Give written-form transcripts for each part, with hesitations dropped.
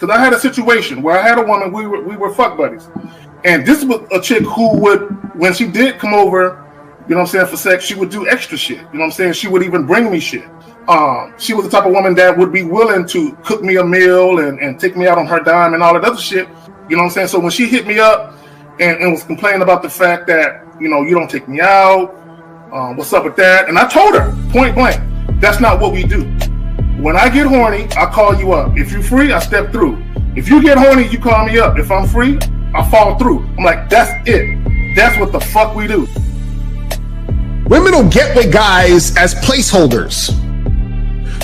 Because I had a situation where I had a woman, we were fuck buddies. And this was a chick who would, when she did come over, you know what I'm saying, for sex, she would do extra shit. You know what I'm saying? She would even bring me shit. She was the type of woman that would be willing to cook me a meal and take me out on her dime and all that other shit. You know what I'm saying? So when she hit me up and was complaining about the fact that, you know, you don't take me out, what's up with that? And I told her, point blank, that's not what we do. When I get horny, I call you up. If you're free, I step through. If you get horny, you call me up. If I'm free, I fall through. I'm like, that's it. That's what the fuck we do. Women will get with guys as placeholders.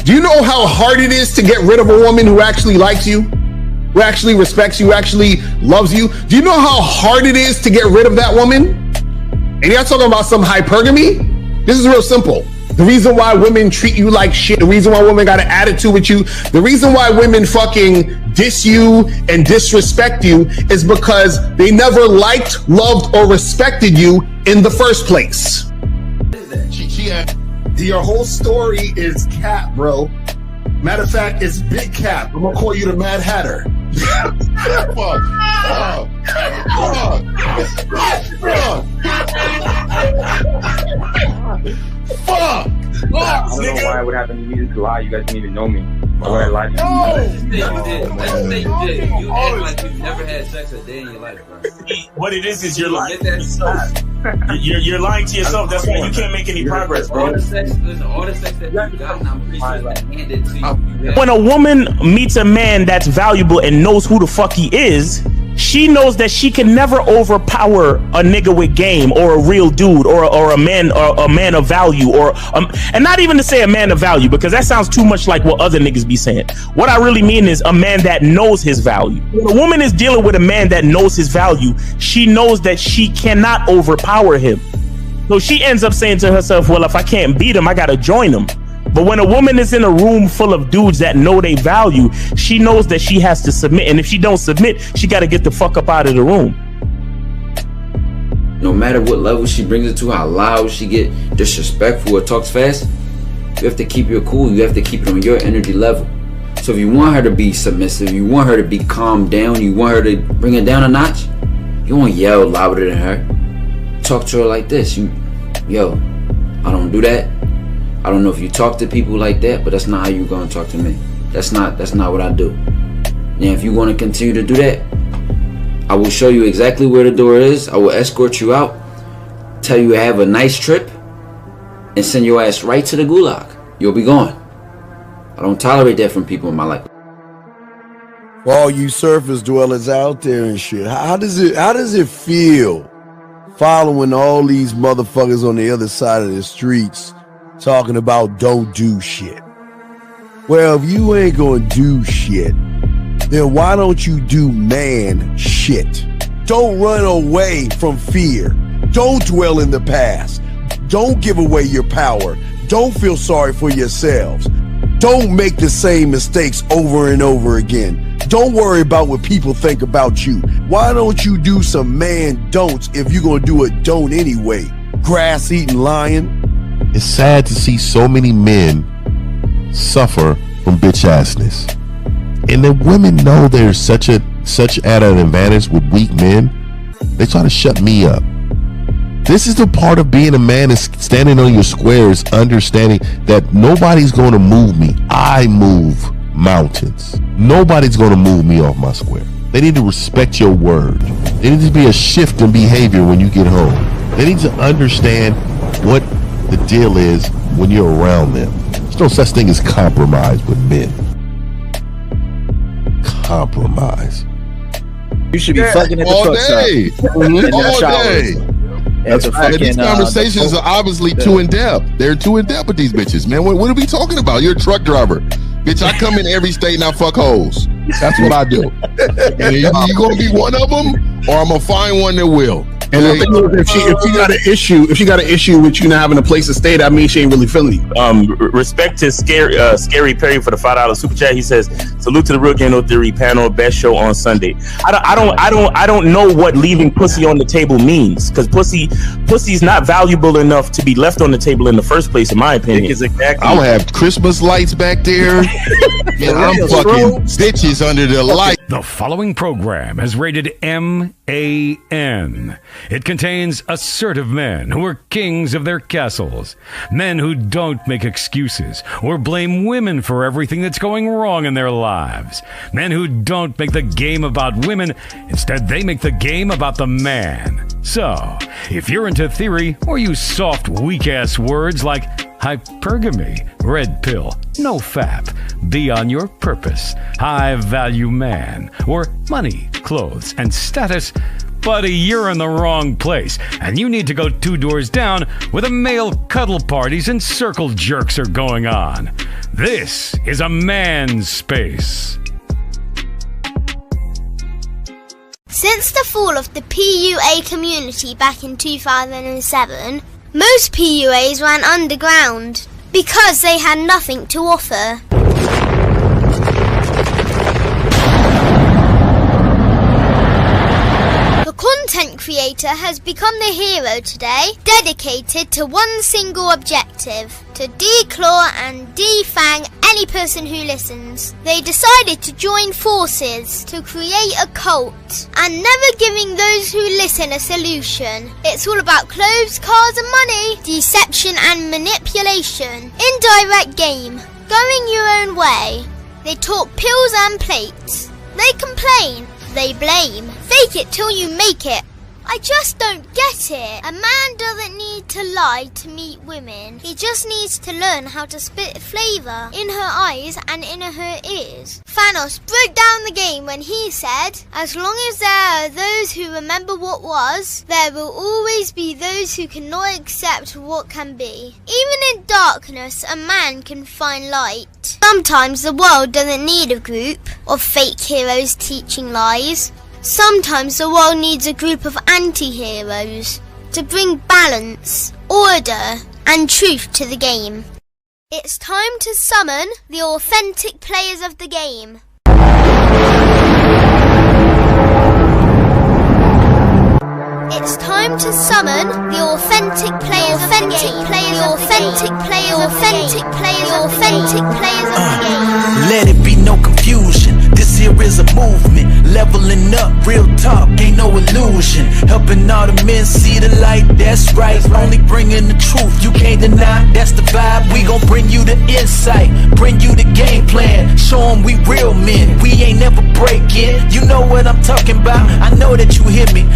Do you know how hard it is to get rid of a woman who actually likes you, who actually respects you, who actually loves you? Do you know how hard it is to get rid of that woman? And you're not talking about some hypergamy? This is real simple. The reason why women treat you like shit, the reason why women got an attitude with you, the reason why women fucking diss you and disrespect you is because they never liked, loved, or respected you in the first place. Your whole story is cap, bro. Matter of fact, it's big cap. I'm gonna call you the Mad Hatter. Fuck! I don't know why it would happen to me to lie. You guys didn't even know me. Why would I lie to you? Let's just say you did. You act like you've never had sex a day in your life, bro. What it is you're lying to yourself. You're lying to yourself. That's why you can't make any progress, bro. All the sex that you got, I'm pretty sure it's been handed to you. When a woman meets a man that's valuable and knows who the fuck he is, she knows that she can never overpower a nigga with game or a real dude or a man of value and not even to say a man of value, because that sounds too much like what other niggas be saying. What I really mean is a man that knows his value. When a woman is dealing with a man that knows his value, she knows that she cannot overpower him. So she ends up saying to herself, well, if I can't beat him, I gotta join him. But when a woman is in a room full of dudes that know they value, she knows that she has to submit. And if she don't submit, she got to get the fuck up out of the room. No matter what level she brings it to, how loud she get, disrespectful or talks fast, you have to keep your cool. You have to keep it on your energy level. So if you want her to be submissive, you want her to be calmed down, you want her to bring it down a notch, you won't yell louder than her. Talk to her like this. Yo, I don't do that. I don't know if you talk to people like that, but that's not how you're gonna talk to me. That's not what I do. Now, if you want to continue to do that, I will show you exactly where the door is. I will escort you out, tell you have a nice trip, and send your ass right to the gulag. You'll be gone. I don't tolerate that from people in my life. For all you surface dwellers out there and shit, how does it feel following all these motherfuckers on the other side of the streets talking about don't do shit? Well, if you ain't gonna do shit, then why don't you do man shit? Don't run away from fear. Don't dwell in the past. Don't give away your power. Don't feel sorry for yourselves. Don't make the same mistakes over and over again. Don't worry about what people think about you. Why don't you do some man don'ts if you're gonna do a don't anyway? Grass eating lion. It's sad to see so many men suffer from bitch assness, and the women know they're such at an advantage with weak men. They try to shut me up. This is the part of being a man, is standing on your squares, understanding that nobody's going to move me. I move mountains. Nobody's going to move me off my square. They need to respect your word. There needs to be a shift in behavior when you get home. They need to understand what the deal is when you're around them. There's no such thing as compromise with men. Compromise. You should be fucking at the truck stop. All day. These conversations are obviously too in depth. They're too in depth with these bitches, man. What are we talking about? You're a truck driver, bitch. I come in every state and I fuck hoes. That's what I do. And you gonna be one of them, or I'm gonna find one that will. And the thing is, if she got an issue with you not having a place to stay, that means she ain't really feeling you. Respect to Scary Perry for the $5 super chat. He says, "Salute to the Real Game No Theory panel, best show on Sunday." I don't know what leaving pussy on the table means, because pussy's not valuable enough to be left on the table in the first place, in my opinion. Exactly. I'll have Christmas lights back there, and I'm fucking bitches under the light. The following program is rated MAN. It contains assertive men who are kings of their castles, men who don't make excuses or blame women for everything that's going wrong in their lives, men who don't make the game about women, instead they make the game about the man. So, if you're into theory or use soft, weak-ass words like hypergamy, red pill, no fap, be on your purpose, high value man, or money, clothes, and status, buddy, you're in the wrong place, and you need to go 2 doors down where the male cuddle parties and circle jerks are going on. This is a man's space. Since the fall of the PUA community back in 2007, most PUAs ran underground because they had nothing to offer. The content creator has become the hero today, dedicated to one single objective: to declaw and defang any person who listens. They decided to join forces to create a cult, and never giving those who listen a solution. It's all about clothes, cars and money, deception and manipulation, indirect game, going your own way. They talk pills and plates. They complain. They blame. Fake it till you make it. I just don't get it. A man doesn't need to lie to meet women. He just needs to learn how to spit flavour in her eyes and in her ears. Thanos broke down the game when he said, "As long as there are those who remember what was, there will always be those who cannot accept what can be." Even in darkness, a man can find light. Sometimes the world doesn't need a group of fake heroes teaching lies. Sometimes the world needs a group of anti-heroes to bring balance, order, and truth to the game. It's time to summon the authentic players of the game. It's time to summon the authentic players of the game. The authentic players of the game. Let it be no confusion. This here is a movement, leveling up, real talk, ain't no illusion. Helping all the men see the light, that's right. Only bringing the truth, you can't deny, that's the vibe. We gon' bring you the insight, bring you the game plan. Show them we real men, we ain't never breaking. You know what I'm talking about, I know that you hear me.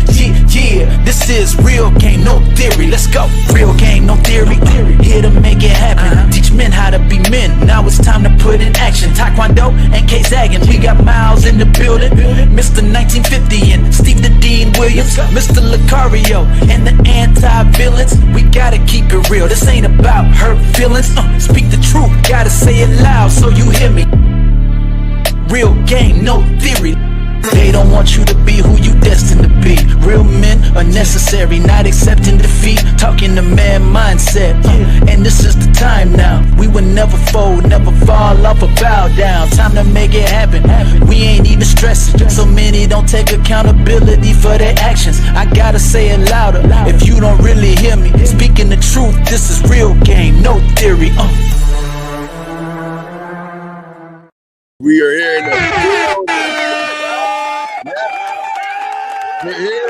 Yeah, this is real game, no theory. Let's go, real game, no theory. Here to make it happen, teach men how to be men. Now it's time to put in action. Taekwondo and K-Zagging, we got Miles in the building, Mr. 1950 and Steve the Dean Williams, Mr. Lucario and the anti-villains. We gotta keep it real, this ain't about hurt feelings. Speak the truth, gotta say it loud so you hear me. Real game, no theory. They don't want you to be who you destined to be. Real men are necessary, not accepting defeat. Talking the man mindset, and this is the time now. We will never fold, never fall off or bow down. Time to make it happen. We ain't even stressing. So many don't take accountability for their actions. I gotta say it louder if you don't really hear me. Speaking the truth, this is real game, no theory. We are here now. We're here.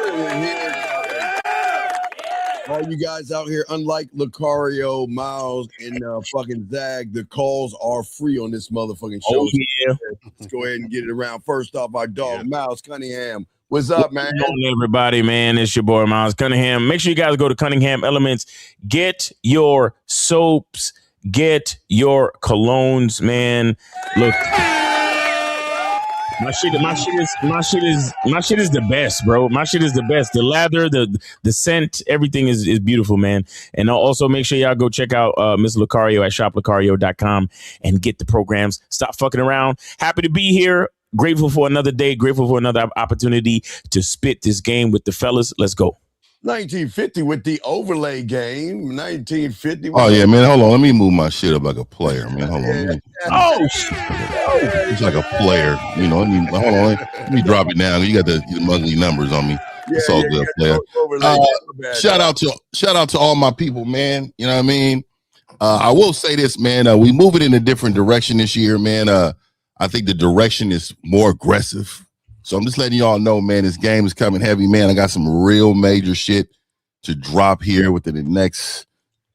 All you guys out here, unlike Lucario, Miles, and fucking Zag, the calls are free on this motherfucking show. Oh, yeah. Let's go ahead and get it around. First off, our dog, Miles Cunningham. What's up, man? What's going on, everybody, man? It's your boy, Miles Cunningham. Make sure you guys go to Cunningham Elements. Get your soaps. Get your colognes, man. Look. My shit is the best, bro. My shit is the best. The lather, the scent, everything is beautiful, man. And also make sure y'all go check out Miss Lucario at shoplucario.com and get the programs. Stop fucking around. Happy to be here. Grateful for another day. Grateful for another opportunity to spit this game with the fellas. Let's go. 1950 with the overlay game. 1950. Oh yeah, man. Hold on. Let me move my shit up like a player, man. Hold on. Oh, it's like a player. You know. Hold on. Let me drop it down. You got the ugly numbers on me. It's all good, player. Shout out to all my people, man. You know what I mean? I will say this, man. We moving in a different direction this year, man. I think the direction is more aggressive. So I'm just letting y'all know, man, this game is coming heavy, man. I got some real major shit to drop here within the next,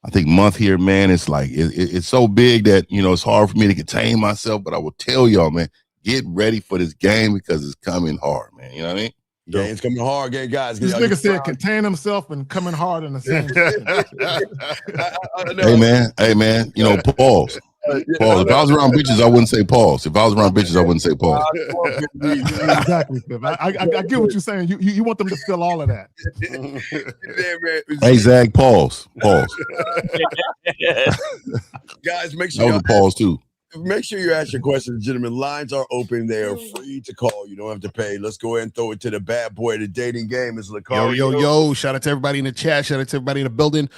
I think, month here, man. It's like, it's so big that, you know, it's hard for me to contain myself, but I will tell y'all, man, get ready for this game because it's coming hard, man. You know what I mean? Game's coming hard, guys. This nigga said contain himself and coming hard in the same. Hey, man. You know, pause. Pause. If I was around bitches, I wouldn't say pause. If I was around bitches, I wouldn't say pause. Exactly, Steph. I get what you're saying. You want them to feel all of that. Hey, Zach, pause. Guys, make sure that was a pause too. Make sure you ask your questions, gentlemen. Lines are open. They are free to call. You don't have to pay. Let's go ahead and throw it to the bad boy of the dating game. Is Lacario. Yo. Shout out to everybody in the chat. Shout out to everybody in the building.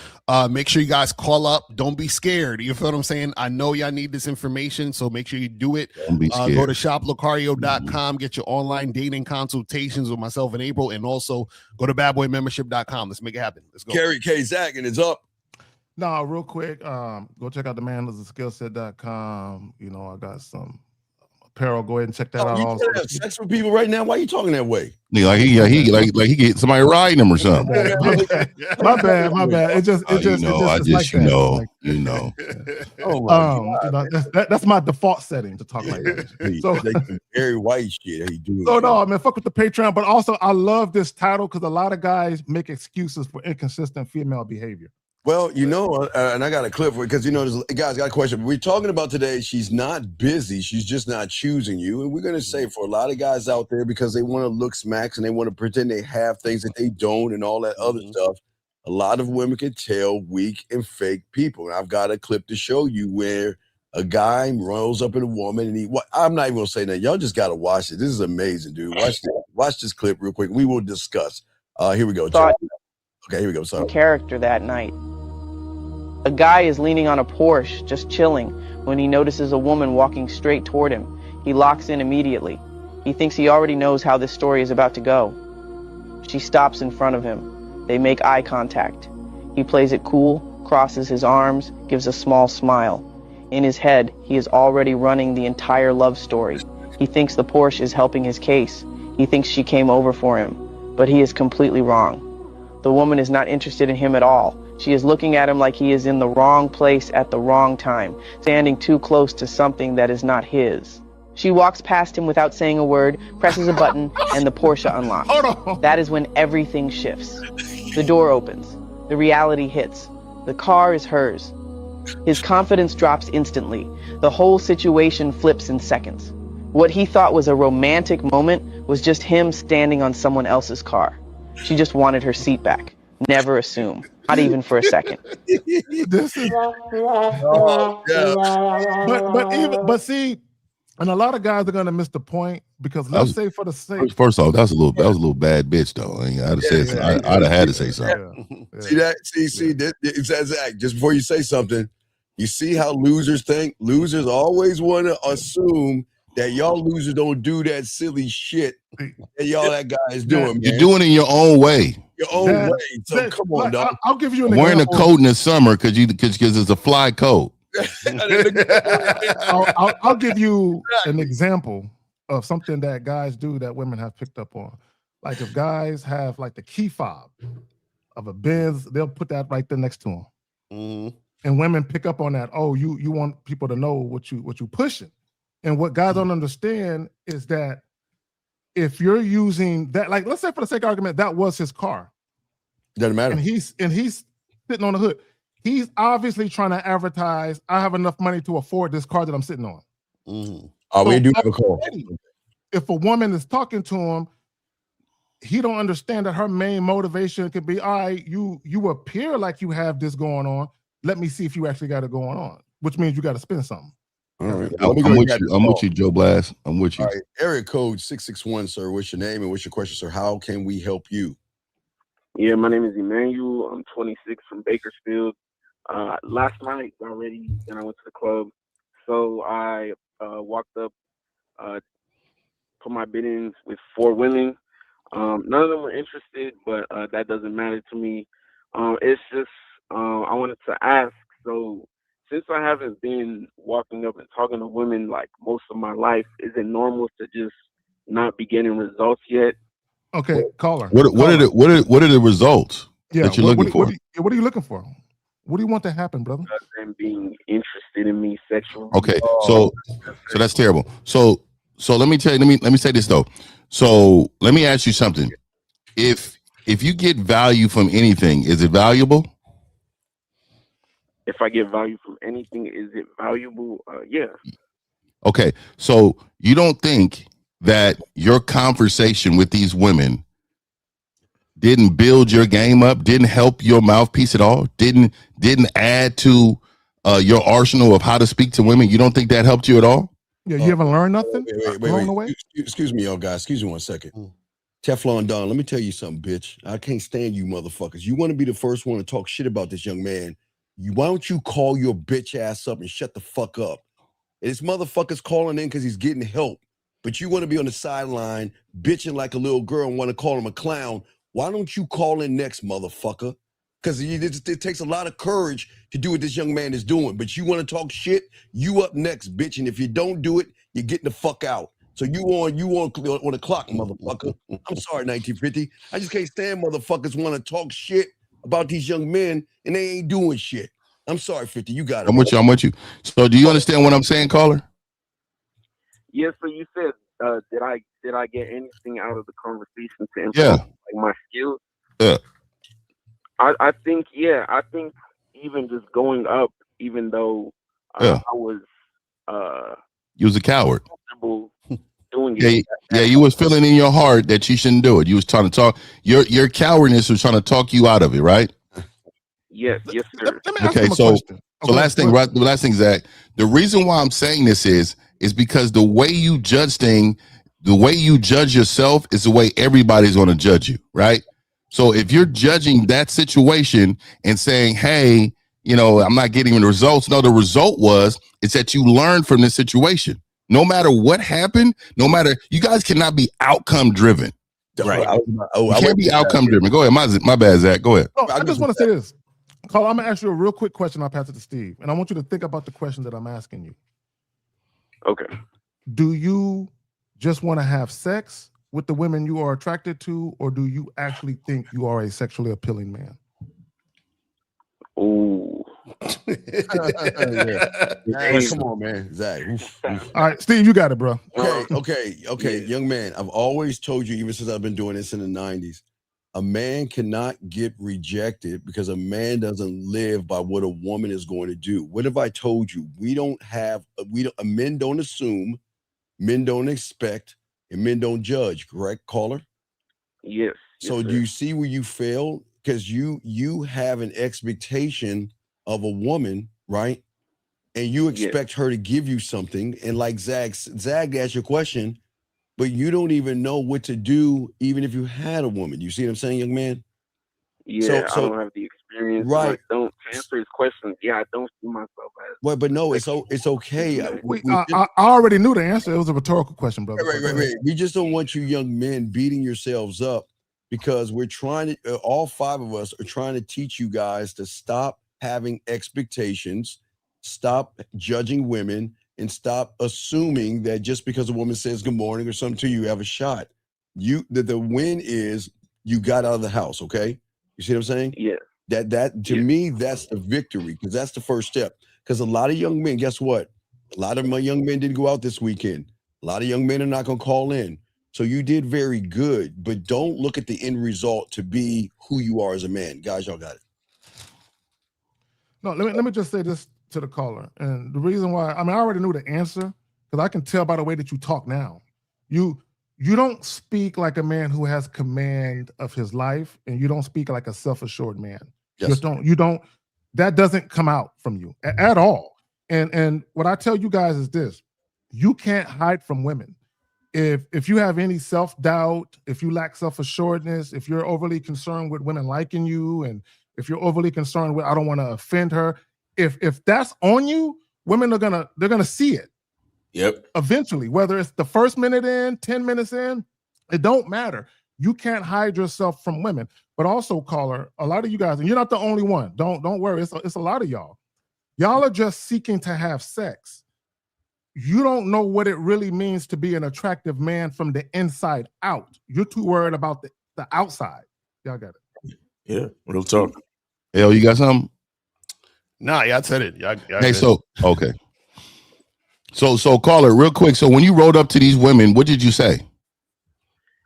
Make sure you guys call up. Don't be scared. You feel what I'm saying? I know y'all need this information, so make sure you do it. Don't be scared. Go to shoplacario.com. Get your online dating consultations with myself in April. And also go to badboymembership.com. Let's make it happen. Let's go. Kerry K. Zach, and it's up. No, real quick, go check out themanlesskillset.com. You know, I got some apparel. Go ahead and check that out. You Also, have sex with people right now. Why are you talking that way? Like he get somebody riding him or something. My bad. It just you know. Oh my God. That's my default setting to talk like that. So very white shit. He doing. So no, I mean, fuck with the Patreon, but also I love this title because a lot of guys make excuses for inconsistent female behavior. Well, you know, and I got a clip for it because, you know, guys got a question. We're talking about today, she's not busy. She's just not choosing you. And we're going to say for a lot of guys out there, because they want to look smacks and they want to pretend they have things that they don't and all that other stuff, a lot of women can tell weak and fake people. And I've got a clip to show you where a guy rolls up at a woman and I'm not even going to say that. Y'all just got to watch it. This is amazing, dude. Watch this clip real quick. We will discuss. Here we go. Okay, here we go. Sorry. Character that night. A guy is leaning on a Porsche, just chilling, when he notices a woman walking straight toward him. He locks in immediately. He thinks he already knows how this story is about to go. She stops in front of him. They make eye contact. He plays it cool, crosses his arms, gives a small smile. In his head, he is already running the entire love story. He thinks the Porsche is helping his case. He thinks she came over for him, but he is completely wrong. The woman is not interested in him at all. She is looking at him like he is in the wrong place at the wrong time, standing too close to something that is not his. She walks past him without saying a word, presses a button, and the Porsche unlocks. That is when everything shifts. The door opens. The reality hits. The car is hers. His confidence drops instantly. The whole situation flips in seconds. What he thought was a romantic moment was just him standing on someone else's car. She just wanted her seat back. Never assume. Not even for a second. This is, but see, and a lot of guys are gonna miss the point because let's say for the sake. First off, that was a little bad bitch though. I'd have had to say something. See that? See, it says Zach. Just before you say something, you see how losers think. Losers always want to assume that y'all losers don't do that silly shit that y'all that guy is doing. You're doing it in your own way. Your own way. So come on, dog. I'll give you an example. Wearing a coat in the summer because it's a fly coat. I'll give you an example of something that guys do that women have picked up on. Like if guys have like the key fob of a Benz, they'll put that right there next to them. Mm-hmm. And women pick up on that. Oh, you want people to know what you pushing. And what guys don't understand is that if you're using that, like let's say for the sake of argument, that was his car. Doesn't matter. And he's sitting on the hood. He's obviously trying to advertise, I have enough money to afford this car that I'm sitting on. Mm-hmm. We do have a car. If a woman is talking to him, he don't understand that her main motivation could be, all right, you appear like you have this going on. Let me see if you actually got it going on, which means you got to spend something. All right. I'm with you, Joe Blast. I'm with you. All right. Area code 661, sir. What's your name and what's your question, sir? How can we help you? Yeah, my name is Emmanuel. I'm 26 from Bakersfield. Last night already, then I went to the club. So I walked up, put my bid ins with 4 women. None of them were interested, but that doesn't matter to me. It's just I wanted to ask. So since I haven't been walking up and talking to women like most of my life, is it normal to just not be getting results yet? Okay, caller. What are the results Yeah, that you're looking for? What are you looking for? What do you want to happen, brother? Them being interested in me sexually. Okay, so that's terrible. So let me tell you. Let me say this though. So let me ask you something. If you get value from anything, is it valuable? If I get value from anything, is it valuable? Yeah. Okay, so you don't think that your conversation with these women didn't build your game up, didn't help your mouthpiece at all, didn't add to your arsenal of how to speak to women? You don't think that helped you at all? Yeah, you haven't learned nothing along the way? Excuse me, y'all guys. Excuse me 1 second. Teflon Don, let me tell you something, bitch. I can't stand you motherfuckers. You want to be the first one to talk shit about this young man. Why don't you call your bitch ass up and shut the fuck up? And this motherfucker's calling in because he's getting help. But you want to be on the sideline bitching like a little girl and want to call him a clown. Why don't you call in next, motherfucker? Because it takes a lot of courage to do what this young man is doing. But you want to talk shit, you up next, bitch. And if you don't do it, you're getting the fuck out. So you on the clock, motherfucker. I'm sorry, 1950. I just can't stand motherfuckers want to talk shit about these young men and they ain't doing shit. I'm sorry, 50. You got it. I'm with you. So do you understand what I'm saying, caller? Yes. So you said, did I get anything out of the conversation to improve like my skills? Yeah. I think even just going up, even though I was You was a coward. Doing it. Yeah, you was feeling in your heart that you shouldn't do it. You was trying to talk. Your cowardness was trying to talk you out of it, right? Yes, sir. Okay, so last thing, Zach. The reason why I'm saying this is because the way you judge yourself is the way everybody's going to judge you, right? So if you're judging that situation and saying, hey, I'm not getting the results. No, the result is that you learned from this situation. No matter what happened, you guys cannot be outcome driven. Right. You can't be outcome driven. Go ahead. My bad, Zach. Go ahead. I just want to say this. Carl, I'm going to ask you a real quick question. I'll pass it to Steve. And I want you to think about the question that I'm asking you. Okay. Do you just want to have sex with the women you are attracted to, or do you actually think you are a sexually appealing man? Oh. Come on, man. Zach. All right, Steve, you got it, bro. Okay. Yeah. Young man, I've always told you, even since I've been doing this in the 90s, a man cannot get rejected because a man doesn't live by what a woman is going to do. What have I told you? Men don't assume, men don't expect, and men don't judge, correct, caller? Yes. So do you see where you fail? Because you have an expectation of a woman, right? And you expect her to give you something. And like Zag asked your question, but you don't even know what to do, even if you had a woman. You see what I'm saying, young man? Yeah, I don't have the experience. Right. I don't, to answer his question, I don't see myself as. Well, but no, it's okay. I already knew the answer. It was a rhetorical question, brother. Right. We just don't want you young men beating yourselves up because we're trying to, all 5 of us are trying to teach you guys to stop having expectations, stop judging women, and stop assuming that just because a woman says good morning or something to you, you have a shot. The win is you got out of the house, okay? You see what I'm saying? Yeah. That to me, that's the victory, because that's the first step. Because a lot of young men, guess what? A lot of my young men didn't go out this weekend. A lot of young men are not going to call in. So you did very good, but don't look at the end result to be who you are as a man. Guys, y'all got it. No, let me just say this to the caller. And the reason why, I already knew the answer, because I can tell by the way that you talk now. You don't speak like a man who has command of his life, and you don't speak like a self-assured man. Yes. You don't, that doesn't come out from you at all. And what I tell you guys is this: you can't hide from women. if you have any self-doubt, if you lack self-assuredness, if you're overly concerned with women liking you, and if you're overly concerned with I don't want to offend her, if that's on you, women they're gonna see it. Yep. Eventually, whether it's the first minute in, 10 minutes in, it don't matter. You can't hide yourself from women. But also, caller, a lot of you guys, and you're not the only one. Don't worry. It's a lot of y'all. Y'all are just seeking to have sex. You don't know what it really means to be an attractive man from the inside out. You're too worried about the outside. Y'all got it. Yeah, real talk. Hell, you got something? Nah, y'all said it. Y'all Hey, so okay. So caller, real quick. So when you rode up to these women, what did you say?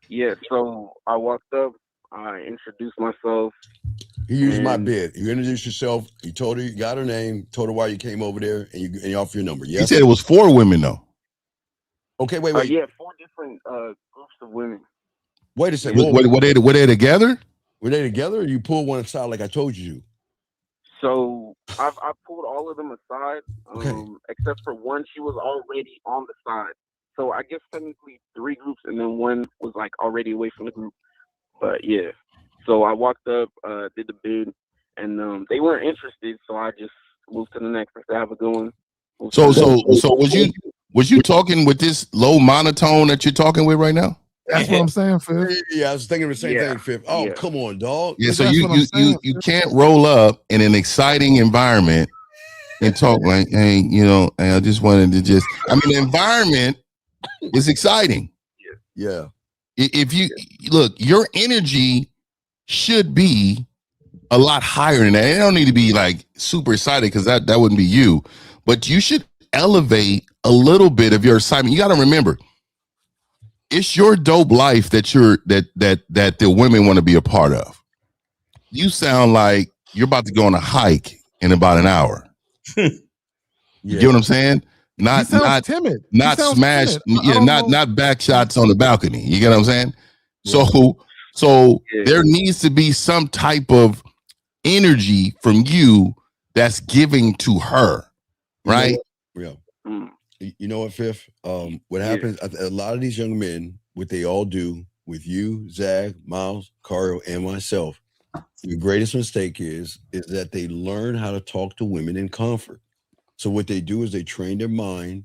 Yeah, so I walked up, I introduced myself. You used my bid. You introduced yourself. You told her, you got her name, told her why you came over there, and you offer your number. Yes? You said it was 4 women, though. Okay, wait. Yeah, 4 different groups of women. Wait a second. Were they together? Were they together, or you pulled one aside like I told you to? So I pulled all of them aside, except for one. She was already on the side. So I guess technically 3 groups, and then one was like already away from the group. But yeah, so I walked up, did the bid, and they weren't interested. So I just moved to the next. I said, have a good one. So was you talking with this low monotone that you're talking with right now? That's what I'm saying, Fifth. Yeah, I was thinking the same thing, Fifth. Oh, come on, dog. Yeah, so you can't roll up in an exciting environment and talk like, hey, I just wanted to the environment is exciting. Yeah. If you look, your energy should be a lot higher than that. It don't need to be like super excited because that wouldn't be you, but you should elevate a little bit of your excitement. You got to remember, it's your dope life that that the women want to be a part of. You sound like you're about to go on a hike in about an hour. You get what I'm saying? Not timid. Not smash. Not back shots on the balcony. You get what I'm saying? So there needs to be some type of energy from you that's giving to her, right? Yeah. You know what, Fifth? What happens? A lot of these young men, what they all do with you, Zach, Miles, Cario, and myself, the greatest mistake is that they learn how to talk to women in comfort. So what they do is they train their mind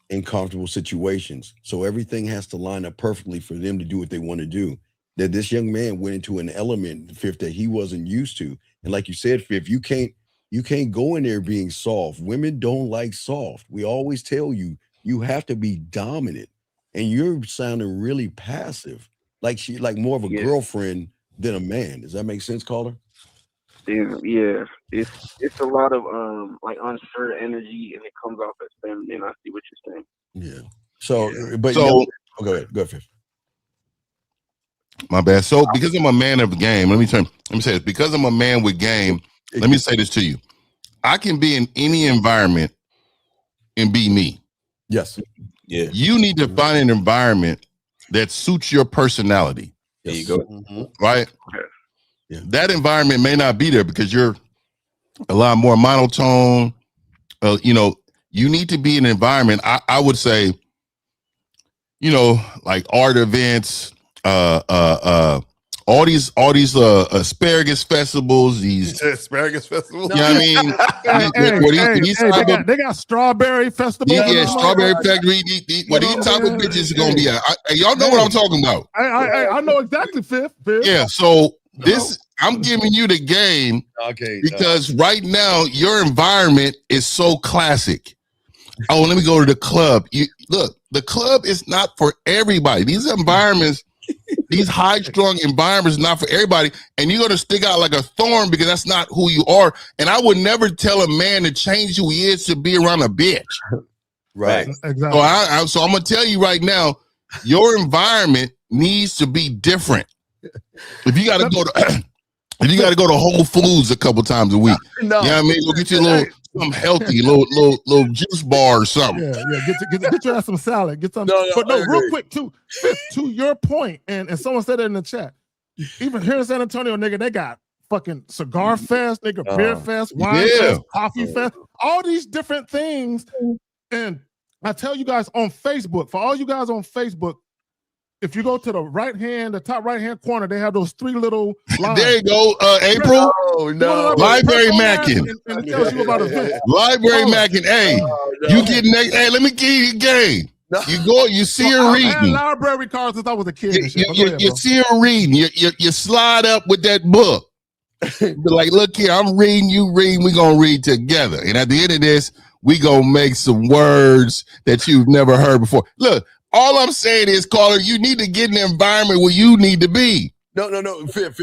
in comfortable situations. So everything has to line up perfectly for them to do what they want to do. That this young man went into an element, Fifth, that he wasn't used to. And like you said, Fifth, you can't go in there being soft. Women don't like soft. We always tell you, you have to be dominant. And you're sounding really passive. Like more of a girlfriend than a man. Does that make sense, caller? Yeah. It's a lot of like unsure energy, and it comes off as feminine. I see what you're saying. Yeah. So go ahead, Fifth. My bad. So because I'm a man of the game, let me say this. Because I'm a man with game, let me say this to you. I can be in any environment and be me. Yes. Yeah. You need to find an environment that suits your personality. There you go. Mm-hmm. Right? Yeah. That environment may not be there because you're a lot more monotone. You need to be in an environment. I would say, like art events, all these asparagus festivals, these asparagus festivals. You know what I mean? They got strawberry festival. Yeah, strawberry factory. These type of bitches are gonna be at. Y'all know what I'm talking about. I know exactly, Fifth. Yeah, so I'm giving you the game, because right now your environment is so classic. Oh, let me go to the club. Look, the club is not for everybody. These environments, these high-strung environments, not for everybody. And you're gonna stick out like a thorn because that's not who you are. And I would never tell a man to change who he is to be around a bitch. Right. Exactly. So I'm gonna tell you right now, your environment needs to be different. If you gotta go to Whole Foods a couple times a week, you know what I mean? Go get you a little something healthy, little juice bar or something. Yeah. Get your ass some salad. Get some. Real quick too. To your point, and someone said it in the chat. Even here in San Antonio, nigga, they got fucking cigar fest, nigga, beer fest, wine fest, coffee fest, all these different things. And I tell you guys on Facebook, for all you guys on Facebook, if you go to the top right hand corner, they have those 3 little lines. There you go, April. Oh, no. Library Mackin. And it tells you about events. Library Mackin. Hey, you get next. Hey, let me give you a game. You go, you see her reading. I had library cards since I was a kid. You see her reading. You slide up with that book. Be like, look here, I'm reading, you reading, we're gonna read together. And at the end of this, we gonna make some words that you've never heard before. Look, all I'm saying is, caller, you need to get in the environment where you need to be. No. Fifth.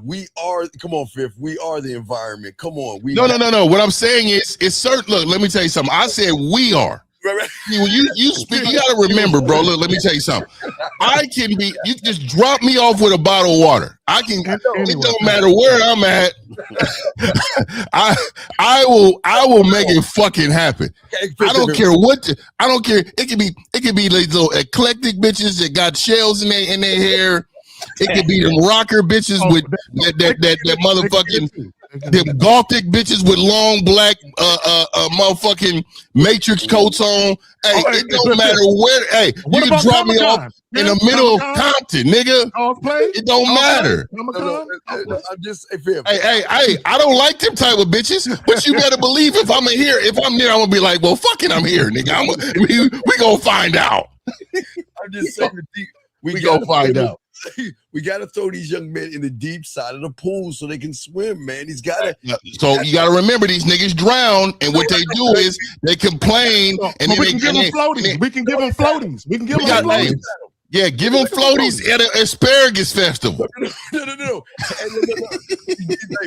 We are, come on, Fifth. We are the environment. Come on. No. What I'm saying is, it's certain. Look, let me tell you something. I said we are. See, when you speak, you gotta remember, bro. Look, let me tell you something. I can be. You can just drop me off with a bottle of water. I can. It don't matter where I'm at. I will make it fucking happen. I don't care what. I don't care. It could be like little eclectic bitches that got shells in their hair. It could be them rocker bitches with that motherfucking. Them Gothic bitches with long black motherfucking Matrix coats on. Hey, it don't matter where. Hey, you can drop me off in the middle of Compton, nigga. It don't matter. I'm just hey, I don't like them type of bitches, but you better believe if I'm here, I'm there, I'm gonna be like, well, fuck it, I'm here, nigga. We gonna find out. I'm just saying, we gonna find out. We got to throw these young men in the deep side of the pool so they can swim, man. He's got to. So you got to remember, these niggas drown, and what they do is they complain, and then we can give them floaties. We can give them floaties. We can give them floaties. Yeah, give them floaties at an asparagus festival. No.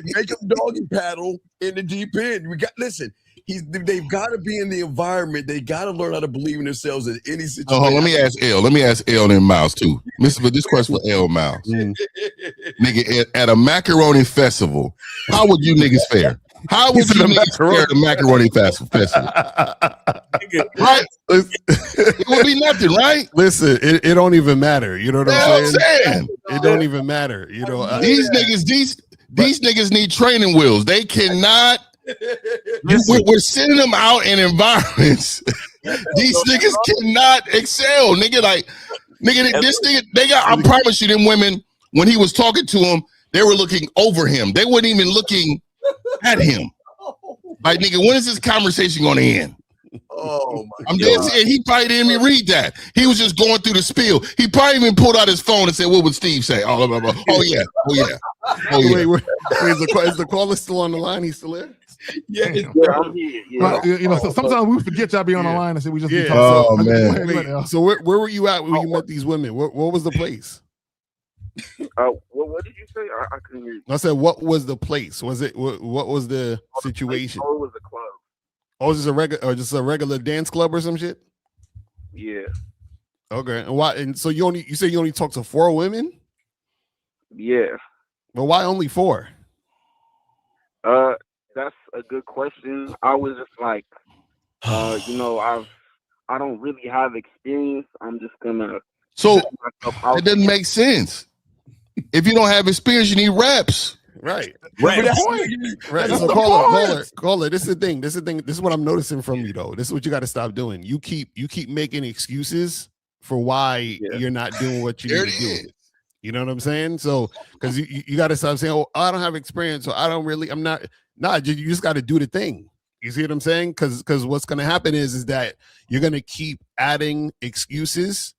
Make them doggy paddle in the deep end. Listen. They've got to be in the environment. They got to learn how to believe in themselves in any situation. Let me ask L and Miles too. This question for L Miles. Nigga, at a macaroni festival, how would you niggas fare? How would you niggas fare at a macaroni festival? Right? It would be nothing, right? Listen, it don't even matter. You know what I'm saying? It don't even matter. You know, these niggas need training wheels. They cannot. We're sending them out in environments. These niggas cannot excel, nigga. Like, nigga, this nigga, they got. I promise you, them women, when he was talking to them, they were looking over him. They weren't even looking at him. Like, nigga, when is this conversation going to end? Oh my! I'm dead serious. He probably didn't even read that. He was just going through the spiel. He probably even pulled out his phone and said, "What would Steve say?" Oh yeah. Wait, is the caller still on the line? He's still there? Yeah, I'm here. Yeah. You know, so sometimes we forget y'all be on the line and say we just be talking. Oh man. So where were you at when you met these women? What was the place? What did you say? I couldn't hear you. I said, what was the place? Was it what was the situation? Oh, it was a club. Oh, is this a regular dance club or some shit? Yeah. Okay. And why? And so you say you only talk to 4 women? Yeah. But why only 4? That's a good question. I was just like, you know, I don't really have experience. I'm just gonna. So it doesn't make sense. If you don't have experience, you need reps. Right. Right. Right. So caller. This is the thing. This is what I'm noticing from you though. This is what you got to stop doing. You keep making excuses for why you're not doing what you need to do. You know what I'm saying? So because you got to stop saying, "Oh, I don't have experience, so I don't really. I'm not." Nah, you just got to do the thing. You see what I'm saying? Because what's going to happen is that you're going to keep adding excuses,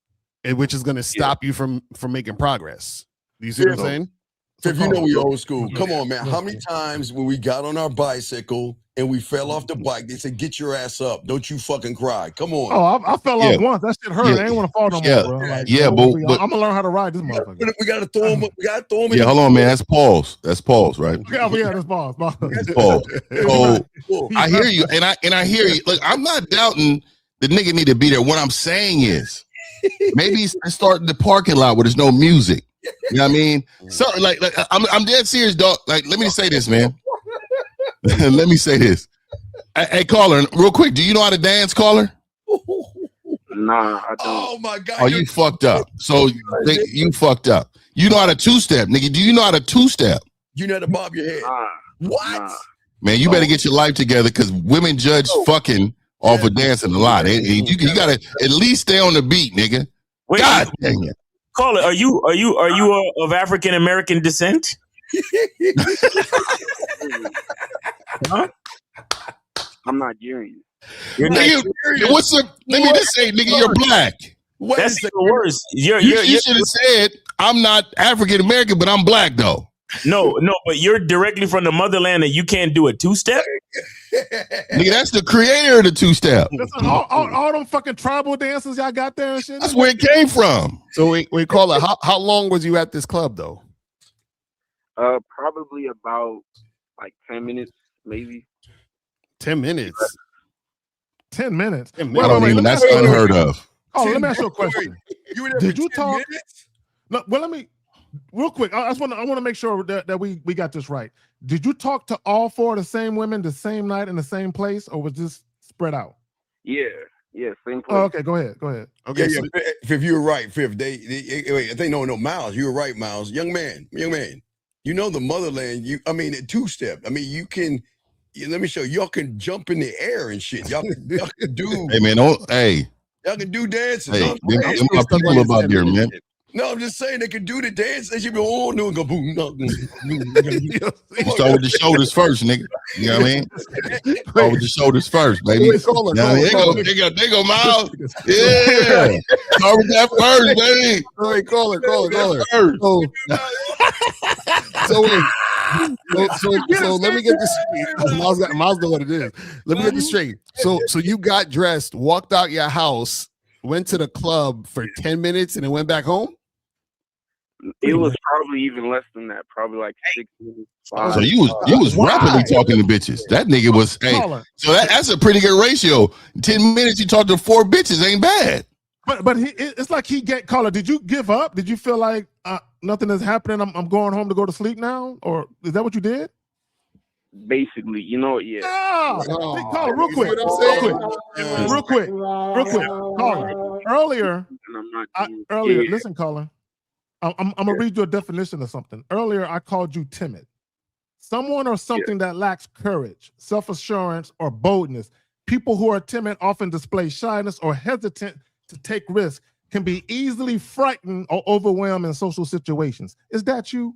which is going to stop you from making progress. Do you see what I'm saying? If you know we old school, come on, man. How many times when we got on our bicycle and we fell off the bike, they said, "Get your ass up! Don't you fucking cry! Come on!" Oh, I fell off once. That shit hurt. I ain't want to fall no more, bro. Like, but I'm gonna learn how to ride this motherfucker. We gotta throw him. We gotta throw him. Yeah, hold on, man. That's pause. That's pause, right? Yeah, that's pause. That's pause. So I hear you, and I hear you. Look, I'm not doubting the nigga need to be there. What I'm saying is, maybe he's starting the parking lot where there's no music. You know what I mean? So like I'm dead serious, dog. Like, let me say this, man. Let me say this. Hey, caller, real quick. Do you know how to dance, caller? Nah, I don't. Oh my god. Oh, you fucked up. So you fucked up. You know how to 2-step, nigga. Do you know how to 2-step? You know how to bob your head. What? Man, you better get your life together because women judge fucking off of dancing a lot. You gotta at least stay on the beat, nigga. Wait, God dang it. Call it. Are you of African American descent? Huh? I'm Nigerian. You're Nigga, what's up? Let me just say, nigga, you're black. That's even worse. You should have said, I'm not African American, but I'm black though. No, but you're directly from the motherland and you can't do a two-step? Nigga, that's the creator of the two-step. All them fucking tribal dances y'all got there and shit. That's where it came from. So we call it. How long was you at this club though? Probably about like 10 minutes, maybe. 10 minutes. 10 minutes. I don't even. That's unheard of. Oh, let me ask you a question. Did you talk? No, well, let me real quick. I want to make sure that we got this right. Did you talk to all four of the same women the same night in the same place, or was this spread out? Yeah, same place. Oh, okay, go ahead. Okay, yeah, Fifth, you were right. Fifth, wait, I think no, Miles, you were right, Miles. Young man. You know the motherland. Two-step. I mean, you can. Let me show you. Y'all can jump in the air and shit. Y'all can do. Hey man, y'all can do dances. Hey, them my people about there, man. No, I'm just saying they can do the dance. They should be all doing go boom. You start with the shoulders first, nigga. You know what I mean? Start with the shoulders first, baby. There go Miles. Yeah. Start with that first, baby. Wait, call her. So let me get this straight. Miles know what it is. Let me get this straight. So you got dressed, walked out your house, went to the club for 10 minutes, and then went back home? It was probably even less than that. Probably like 6 minutes. So you was rapidly talking to bitches. That nigga was so that's a pretty good ratio. 10 minutes you talk to 4 bitches ain't bad. But it's like caller. Did you give up? Did you feel like nothing is happening? I'm going home to go to sleep now, or is that what you did? Basically, yeah. Caller, real quick. Caller, earlier. Listen, caller. I'm gonna read you a definition of something. Earlier, I called you timid. Someone or something that lacks courage, self-assurance, or boldness. People who are timid often display shyness or hesitant to take risks, can be easily frightened or overwhelmed in social situations. Is that you?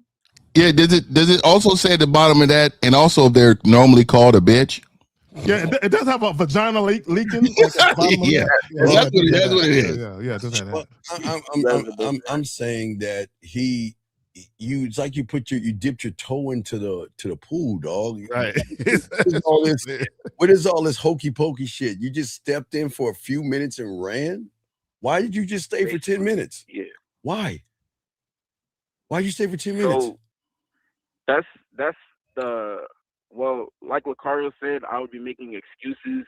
Yeah. Does it also say at the bottom of that, and also they're normally called a bitch? Yeah, it does have a vagina leaking. Like that's what it is. Yeah, it does have that. I'm saying that it's like you dipped your toe into the pool, dog. Right. What is all this hokey pokey shit? You just stepped in for a few minutes and ran? Why did you just stay for 10 minutes? Yeah. Why? Why'd you stay for 10 minutes? So that's the like what Carlos said, I would be making excuses.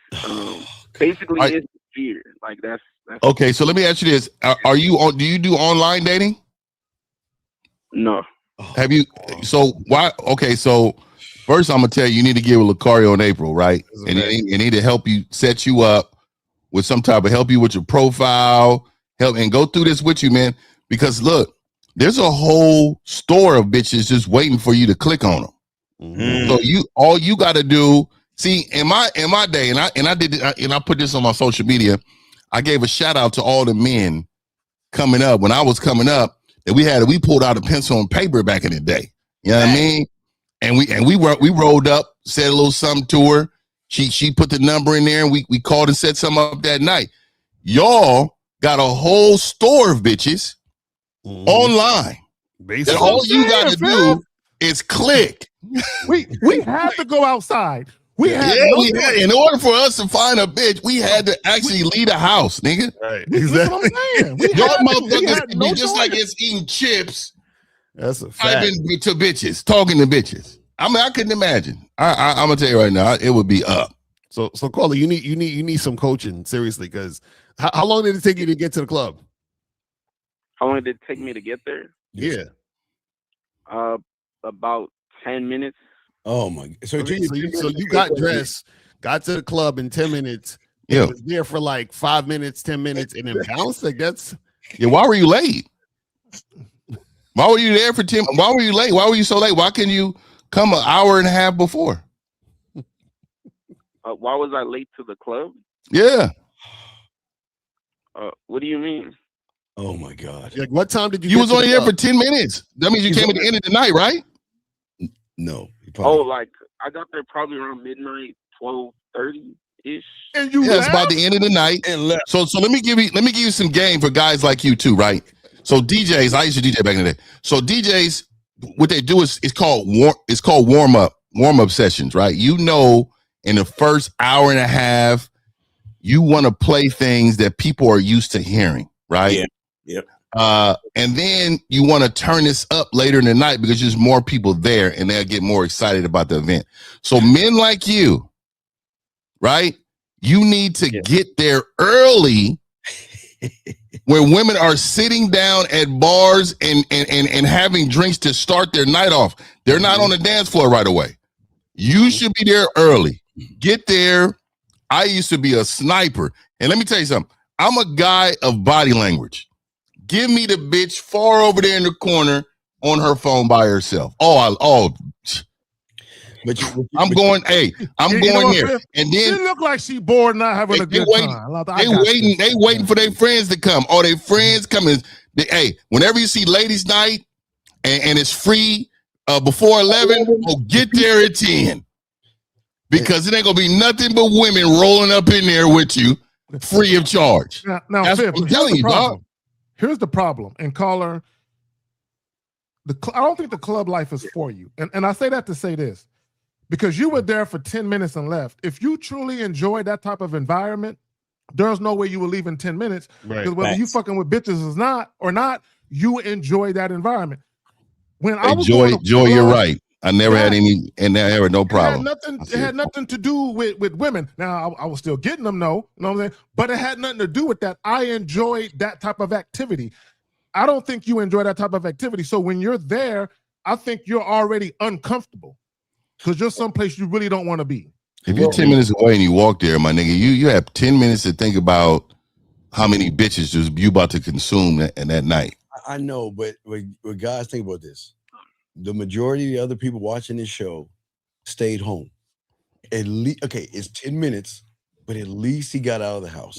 Basically, it's fear. Like that's okay. So let me ask you this: do you do online dating? No. Have you? So why? Okay, so first I'm gonna tell you need to get with Lucario in April, right? And he need to help you, set you up with some type of help you with your profile, help and go through this with you, man. Because look, there's a whole store of bitches just waiting for you to click on them. Mm-hmm. So all you got to do. See, in my day, and I did it, and I put this on my social media. I gave a shout out to all the men coming up when I was coming up. That we pulled out a pencil and paper back in the day. You know what I mean? And we rolled up, said a little something to her. She put the number in there, and we called and set something up that night. Y'all got a whole store of bitches online. Basically, and all you got to do is click. We had to go outside. We had in order for us to find a bitch, we had to actually leave the house, nigga. Right. Exactly. What I'm saying. Your motherfuckers can be just like it's eating chips. That's a fact. Typing to bitches, talking to bitches. I mean, I couldn't imagine. I'm gonna tell you right now, it would be up. So Carla, you need some coaching, seriously, because how long did it take you to get to the club? How long did it take me to get there? Yeah. About 10 minutes. Oh my! So you got dressed, got to the club in 10 minutes. Yeah, was there for like 5 minutes, 10 minutes, and then bounced. Like that's Why were you late? Why were you there for 10? Why were you late? Why were you so late? Why couldn't you come an hour and a half before? Why was I late to the club? Yeah. What do you mean? Oh my God! Like, what time did you? You get was to only the there for club? 10 minutes. That means you came at the end of the night, right? No. Oh, like I got there probably around midnight, 12:30 ish. And you Yeah, it's about the end of the night. And left. So let me give you some game for guys like you too, right? So DJs, I used to DJ back in the day. So DJs, what they do is it's called warm up sessions, right? You know, in the first hour and a half, you want to play things that people are used to hearing, right? Yeah. Yep. And then you want to turn this up later in the night because there's more people there and they'll get more excited about the event. So men like you, right? You need to get there early when women are sitting down at bars and having drinks to start their night off. They're not on the dance floor right away. You should be there early. Get there. I used to be a sniper. And let me tell you something. I'm a guy of body language. Give me the bitch far over there in the corner on her phone by herself. I'm going there. And then she look like she bored, not having a good time. They waiting for their friends to come. Or their friends coming. Hey, whenever you see ladies' night and it's free before 11, get there at 10. Because it ain't gonna be nothing but women rolling up in there with you, free of charge. Now, that's Fib, what I'm telling you, dog. Here's the problem, and caller, I don't think the club life is for you, and I say that to say this, because you were there for 10 minutes and left. If you truly enjoy that type of environment, there's no way you will leave in 10 minutes. Because whether you fucking with bitches or not, you enjoy that environment. When I was Joy, you're right. I never had any, and never no problem. It had nothing to do with women. Now I was still getting them, no, you know what I'm saying? But it had nothing to do with that. I enjoyed that type of activity. I don't think you enjoy that type of activity. So when you're there, I think you're already uncomfortable because you're someplace you really don't want to be. If you're 10 minutes away and you walk there, my nigga, you have 10 minutes to think about how many bitches you about to consume that night. I know, but guys, think about this. The majority of the other people watching this show stayed home. At least, okay, it's 10 minutes, but at least he got out of the house.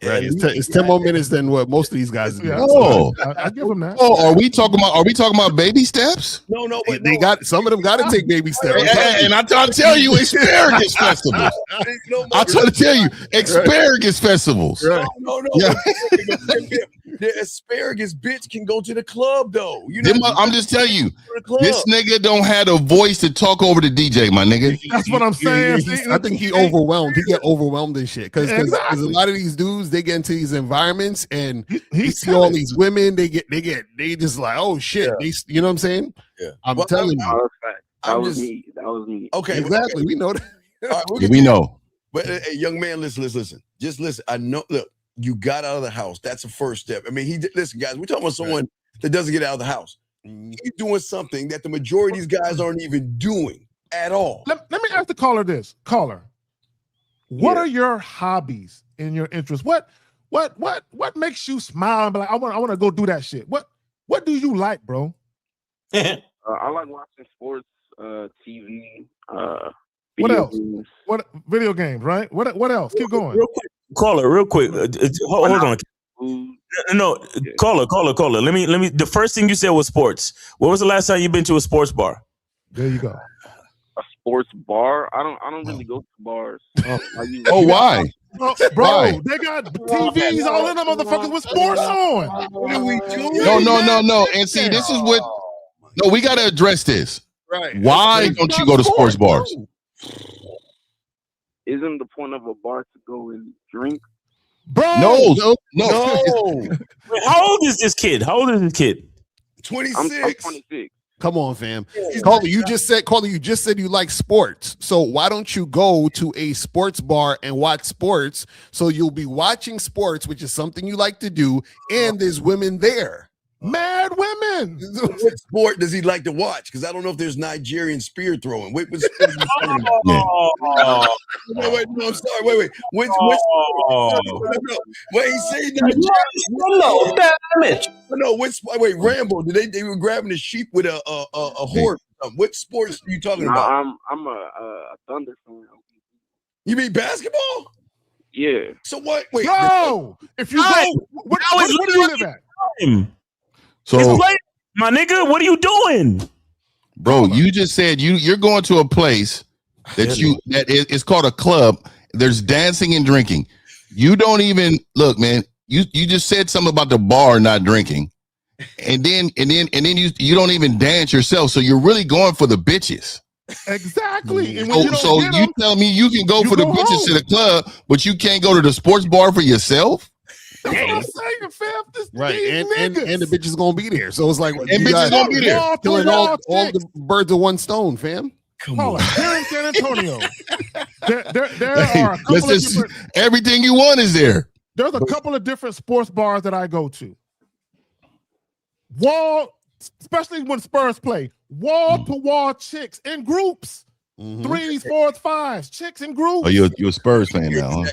Right, it's 10 more minutes than what most of these guys do. Oh, I give them that. Oh, are we talking about baby steps? No, but they got some of them got to take baby steps. And I tell you, asparagus festivals. I try to tell you, asparagus festivals. No. Yeah. The asparagus bitch can go to the club though. I'm just telling you, this nigga don't have a voice to talk over the DJ, my nigga. That's what I'm saying. I think he overwhelmed. He get overwhelmed and shit because a lot of these dudes they get into these environments and he see all these women. They just like, oh shit. Yeah. You know what I'm saying? Yeah. I'm telling you. That was me. Okay, exactly. Okay. We know that. All right, we know. But hey, young man, listen. Just listen. I know. Look, you got out of the house. That's the first step. I mean, listen, guys. We're talking about someone that doesn't get out of the house. He's doing something that the majority of these guys aren't even doing at all. Let me ask the caller this. Caller, what are your hobbies and your interests? What makes you smile and be like, I want to go do that shit? What do you like, bro? I like watching sports, TV. What else? Games. What video games? Right? What else? Keep going. Real quick, caller. Real quick. Hold on. No, caller. Let me. The first thing you said was sports. When was the last time you been to a sports bar? There you go. A sports bar? I don't really go to bars. Why? Bro, they got TVs all in them motherfuckers with sports on. What are we doing? No. And see, this is what. No, we got to address this. Right. Why don't you go to sports bars? Isn't the point of a bar to go and drink? Bro, no. Wait, how old is this kid? 26. I'm 26. Come on, fam. Caller, you just said you like sports. So why don't you go to a sports bar and watch sports? So you'll be watching sports, which is something you like to do, and there's women there. Mad women. What sport does he like to watch? Because I don't know if there's Nigerian spear throwing. What sport are you talking about? Wait, no, I'm sorry. Wait. Which wait, he say Nigerian. No, wait, Rambo. They were grabbing a sheep with a horse. What sports are you talking about? I'm a Thunder fan. You mean basketball? Yeah. So what? Wait, no. If you go, what do you live at? So, It's play, my nigga, what are you doing? bro, you just said you're going to a place that it's called a club. There's dancing and drinking. You don't even look, man. You just said something about the bar not drinking, and then you don't even dance yourself. So you're really going for the bitches. Exactly. And So you tell me you can go for the bitches home. to the club, but you can't go to the sports bar for yourself? That's what I'm saying, fam. Right, and the bitch is gonna be there, so it's like and bitches gonna be there, killing all the birds with one stone, fam. Come on, here in San Antonio, there are a couple of different. Everything you want is there. There's a couple of different sports bars that I go to. Especially when Spurs play, wall to wall chicks in groups. 3s, 4s, 5s, chicks in groups. Oh, you're a Spurs fan now, huh?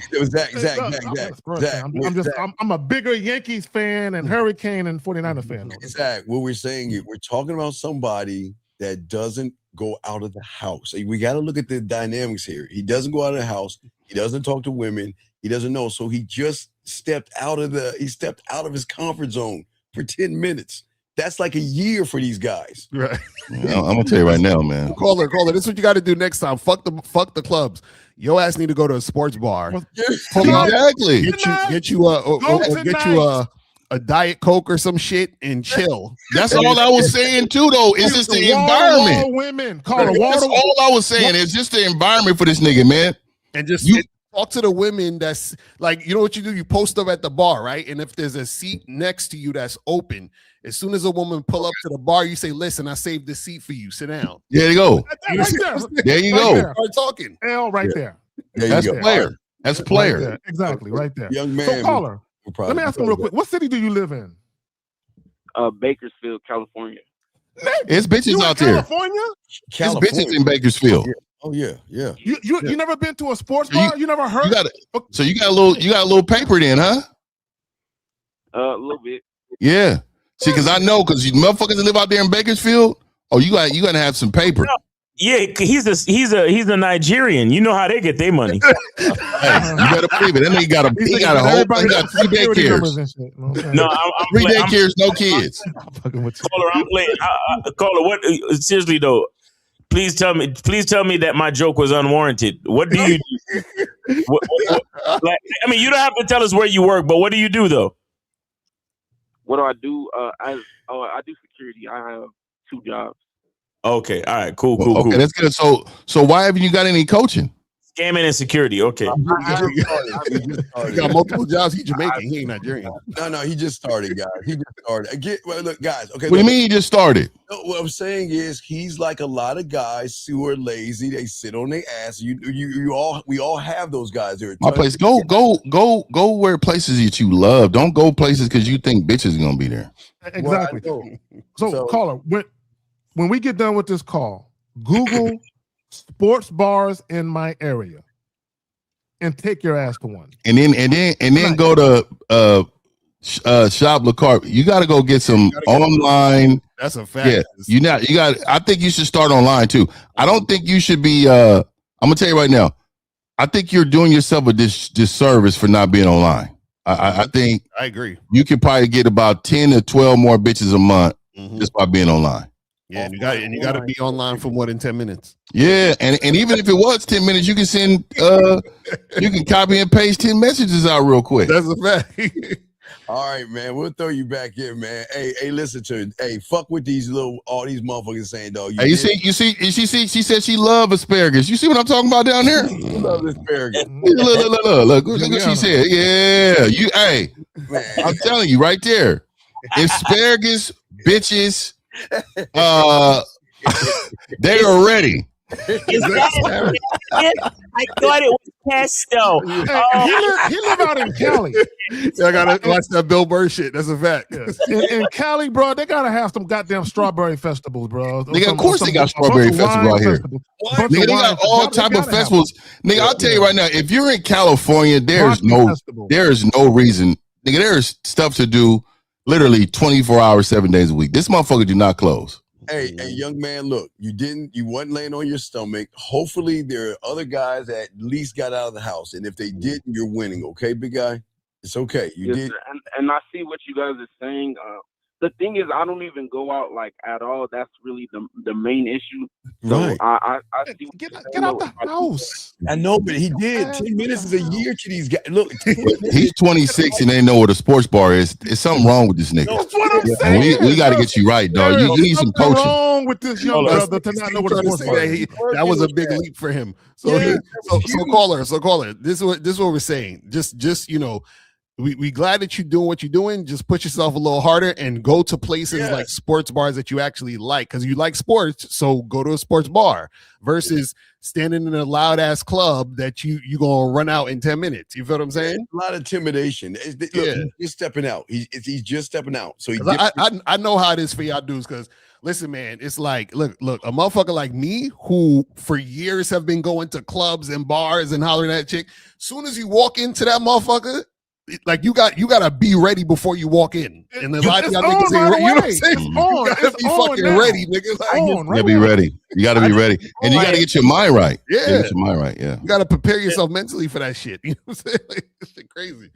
I'm a bigger Yankees fan and Hurricane and 49er fan. Exactly. What we're saying is we're talking about somebody that doesn't go out of the house. We got to look at the dynamics here. He doesn't go out of the house. He doesn't talk to women. He doesn't know. So he just stepped out of his comfort zone for 10 minutes. That's like a year for these guys. Right. Yeah, I'm gonna tell you right now, man. Caller. This is what you got to do next time. Fuck the clubs. Your ass need to go to a sports bar. Exactly. Get you a Diet Coke or some shit and chill. That's all I was saying too, though. It's just the environment. Women, that's all I was saying. It's just the environment for this nigga, man. And just talk to the women that's like, you know what you do? You post up at the bar, right? And if there's a seat next to you that's open, as soon as a woman pull up to the bar, you say, listen, I saved this seat for you. Sit down. There you go. There you go. Start talking. L right there. That's a player. That's a player. Right there. Exactly, right there. Young man. So, caller, let me ask him real quick. What city do you live in? Bakersfield, California. It's bitches out there. California? It's bitches in Bakersfield. Oh yeah. You never been to a sports bar? You never heard? So you got a little paper then, huh? A little bit. Yeah. See, because I know, because you motherfuckers that live out there in Bakersfield, you gotta have some paper. Yeah, he's a Nigerian. You know how they get their money. Hey, you better believe it. That nigga got 3 daycares. No, I'm 3 daycares, no kids. Caller, I'm playing. Caller, what? Seriously though, please tell me that my joke was unwarranted. What do you do? You don't have to tell us where you work, but what do you do though? What do I do? I do security. I have 2 jobs. Okay, all right, cool. Okay, that's good. So why haven't you got any coaching? Scamming and security. Okay. He got multiple jobs. He's Jamaican. He ain't Nigerian. No, he just started, guys. He just started. Look, guys. Okay. What do you mean he just started? No, what I'm saying is he's like a lot of guys who are lazy. They sit on their ass. We all have those guys there. My place. Go where places that you love. Don't go places because you think bitches are gonna be there. Exactly. So caller, when we get done with this call, Google sports bars in my area and take your ass to one. And then go to Shop LaCarp. You got to go get some online. That's a fact. Yeah, you got. I think you should start online too. I don't think you should be. I'm gonna tell you right now. I think you're doing yourself a disservice for not being online. I think I agree. You could probably get about 10 to 12 more bitches a month just by being online. Yeah, and you got to be online for more than 10 minutes. Yeah, and even if it was 10 minutes, you can send you can copy and paste 10 messages out real quick. That's a fact. All right, man. We'll throw you back in, man. Hey, listen to it. Hey, fuck with all these motherfuckers saying, dog. You see, she said she love asparagus. You see what I'm talking about down there? You love asparagus. Look what she said. Yeah, man. I'm telling you right there. Asparagus, bitches, they are ready. I thought it was pesto. He live out in Cali. I gotta watch that Bill Burr shit. That's a fact. In Cali, bro, they gotta have some goddamn strawberry festivals, bro. Of course they got strawberry festival out here. Nigga, they got all type of festivals. Nigga, I'll tell you right now, if you're in California, there's no reason. Nigga, there's stuff to do literally 24 hours, 7 days a week. This motherfucker do not close. Hey, young man, look, you wasn't laying on your stomach. Hopefully there are other guys that at least got out of the house. And if they didn't, you're winning. Okay, big guy? It's okay. You did. Sir. And I see what you guys are saying. The thing is, I don't even go out like at all. That's really the main issue. So Right. I see Get out the house. I know, but he did. 10 minutes is a year to these guys. Look, He's 26 and they know what a sports bar is. There's something wrong with this nigga. That's what I'm And saying. we got to get you right, dog. You need some Something coaching. wrong with this young brother to not know what a sports bar is. That was a big leap for him. So, so caller. This is what we're saying. Just we glad that you're doing what you're doing. Just put yourself a little harder and go to places like sports bars that you actually like, because you like sports. So go to a sports bar versus standing in a loud ass club that you gonna run out in 10 minutes. You feel what I'm saying? A lot of intimidation. Look, he's just stepping out. He's just stepping out. So I know how it is for y'all dudes, because listen, man, it's like, look, a motherfucker like me who for years have been going to clubs and bars and hollering at chick. Soon as you walk into that motherfucker, like you gotta be ready before you walk in. And a lot of y'all niggas ain't ready. You know what I'm saying? You gotta be fucking ready, nigga. Like, You gotta be ready. You gotta be ready. And you gotta get your mind right. Yeah. Get your mind right. Yeah. You gotta prepare yourself mentally for that shit. You know what I'm saying? Like, this shit crazy.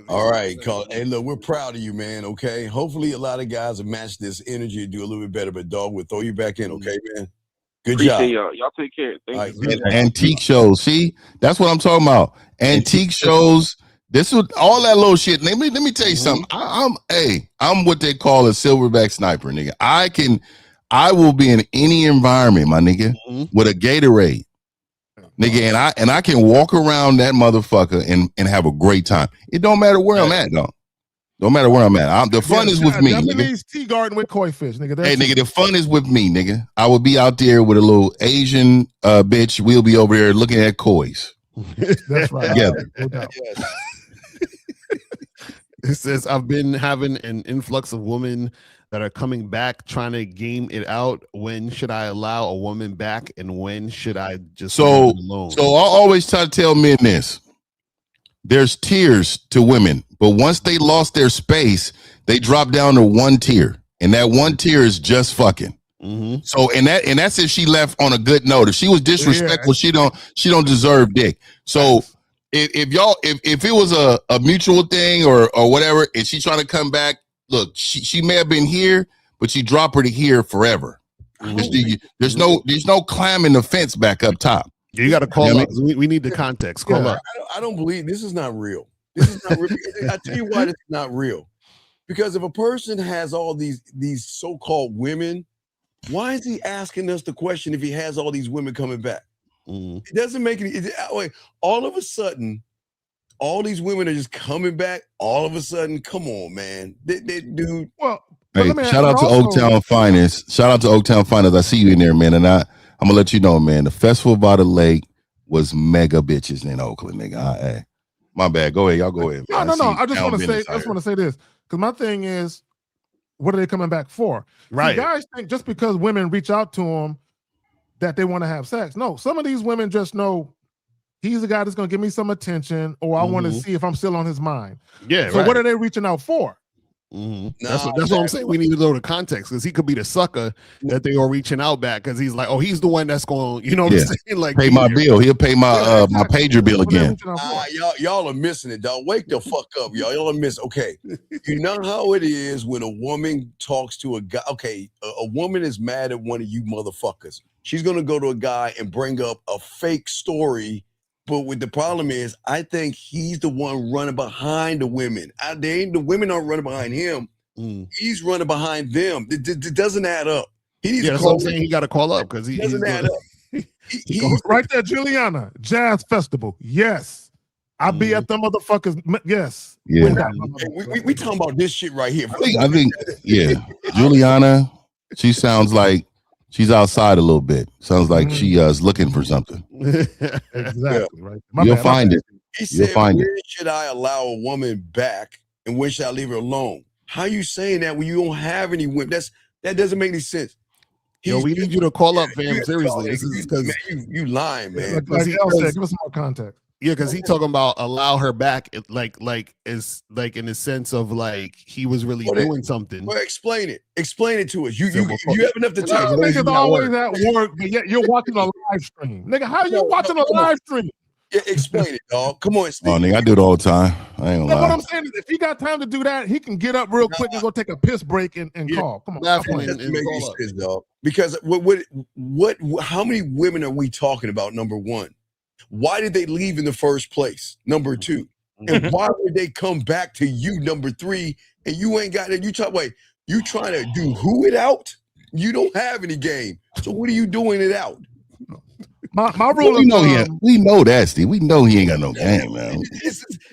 All right, Carl. Hey, look, we're proud of you, man. Okay. Hopefully a lot of guys will match this energy and do a little bit better, but dog, we'll throw you back in, okay, man? Good appreciate job. y'all take care. Thank you. Antique shows. See, that's what I'm talking about. Antique shows. This was all that little shit. Let me tell you something. I'm what they call a silverback sniper, nigga. I will be in any environment, my nigga, with a Gatorade, nigga, and I can walk around that motherfucker and have a great time. It don't matter where I'm at, though. Don't matter where I'm at. The fun is with me, nigga. Japanese tea garden with koi fish, nigga. Hey, nigga, the fun is with me, nigga. I will be out there with a little Asian bitch. We'll be over there looking at kois. That's right. Together. No doubt. It says, I've been having an influx of women that are coming back, trying to game it out. When should I allow a woman back, and when should I just leave it alone? So I always try to tell men this. There's tiers to women, but once they lost their space, they drop down to one tier, and that one tier is just fucking. So and that's if she left on a good note. If she was disrespectful, she don't deserve dick. So if it was a mutual thing or whatever, and she trying to come back, look, she may have been here, but you drop her to here forever. There's no climbing the fence back up top. You got to call up. We need the context. Call up. I don't believe this is not real. This is not real. I tell you why this is not real. Because if a person has all these so-called women, why is he asking us the question if he has all these women coming back? It doesn't make any. All of a sudden, all these women are just coming back. All of a sudden, come on, man. Dude. Well, hey, shout out to Oaktown Finest. Shout out to Oaktown Finest. I see you in there, man. And I'm gonna let you know, man. The festival by the lake was mega bitches in Oakland, nigga. My bad. Go ahead, y'all. Go ahead. Man. No. I just want to say this, because my thing is, what are they coming back for? Right. See, guys think just because women reach out to them that they want to have sex. No, some of these women just know he's the guy that's going to give me some attention, or I want to see if I'm still on his mind. Yeah. So what are they reaching out for? That's what I'm saying. We need to know the context, because he could be the sucker that they are reaching out back, because he's like, oh, he's the one that's going, you know what I'm saying? Like, pay my bill. He'll pay my my pager bill again. Y'all are missing it, dog. Wake the fuck up, y'all. Y'all are missing. Okay, you know how it is when a woman talks to a guy. Okay, a woman is mad at one of you motherfuckers. She's gonna go to a guy and bring up a fake story. But what the problem is, I think he's the one running behind the women. The women aren't running behind him. He's running behind them. It doesn't add up. He needs to call. I'm saying he got to call up, because he doesn't add up. He's right there, Juliana Jazz Festival. Yes, I'll be at the motherfuckers. Yes. Yeah. We talking about this shit right here. I think Juliana, she sounds like she's outside a little bit. Sounds like she is looking for something. Exactly. Right. You'll find it. He said, when should I allow a woman back, and when should I leave her alone? How you saying that when you don't have any women? That doesn't make any sense. We need you to call up, fam. Seriously, this is because you lying, man. Like El said, give us some more context. Yeah, because he talking about allow her back, like is like in the sense of like he was really doing something. Well, explain it. Explain it to us. You have enough to tell. Niggas always at work, but yet you're watching a live stream. Nigga, how you watching a live stream? Yeah, explain it, dog. Come on, Steve. Oh, nigga, I do it all the time. I ain't gonna What lie. I'm saying is, if he got time to do that, he can get up real quick and go take a piss break and call. Come on, That doesn't make any sense, dog. Because what? How many women are we talking about? Number one, why did they leave in the first place? Number two, and why would they come back to you? Number three, and you ain't got it. You trying to do who it out? You don't have any game. So what are you doing it out? My rule we know that, Steve. We know he ain't got no game, man.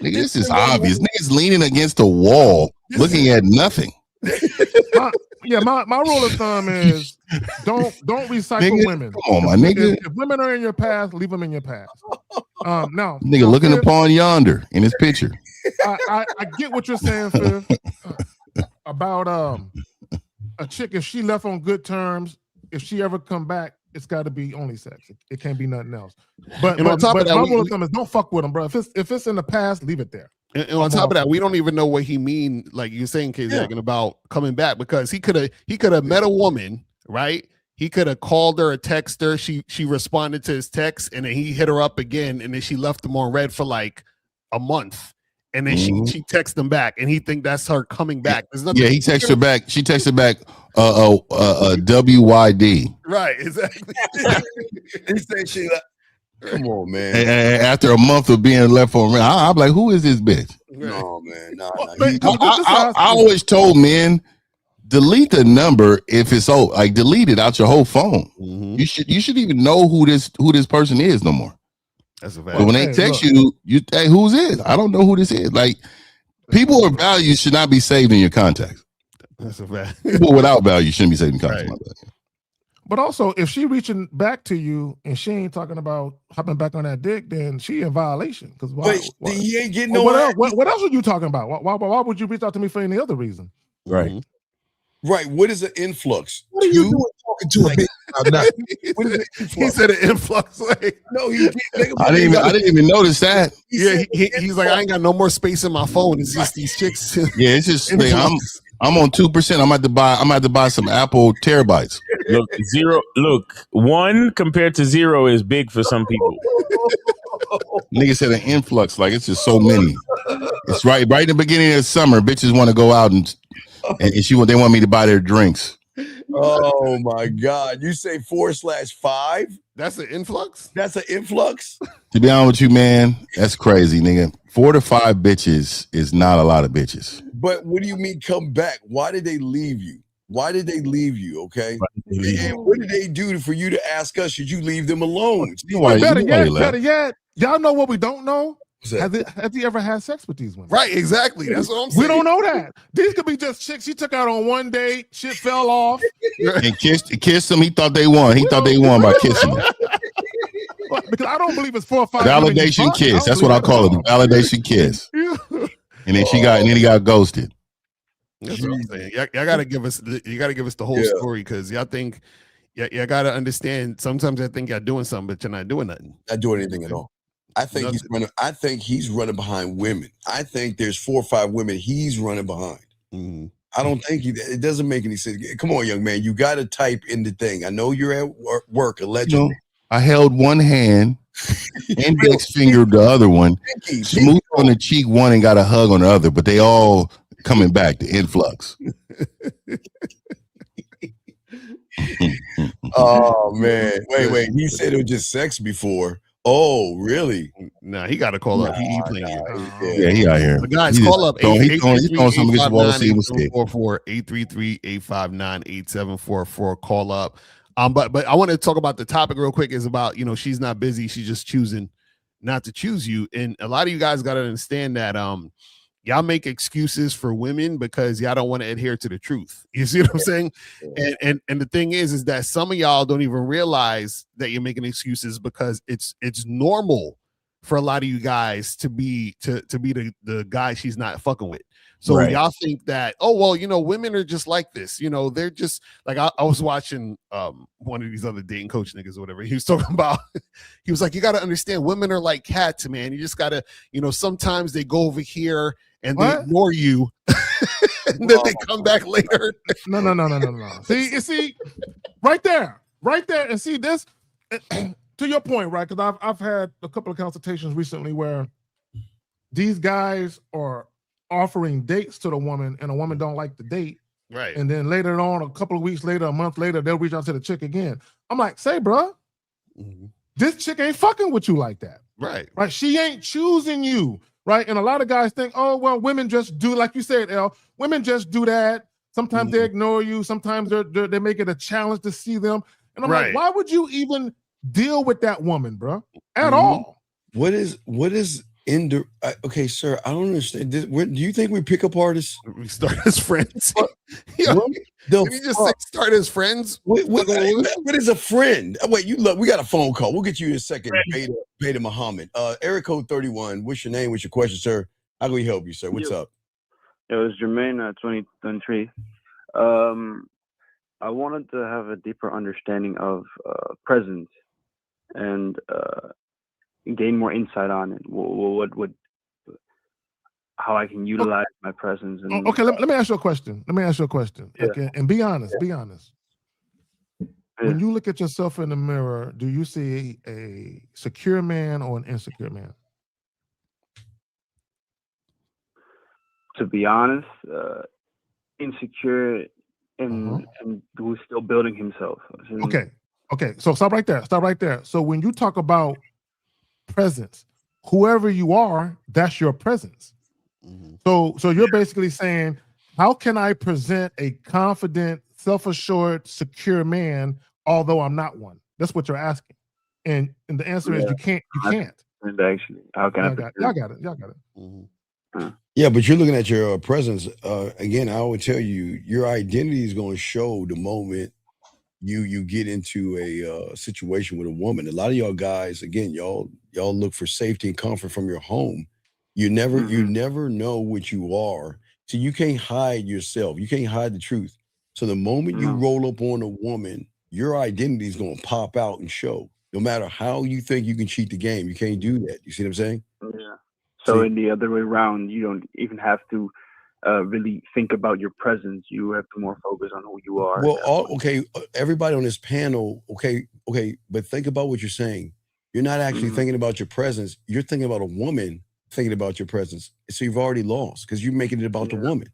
Nigga, this is obvious. Niggas leaning against the wall, looking at nothing. My rule of thumb is don't recycle Nigga, women. come on, my nigga. If women are in your past, leave them in your past. Now, Nigga looking upon yonder in his picture. I get what you're saying, Phil, about a chick. If she left on good terms, if she ever come back, it's got to be only sex. It can't be nothing else. But on top of that, my rule of thumb is don't fuck with them, bro. If it's in the past, leave it there. And on top of that, we don't even know what he mean, like you're saying, K-Zaggin, about coming back, because he could have met a woman, right? He could have called her or texted her. She responded to his text, and then he hit her up again, and then she left him on red for like a month. And then she texted him back, and he think that's her coming back. There's nothing. Yeah, he texted her back. She texted back WYD. Right, exactly. He said she left. Come on, man. And after a month of being left on red, I'm like, who is this bitch? No, man. No. I always told men, delete the number if it's old. Like, delete it out your whole phone. You should even know who this person is no more. That's a fact. But when they text you, hey, who's this? I don't know who this is. Like, people of value should not be saved in your contacts. That's a fact. People without value shouldn't be saved in contacts. Right. But also, if she reaching back to you and she ain't talking about hopping back on that dick, then she in violation. Because he ain't getting no. no. What else are you talking about? Why would you reach out to me for any other reason? Right. Right. What is an influx? What are you doing talking to a bitch? What is an influx? He said an influx. Like, no, I didn't even notice that. Yeah, he's like, I ain't got no more space in my phone. It's just these chicks. Yeah, it's just like, I'm on 2%. I'm about to buy some Apple terabytes. Look, 1 compared to 0 is big for some people. Nigga said an influx, like it's just so many. It's right in the beginning of summer. Bitches want to go out and they want me to buy their drinks. Oh my God! You say 4/5? That's an influx. That's an influx. To be honest with you, man, that's crazy, nigga. 4 to 5 bitches is not a lot of bitches. But what do you mean come back? Why did they leave you? Why did they leave you? Okay. And what did they do for you to ask us? Should you leave them alone? Better yet, y'all know what we don't know? Has he ever had sex with these women? Right, exactly. That's what I'm saying. We don't know that. These could be just chicks she took out on one date, shit fell off. And kissed him. He thought they won. He thought they won by kissing him. Because I don't believe it's 4 or 5. Validation kiss. That's what I call it. The validation kiss. And then he got ghosted. That's what I'm saying. Y'all gotta give us the whole story, because y'all think y'all gotta understand. Sometimes I think y'all doing something, but you're not doing nothing. Not doing anything at all. I think he's running behind women. I think there's 4 or 5 women he's running behind. I don't think it doesn't make any sense. Come on, young man, you got to type in the thing. I know you're at work allegedly. I held one hand, index finger the other one, smooth on the cheek one, and got a hug on the other. But they all coming back. The influx. Oh man, wait. He said it was just sex before. Oh, really? Nah, he got to call up. He playing it. Yeah, he out here. But guys, call up 833-859-874-833-859-8744. Call up. But I want to talk about the topic real quick. Is about, she's not busy. She's just choosing not to choose you. And a lot of you guys got to understand that y'all make excuses for women because y'all don't want to adhere to the truth. You see what I'm saying? And the thing is that some of y'all don't even realize that you're making excuses, because it's normal for a lot of you guys to be the guy she's not fucking with. So Right. y'all think that, oh, well, women are just like this. They're just like, I was watching one of these other dating coach niggas or whatever. He was talking about, he was like, you got to understand, women are like cats, man. You just got to, sometimes they go over here and they ignore you. And then they come back later. No. See, right there. And see this, to your point, right? Because I've had a couple of consultations recently where these guys are offering dates to the woman and a woman don't like the date. Right. And then later on, a couple of weeks later, a month later, they'll reach out to the chick again. I'm like, say, bro, this chick ain't fucking with you like that. Right. Right. She ain't choosing you. Right. And a lot of guys think, oh, well, women just do, like you said, El, women just do that. Sometimes they ignore you. Sometimes they make it a challenge to see them. And I'm like, why would you even deal with that woman, bro? At all? What is okay, sir, I don't understand. Do you think we pick up artists? We start as friends. Did you just say start as friends? What is a friend? Wait, we got a phone call. We'll get you in a second. Beta Muhammad. Area code 31. What's your name? What's your question, sir? How can we help you, sir? What's up? It was Jermaine at 2023. I wanted to have a deeper understanding of presence and gain more insight on it. How I can utilize my presence. And, okay, let me ask you a question. Yeah. Okay, and be honest. When you look at yourself in the mirror, do you see a secure man or an insecure man? To be honest, insecure and who's still building himself. Okay. So stop right there. So when you talk about presence, whoever you are, that's your presence. So you're basically saying, how can I present a confident, self-assured, secure man, although I'm not one? That's what you're asking. And the answer is you can't. And actually, how can Y'all got it. Yeah, but you're looking at your presence. Again, I would tell you, your identity is going to show the moment you get into a situation with a woman. A lot of y'all guys, again, y'all look for safety and comfort from your home. You never know what you are. So you can't hide yourself. You can't hide the truth. So the moment you roll up on a woman, your identity is going to pop out and show. No matter how you think you can cheat the game, you can't do that. You see what I'm saying? Yeah. So in the other way around, you don't even have to really think about your presence. You have to more focus on who you are. Well, everybody on this panel, okay, but think about what you're saying. You're not actually thinking about your presence. You're thinking about a woman thinking about your presence. So you've already lost because you're making it about the woman.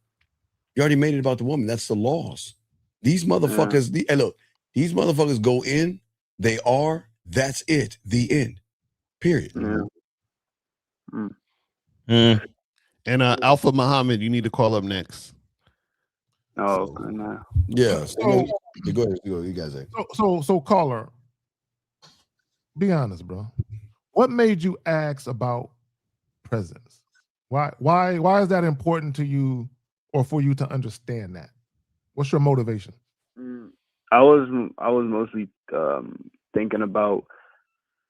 You already made it about the woman. That's the loss. These motherfuckers, these motherfuckers go in, they are, that's it, the end, period. And Alpha Muhammad, you need to call up next. Oh, no. Yeah. So, go ahead. You guys. So caller, be honest, bro. What made you ask about presence? Why is that important to you, or for you to understand that? What's your motivation? I was mostly thinking about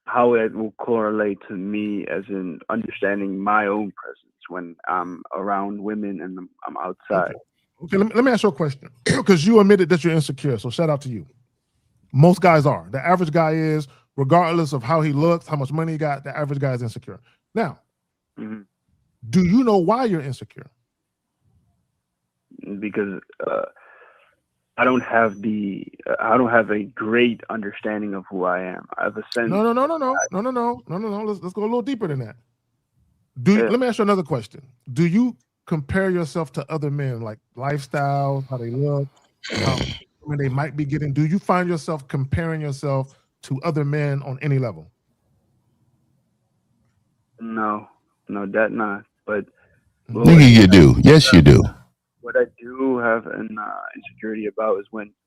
how it will correlate to me, as in understanding my own presence when I'm around women and I'm outside. Okay, let me ask you a question, because you admitted that you're insecure, so shout out to you. Most guys are. The average guy is, regardless of how he looks, how much money he got, the average guy is insecure. Now, do you know why you're insecure? Because I don't have a great understanding of who I am. I have a sense. No. Let's go a little deeper than that. Let me ask you another question. Do you compare yourself to other men, like lifestyle, how they look, how they might be getting? Do you find yourself comparing yourself to other men on any level? No, that not. But nigga, you do. Yes, you do. What I do have an insecurity about is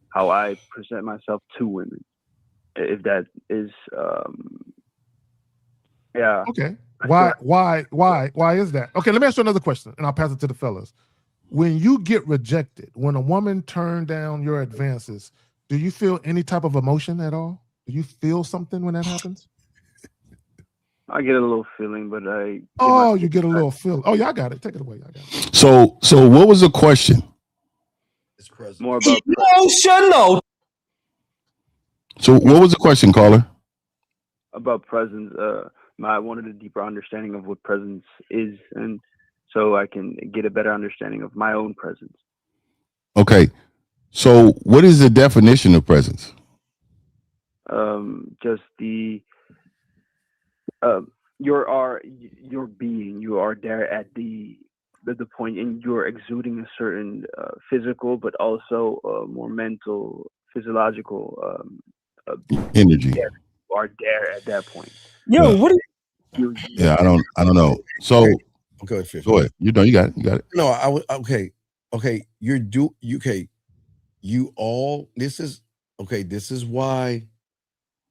how I present myself to women. If that is, yeah. Okay. Why is that? Okay, let me ask you another question, and I'll pass it to the fellas. When you get rejected, when a woman turns down your advances, do you feel any type of emotion at all? Do you feel something when that happens? I get a little feeling, but I. Oh, you get a little feel. Oh, yeah, I got it. Take it away. I got it. So what was the question? More about emotional. So what was the question, caller? About presence. I wanted a deeper understanding of what presence is, and so I can get a better understanding of my own presence. Okay. So what is the definition of presence? Just the your being. You are there at the point, and you're exuding a certain physical, but also more mental, physiological Energy. You are there at that point. Yo, what? Yeah, I don't know. So Okay, Fifth. go ahead. You got it. No, okay. You all. This is why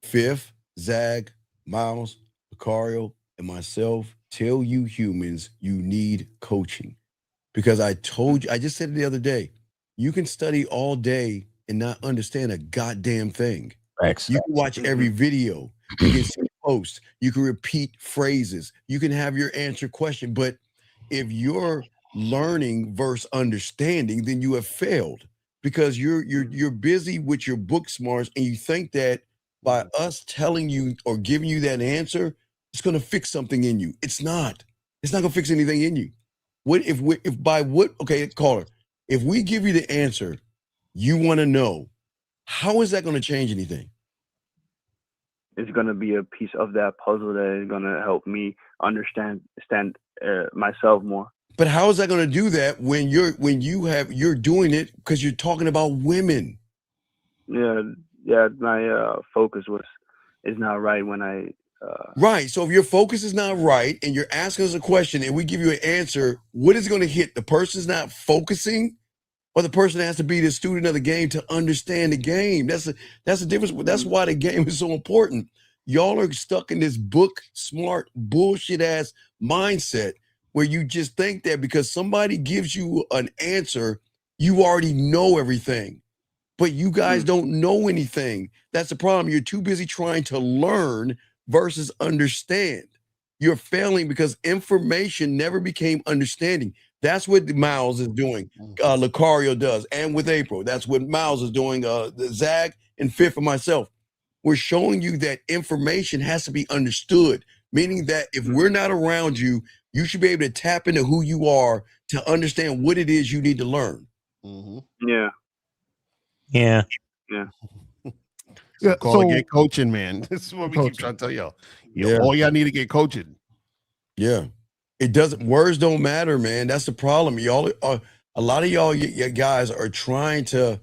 Fifth, Zag, Miles, Lucario, and myself tell you humans you need coaching. Because I told you, I just said it the other day, you can study all day and not understand a goddamn thing. Thanks. You can watch every video, you can see posts, you can repeat phrases, you can have your answer question, but if you're learning versus understanding, then you have failed because you're busy with your book smarts and you think that by us telling you or giving you that answer, it's going to fix something in you. It's not. It's not going to fix anything in you. Caller, if we give you the answer you want to know, how is that going to change anything? It's going to be a piece of that puzzle that is going to help me understand myself more. But how is that going to do that when you're doing it because you're talking about women? Yeah, my focus is not right when I. Right. So if your focus is not right and you're asking us a question and we give you an answer, what is going to hit? The person's not focusing, or the person has to be the student of the game to understand the game. That's the difference. That's why the game is so important. Y'all are stuck in this book smart bullshit ass mindset where you just think that because somebody gives you an answer, you already know everything. But you guys don't know anything. That's the problem. You're too busy trying to learn versus understand. You're failing because information never became understanding. That's what Miles is doing. Lucario does. And with April, that's what Miles is doing. Zag and Fifth and myself. We're showing you that information has to be understood, meaning that if we're not around you, you should be able to tap into who you are to understand what it is you need to learn. Yeah. Yeah. So call it get coaching, man. This is what we keep trying to tell y'all. All y'all need to get coaching. Yeah. It doesn't, words don't matter, man. That's the problem. Y'all are, a lot of y'all guys are trying to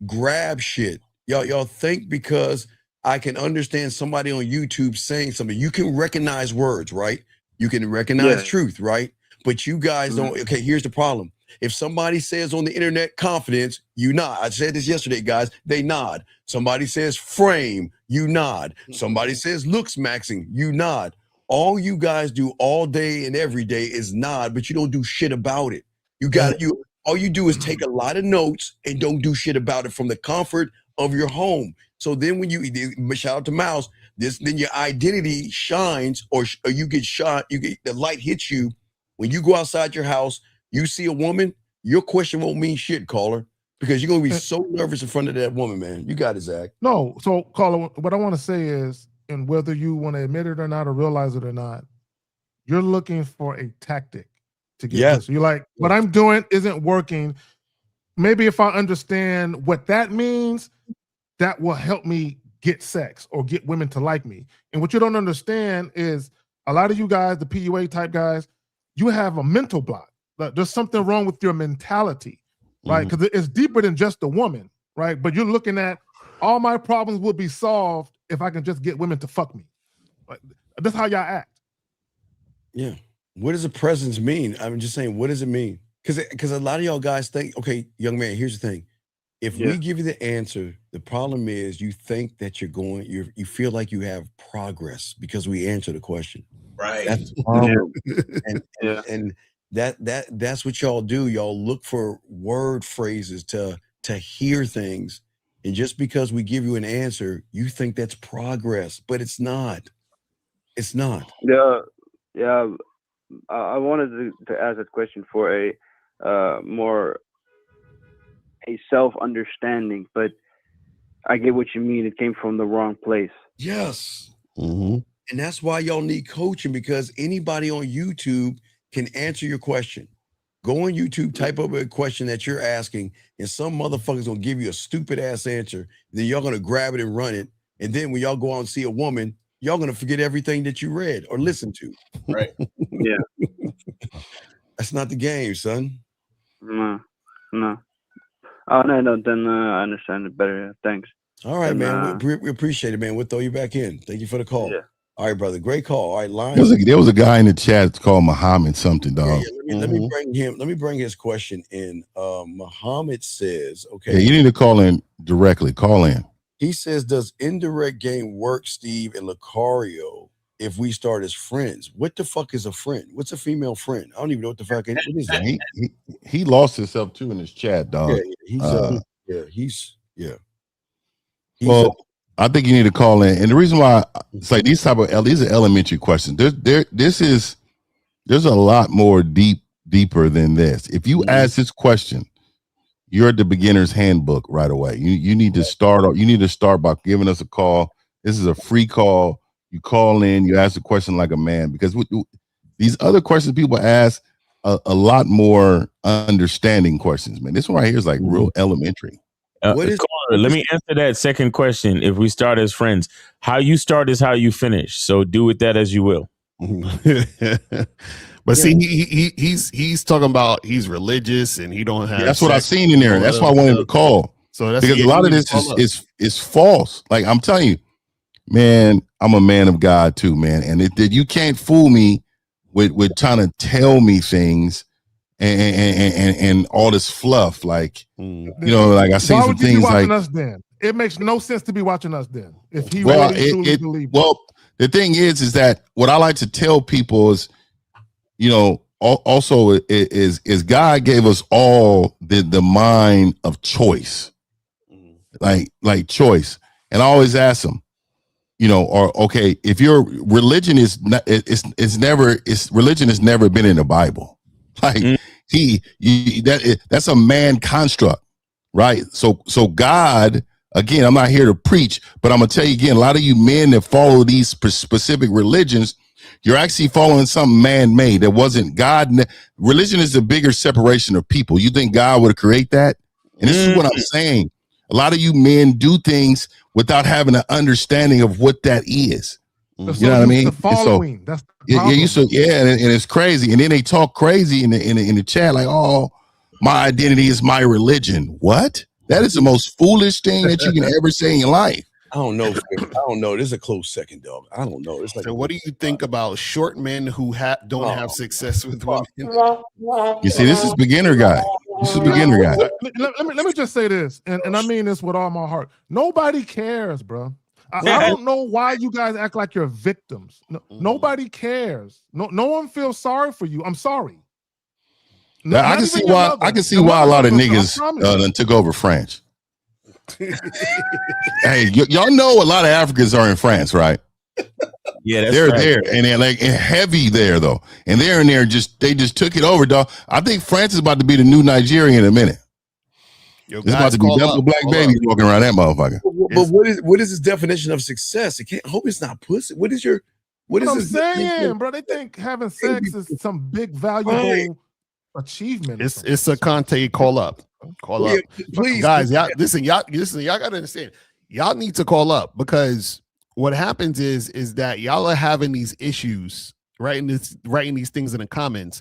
grab shit. Y'all think because I can understand somebody on YouTube saying something, you can recognize words, right? You can recognize truth, right? But you guys don't. Okay, here's the problem. If somebody says on the internet confidence, you nod. I said this yesterday, guys. They nod. Somebody says frame, you nod. Somebody says looks maxing, you nod. All you guys do all day and every day is nod, but you don't do shit about it. All you do is take a lot of notes and don't do shit about it from the comfort of your home. So then when you shout out to Mouse, then your identity shines, or you get shot. The light hits you when you go outside your house. You see a woman, your question won't mean shit, caller, because you're gonna be so nervous in front of that woman, man. You got it, Zach. No, so caller, what I want to say is, and whether you want to admit it or not, or realize it or not, you're looking for a tactic to get this. So you're like, what I'm doing isn't working. Maybe if I understand what that means, that will help me get sex or get women to like me. And what you don't understand is a lot of you guys, the PUA type guys, you have a mental block. Like, there's something wrong with your mentality, right? Because it's deeper than just a woman, right? But you're looking at all my problems will be solved if I can just get women to fuck me. Like, that's how y'all act. Yeah. What does a presence mean? I'm just saying, what does it mean? Because a lot of y'all guys think, okay, young man, here's the thing. If we give you the answer, the problem is you think that you feel like you have progress because we answer the question. Right. That's the problem. And that's what y'all do. Y'all look for word phrases to hear things. And just because we give you an answer, you think that's progress, but it's not. It's not. Yeah. I wanted to ask that question for a more a self-understanding, but I get what you mean. It came from the wrong place. Yes. Mm-hmm. And that's why y'all need coaching, because anybody on YouTube can answer your question. Go on YouTube, type up a question that you're asking, and some motherfucker's gonna give you a stupid ass answer. Then y'all gonna grab it and run it. And then when y'all go out and see a woman, y'all gonna forget everything that you read or listened to. Right. Yeah. That's not the game, son. No. Oh no. Then I understand it better. Thanks. All right, man. We appreciate it, man. We'll throw you back in. Thank you for the call. Yeah. All right, brother. Great call. All right, line. There was a guy in the chat called Muhammad something, dog. Let me bring him. Let me bring his question in. Muhammad says, okay. Yeah, you need to call in directly. Call in. He says, does indirect game work, Steve and Lucario, if we start as friends? What the fuck is a friend? What's a female friend? I don't even know what the fuck it is. What is that? He lost himself too in his chat, dog. He's well, I think you need to call in. And the reason why it's like these are elementary questions. There's a lot more deeper than this. If you ask this question, you're at the beginner's handbook right away. You need to start. You need to start by giving us a call. This is a free call. You call in. You ask a question like a man, because these other questions people ask a lot more understanding questions. Man, this one right here is like real elementary. Let me answer that second question. If we start as friends, how you start is how you finish. So do with that as you will. But see, he's talking about he's religious and he don't have. That's what I've seen in there. That's why I wanted to call. So that's because a lot of this is false. Like I'm telling you, man, I'm a man of God too, man, and you can't fool me with trying to tell me things. And all this fluff, like like I see some things like us then. It makes no sense to be watching us then. If he really truly believes. Well, the thing is that what I like to tell people is, also is God gave us all the mind of choice, like choice. And I always ask them, if your religion is not, religion has never been in the Bible. Like that's a man construct, right? So God, again, I'm not here to preach, but I'm gonna tell you again, a lot of you men that follow these specific religions, you're actually following something man-made that wasn't God. Religion is the bigger separation of people. You think God would create that? And this is what I'm saying. A lot of you men do things without having an understanding of what that is. You know what I mean? Following. That's the and it's crazy. And then they talk crazy in the chat, like, "Oh, my identity is my religion." What? That is the most foolish thing that you can ever say in your life. I don't know. This is a close second, dog. I don't know. It's like, so what do you think about short men who don't have success with women? You see, this is beginner guy. Let me just say this, and I mean this with all my heart. Nobody cares, bro. I don't know why you guys act like you're victims. Nobody cares. No one feels sorry for you. I'm sorry. I can see why. I can see why a lot of niggas done took over France. Hey, y'all know a lot of Africans are in France, right? Yeah, they're there, and they're like heavy there though, and they're in there. They just took it over, dog. I think France is about to be the new Nigeria in a minute. It's about to be double black babies walking around that motherfucker. But what is his definition of success? I hope it's not pussy. What is I'm saying, bro? They think having sex is some big valuable achievement. It's a Conte call up. Call up, please, guys. Y'all listen. Y'all gotta understand. Y'all need to call up, because what happens is that y'all are having these issues, writing these things in the comments.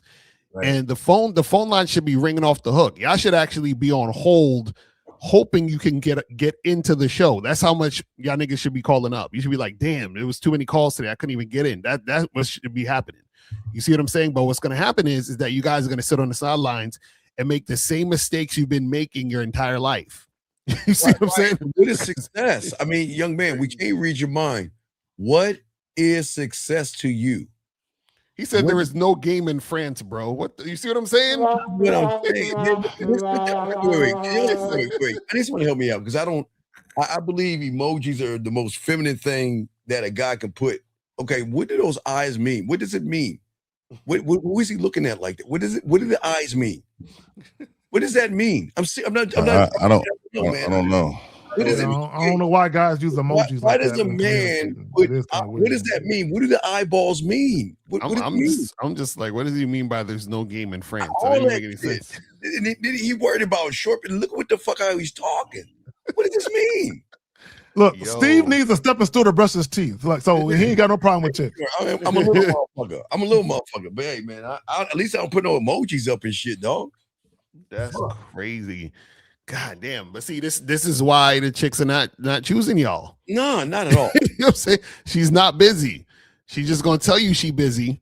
Right. And the phone line should be ringing off the hook. Y'all should actually be on hold, hoping you can get into the show. That's how much y'all niggas should be calling up. You should be like, damn, there was too many calls today. I couldn't even get in. That's what should be happening. You see what I'm saying? But what's going to happen is that you guys are going to sit on the sidelines and make the same mistakes you've been making your entire life. You see what I'm saying? What is success? I mean, young man, we can't read your mind. What is success to you? He said there is no game in France, bro. You see what I'm saying? What I'm saying. Wait. I just want to help me out, because I believe emojis are the most feminine thing that a guy can put Okay, what do those eyes mean? What does it mean? What is he looking at like that? What do the eyes mean? What does that mean? I'm not. I don't know. What does it mean? I don't know why guys use emojis Why like does that. a man? What does that mean? What do the eyeballs mean? What does it mean? I'm just like, what does he mean by there's no game in France? That All doesn't that make any sense. And he worried about short. Look what the fuck how he's talking. What does this mean? Look, Steve needs a stepping stool to brush his teeth. Like, so he ain't got no problem with it. I'm a little motherfucker. But hey, man, at least I don't put no emojis up and shit, dog. That's crazy. God damn. But see, this is why the chicks are not choosing y'all. No, not at all. You know what I'm saying? She's not busy. She's just gonna tell you she busy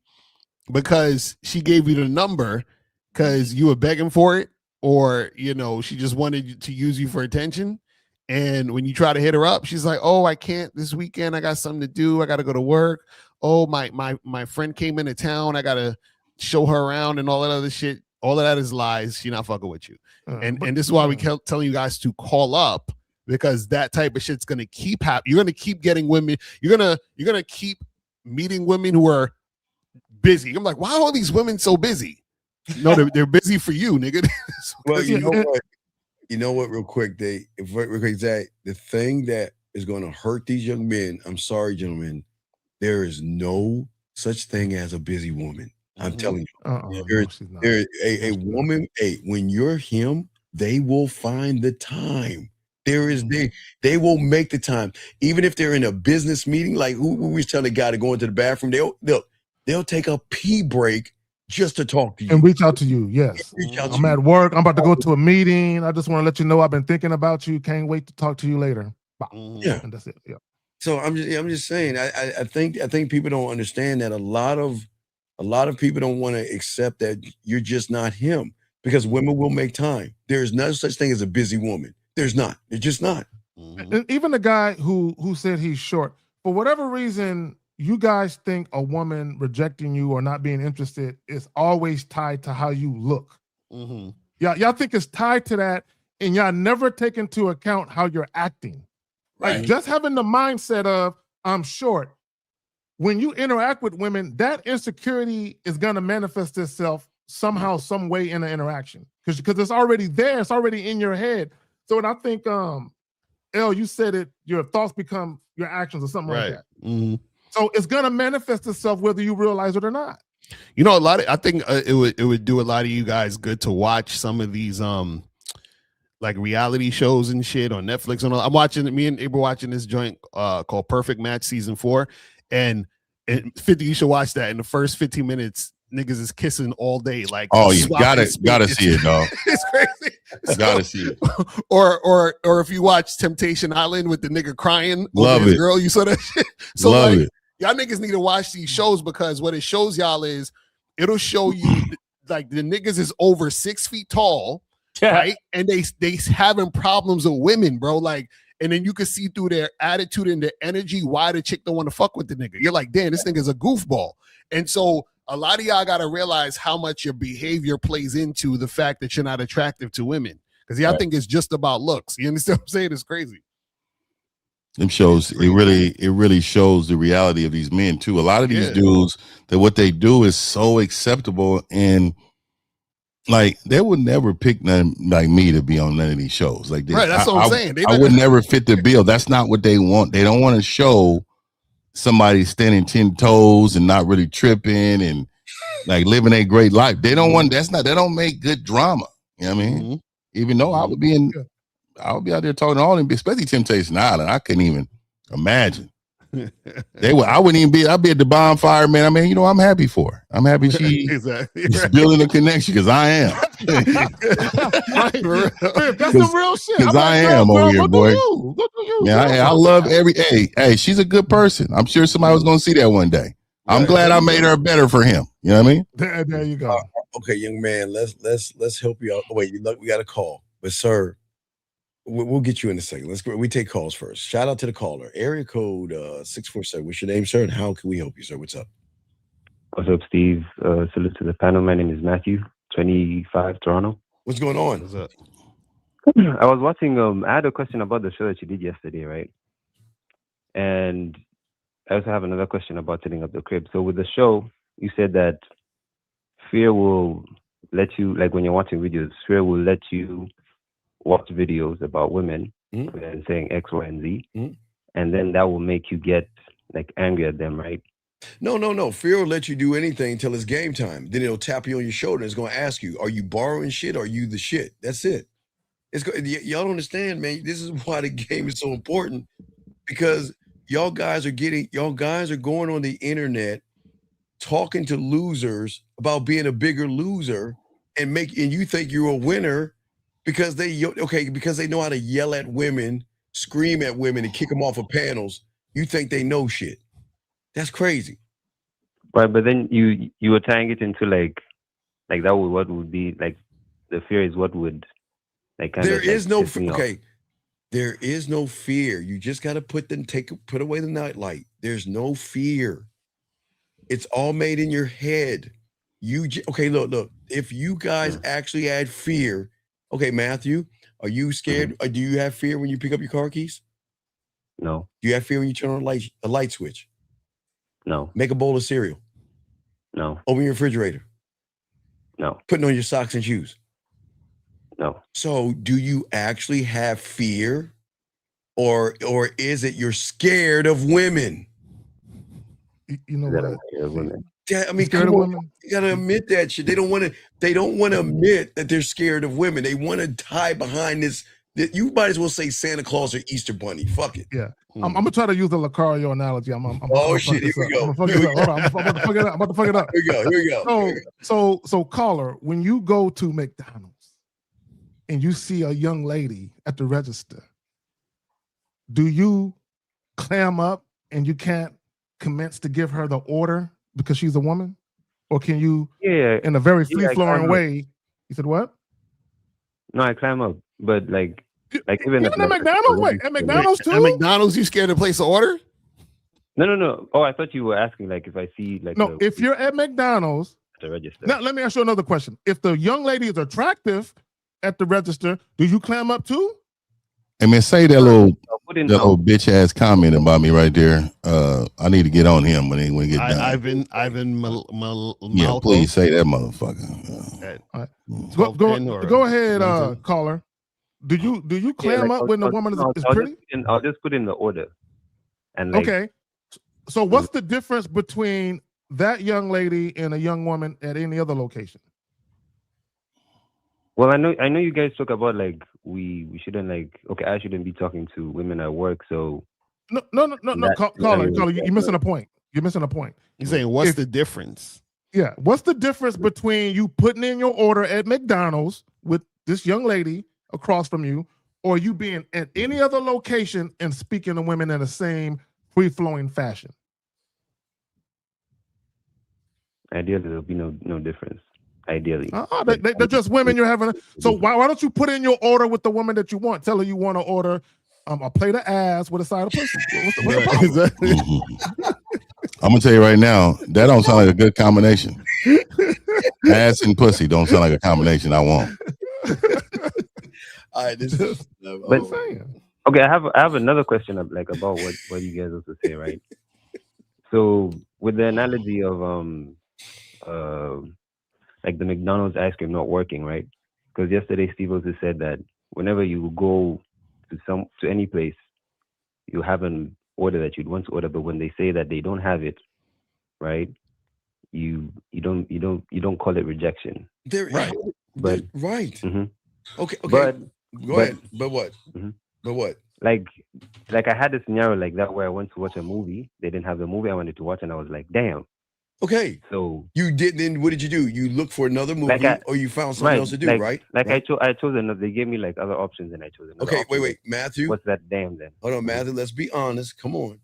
because she gave you the number because you were begging for it, or she just wanted to use you for attention. And when you try to hit her up, she's like, "Oh, I can't this weekend. I got something to do. I got to go to work. Oh, my friend came into town. I got to show her around and all that other shit." All of that is lies. She's not fucking with you. And this is why we kept telling you guys to call up, because that type of shit's gonna keep happening. You're gonna keep getting women. You're gonna keep meeting women who are busy. I'm like, why are all these women so busy? No, they're busy for you, nigga. Well, you know what? Real quick, Zach, the thing that is going to hurt these young men. I'm sorry, gentlemen. There is no such thing as a busy woman. I'm telling you, a woman. When you're him, they will find the time. They will make the time, even if they're in a business meeting. Like who was telling a guy to go into the bathroom? They'll take a pee break just to talk to you and reach out to you. Yes, I'm at work. I'm about to go to a meeting. I just want to let you know I've been thinking about you. Can't wait to talk to you later. Yeah, and that's it. Yeah. So I'm just saying. I think people don't understand that a lot of people don't want to accept that you're just not him, because women will make time. There is no such thing as a busy woman. There's not. It's just not. And even the guy who said he's short, for whatever reason, you guys think a woman rejecting you or not being interested is always tied to how you look. Y'all think it's tied to that, and y'all never take into account how you're acting. Like just having the mindset of I'm short. When you interact with women, that insecurity is going to manifest itself somehow, some way in the interaction, because it's already there. It's already in your head. So, and I think, El, you said it, your thoughts become your actions or something like that. So it's going to manifest itself whether you realize it or not. I think it would do a lot of you guys good to watch some of these like reality shows and shit on Netflix. And I'm watching, me and Abe were watching this joint called Perfect Match Season 4. And 50, you should watch that. In the first 15 minutes, niggas is kissing all day. Like, oh, you gotta see it, dog. It's crazy. Gotta see it. Or if you watch Temptation Island with the nigga crying Love over his it. girl, you saw that shit. So Love like, it. y'all niggas need to watch these shows, because what it shows y'all is it'll show you like the niggas is over 6 feet tall, right? And they having problems with women, bro. Like, and then you can see through their attitude and their energy why the chick don't want to fuck with the nigga. You're like, damn, this nigga's a goofball. And so a lot of y'all got to realize how much your behavior plays into the fact that you're not attractive to women. Because y'all think it's just about looks. You understand what I'm saying? It's crazy. Them shows, it really shows the reality of these men too. A lot of these dudes, that what they do is so acceptable, and like they would never pick none like me to be on none of these shows. Like this. Right, that's what I'm saying. I would never fit the bill. That's not what they want. They don't want to show somebody standing 10 toes and not really tripping and like living a great life. They don't want. They don't make good drama. You know what I mean? Even though I would be out there talking to all them, especially Temptation Island. I couldn't even imagine. I wouldn't even be. I'd be at the bonfire, man. I mean, I'm happy for her. I'm happy she's building a connection, because I am. That's some real shit. Because I am over here, boy. Yeah, I love hey, she's a good person. I'm sure somebody was gonna see that one day. I'm glad I made her better for him. You know what I mean? There you go. Okay, young man, let's help you out. Oh, wait, look, we got a call, but sir, we'll get you in a second. Let's go. We take calls first. Shout out to the caller. Area code 647. What's your name, sir? And how can we help you, sir? What's up? What's up, Steve? Salute to the panel. My name is Matthew, 25, Toronto. What's going on? What's up? I was watching. I had a question about the show that you did yesterday, right? And I also have another question about setting up the crib. So with the show, you said that fear will let you, like when you're watching videos, fear will let you watch videos about women and saying X, Y, and Z, and then that will make you get like angry at them, right? No. Fear will let you do anything until it's game time. Then it'll tap you on your shoulder and it's going to ask you, are you borrowing shit or are you the shit? That's it. Y'all don't understand, man. This is why the game is so important, because y'all guys are going on the internet talking to losers about being a bigger loser and you think you're a winner because they know how to yell at women, scream at women, and kick them off of panels. You think they know shit. That's crazy. Right, but then you were tying it into like that would what would be like the fear is what would like kind there of is like, no piss me off. There is no fear. You just got to put away the nightlight. There's no fear. It's all made in your head. Look. If you guys actually add fear, okay, Matthew, are you scared? Or do you have fear when you pick up your car keys? No. Do you have fear when you turn on a light switch? No. Make a bowl of cereal? No. Open your refrigerator? No. Putting on your socks and shoes? No. So do you actually have fear? Or is it you're scared of women? You know what? Yeah, I mean, come on. You gotta admit that shit. They don't want to admit that they're scared of women. They want to hide behind this. You might as well say Santa Claus or Easter Bunny. Fuck it. Yeah. I'm gonna try to use the Lucario analogy. I'm shit, here we go. I'm about to fuck it up. I'm about to fuck it up. Here we go. So caller, when you go to McDonald's and you see a young lady at the register, do you clam up and you can't commence to give her the order because she's a woman? Or can you, in a very free-flowing way, you said what? No, I climb up, but even at McDonald's, at McDonald's too? At McDonald's, you scared to place an order? No. Oh, I thought you were asking if I see if you're at McDonald's at the register. Now let me ask you another question. If the young lady is attractive at the register, do you clam up too? Hey man, say that little bitch ass comment about me right there. I need to get on him when he get done. Ivan yeah, please say that motherfucker. Go ahead, caller. Do you clam up when the woman is pretty? I'll just put in the order. And okay. So what's the difference between that young lady and a young woman at any other location? Well, I know you guys talk about we shouldn't I shouldn't be talking to women at work. So no, caller, you're missing a point. You're missing a point. You're saying what's the difference? Yeah, what's the difference between you putting in your order at McDonald's with this young lady across from you, or you being at any other location and speaking to women in the same free-flowing fashion? Ideally, there'll be no difference. Ideally, they're just women you're having. So why don't you put in your order with the woman that you want? Tell her you want to order a plate of ass with a side of pussy. What's the problem? I'm gonna tell you right now, that don't sound like a good combination. Ass and pussy don't sound like a combination I want. All right, this is. Okay, I have another question about what you guys also say, right? So with the analogy of the McDonald's ice cream not working, right? Because yesterday Steve also said that whenever you go to any place, you have an order that you'd want to order, but when they say that they don't have it, right? You don't call it rejection. Right. But right. Mm-hmm. Okay. But go ahead. But what? Mm-hmm. But what? Like I had a scenario like that where I went to watch a movie. They didn't have the movie I wanted to watch, and I was like, damn. Okay. So you did. Then what did you do? You looked for another movie, or you found something else to do, right? I chose another. They gave me other options, and I chose another. Okay, option. wait, Matthew. What's that damn then? Hold on, Matthew. Let's be honest. Come on.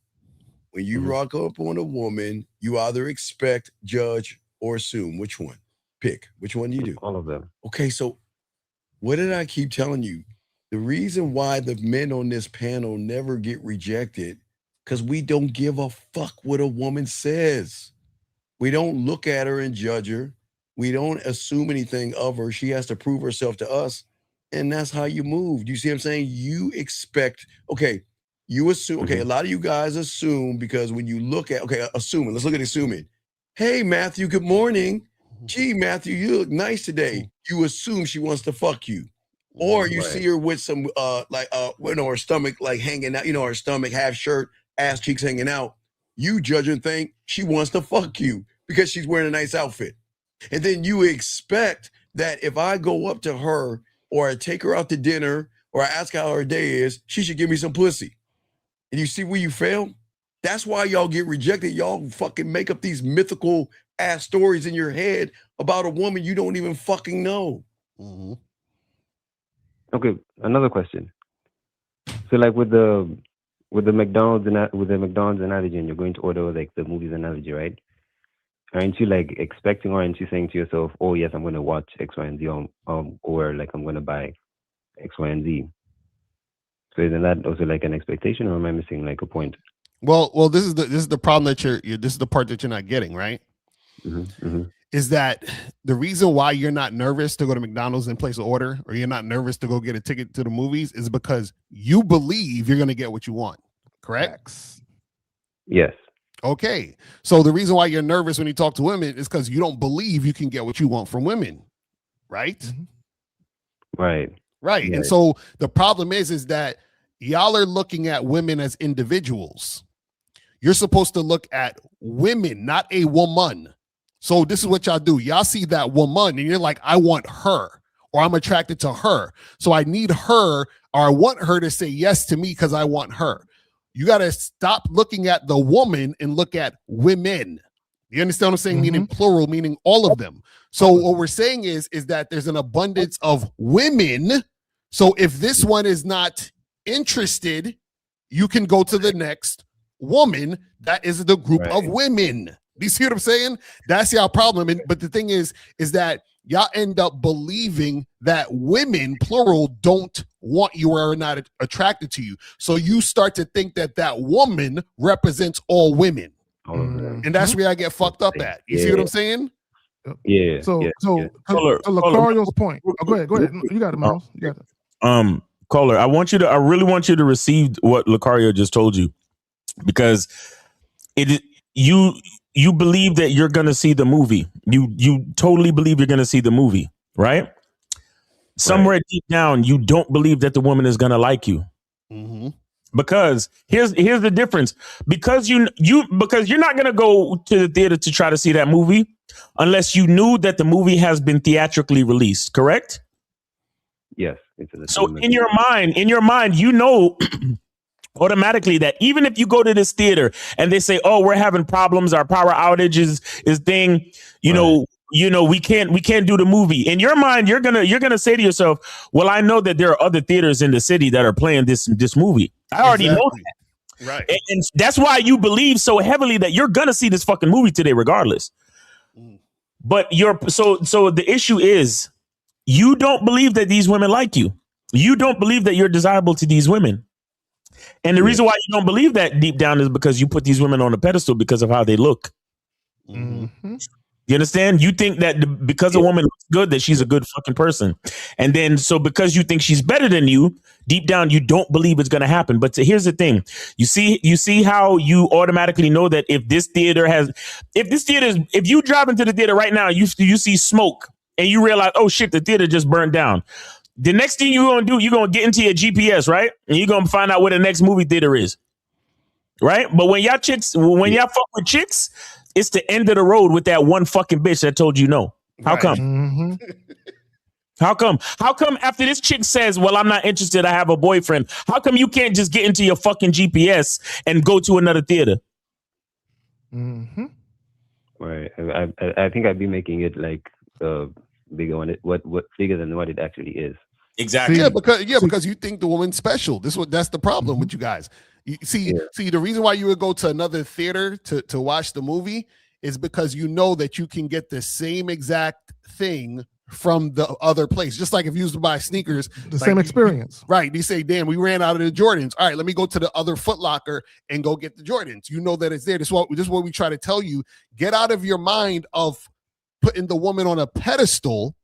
When you rock up on a woman, you either expect, judge, or assume. Which one? Pick. Which one do you do? All of them. Okay, so what did I keep telling you? The reason why the men on this panel never get rejected, because we don't give a fuck what a woman says. We don't look at her and judge her. We don't assume anything of her. She has to prove herself to us. And that's how you move. You see what I'm saying? You expect, okay, You assume, okay, a lot of you guys assume because when you look at, assuming, let's look at assuming. Hey, Matthew, good morning. Gee, Matthew, you look nice today. You assume she wants to fuck you. Or you see her with some, her stomach like hanging out, her stomach, half shirt, ass cheeks hanging out. You judge and think she wants to fuck you because she's wearing a nice outfit. And then you expect that if I go up to her or I take her out to dinner or I ask how her day is, she should give me some pussy. And you see where you fail? That's why y'all get rejected. Y'all fucking make up these mythical ass stories in your head about a woman you don't even fucking know. Mm-hmm. Okay, another question. So like with the McDonald's analogy, and you're going to order like the movie's analogy, right? Aren't you like expecting, or aren't you saying to yourself, "Oh yes, I'm going to watch X, Y, and Z," or like I'm going to buy X, Y, and Z? So isn't that also like an expectation, or am I missing like a point? Well, this is the problem that this is the part that you're not getting, right? Is that the reason why you're not nervous to go to McDonald's and place an order, or you're not nervous to go get a ticket to the movies, is because you believe you're going to get what you want, correct? Yes. Okay. So the reason why you're nervous when you talk to women is because you don't believe you can get what you want from women, right? Right. Right. Yeah. And so the problem is that y'all are looking at women as individuals. You're supposed to look at women, not a woman. So this is what y'all do. Y'all see that woman and you're like, I want her, or I'm attracted to her. So I need her, or I want her to say yes to me because I want her. You got to stop looking at the woman and look at women. You understand what I'm saying? Meaning plural, meaning all of them. So what we're saying is that there's an abundance of women. So if this one is not interested, you can go to the next woman that is the group of women. Do you see what I'm saying? That's y'all problem. But the thing is that y'all end up believing that women, plural, don't want you or are not attracted to you. So you start to think that woman represents all women. And that's where I get fucked up at. You see what I'm saying? Yeah. So Lucario's point. Oh, go ahead. You got it, Miles. You got it. Caller, I really want you to receive what Lucario just told you, because you believe that you're going to see the movie. You totally believe you're going to see the movie, right? Somewhere deep down, you don't believe that the woman is going to like you. Because here's the difference. Because you're not going to go to the theater to try to see that movie unless you knew that the movie has been theatrically released, correct? Yes. So in your mind, you know automatically that even if you go to this theater and they say, "Oh, we're having problems, our power outage is thing," you know, we can't do the movie. In your mind, you're gonna say to yourself, "Well, I know that there are other theaters in the city that are playing this movie. I already know that." Right. And that's why you believe so heavily that you're gonna see this fucking movie today, regardless. But so the issue is, you don't believe that these women like you. You don't believe that you're desirable to these women. And the reason why you don't believe that deep down is because you put these women on a pedestal because of how they look. You understand? You think that because a woman looks good, that she's a good fucking person. And then, so because you think she's better than you, deep down, you don't believe it's going to happen. But here's the thing. You see how you automatically know that if you drive into the theater right now, you see smoke and you realize, oh shit, the theater just burned down. The next thing you're going to do, you're going to get into your GPS, right? And you're going to find out where the next movie theater is. Right? But when y'all fuck with chicks, it's the end of the road with that one fucking bitch that told you no. How come? How come? How come after this chick says, "Well, I'm not interested, I have a boyfriend," how come you can't just get into your fucking GPS and go to another theater? Right. I think I'd be making it like bigger on it. What bigger than what it actually is. Exactly. Because you think the woman's special. That's the problem with you guys. You see, the reason why you would go to another theater to watch the movie is because you know that you can get the same exact thing from the other place. Just like if you used to buy sneakers, the same experience. Right. You say, "Damn, we ran out of the Jordans. All right, let me go to the other Foot Locker and go get the Jordans." You know that it's there. This is what we try to tell you. Get out of your mind of putting the woman on a pedestal,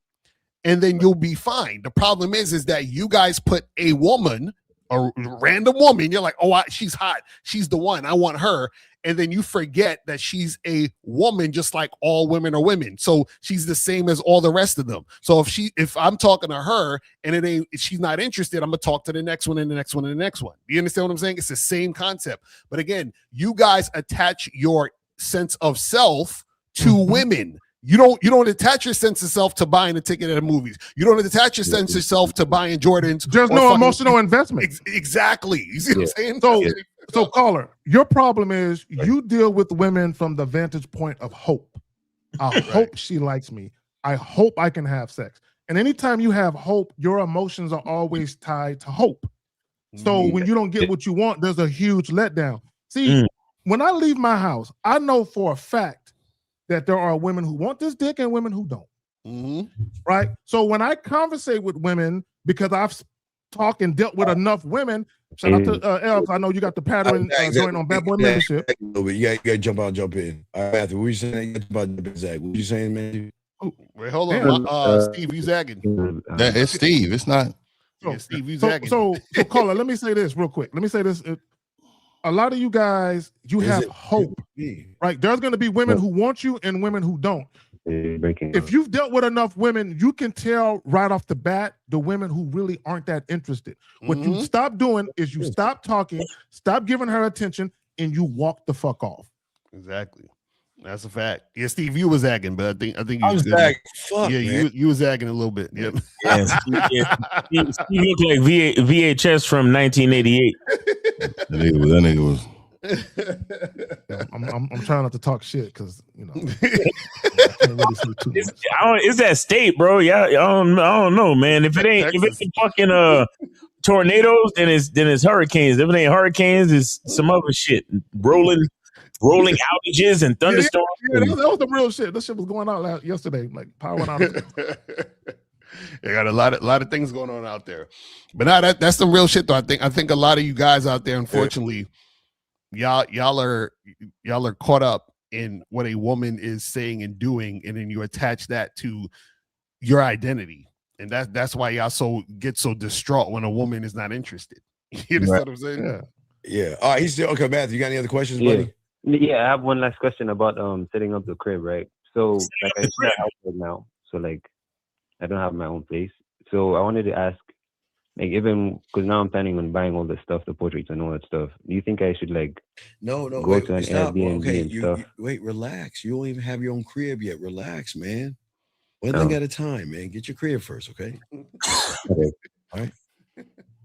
and then you'll be fine. The problem is that you guys put a woman a random woman. You're like, oh, she's hot. She's the one. I want her. And then you forget that she's a woman, just like all women are women. So she's the same as all the rest of them. So if I'm talking to her and she's not interested, I'm gonna talk to the next one and the next one and the next one. You understand what I'm saying? It's the same concept. But again, you guys attach your sense of self to women. You don't attach your sense of self to buying a ticket at the movies. You don't attach your sense of self to buying Jordans. There's no emotional investment. Exactly. You see what I'm saying? So caller, your problem is you deal with women from the vantage point of hope. I hope she likes me. I hope I can have sex. And anytime you have hope, your emotions are always tied to hope. So when you don't get what you want, there's a huge letdown. See, when I leave my house, I know for a fact that there are women who want this dick and women who don't. Right? So when I conversate with women, because I've talked and dealt with enough women, shout out to Elves, I know you got the pattern joint on Bad Boy Membership. You got to jump out, jump in. All right, Matthew, what you saying? You got to jump out, jump in, Zach. What you saying, man? Wait, hold on. Steve, you zagging. It's Steve. It's not. Steve, you zagging. So caller, let me say this real quick. Let me say this. A lot of you guys, you have hope, right? There's going to be women who want you and women who don't. If you've dealt with enough women, you can tell right off the bat the women who really aren't that interested. What you stop doing is you stop talking, stop giving her attention, and you walk the fuck off. Exactly. That's a fact. Yeah, Steve, you was zagging, but I think you was zagging. Fuck, yeah, man. you was zagging a little bit. Yep. Yeah, Steve looked like VHS from 1988. That nigga was. I'm trying not to talk shit because I can't really say too much. It's that state, bro. Yeah, I don't know, man. If it's fucking tornadoes, then it's hurricanes. If it ain't hurricanes, it's some other shit. Rolling outages and thunderstorms. Yeah, that was the real shit. This shit was going on yesterday, like power went out. They got a lot of things going on out there, but now that's some real shit though. I think a lot of you guys out there, unfortunately, y'all are caught up in what a woman is saying and doing, and then you attach that to your identity, and that's why y'all get so distraught when a woman is not interested. You understand what I'm saying? Yeah. All right. He's still okay. Matthew, you got any other questions, buddy? Yeah, I have one last question about setting up the crib, right? So like I live outside now, so like I don't have my own place. So I wanted to ask, like, even because now I'm planning on buying all the stuff, the portraits and all that stuff. Do you think I should like go to an Airbnb and stuff? Wait, relax. You don't even have your own crib yet. Relax, man. One thing at a time, man. Get your crib first, okay? Okay. All right.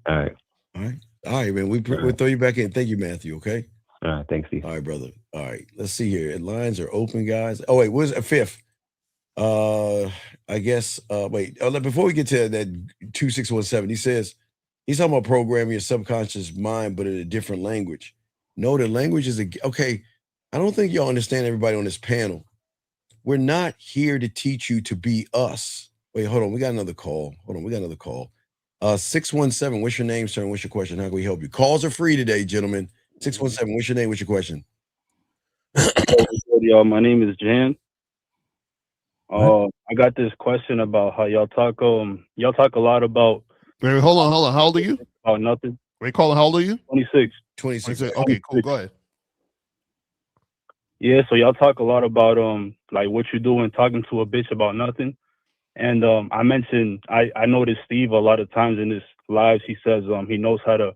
All right. All right. All right, man. We'll throw you back in. Thank you, Matthew, okay? All right. Thanks, Steve. All right, brother. All right. Let's see here. Lines are open, guys. Oh, wait. What's a fifth? I guess, wait. Before we get to that 2617, he's talking about programming your subconscious mind, but in a different language. No, the language is okay. I don't think y'all understand, everybody on this panel. We're not here to teach you to be us. Wait, hold on. We got another call. 617. What's your name, sir? And what's your question? How can we help you? Calls are free today, gentlemen. 617. What's your name? What's your question? Y'all, my name is Jan. I got this question about how y'all talk a lot about. Wait, hold on. How old are you? About nothing. Wait, Colin, how old are you? 26. 26. Okay, cool. Go ahead. Yeah, so y'all talk a lot about like what you do and talking to a bitch about nothing. And I mentioned I noticed Steve a lot of times in his lives, he says he knows how to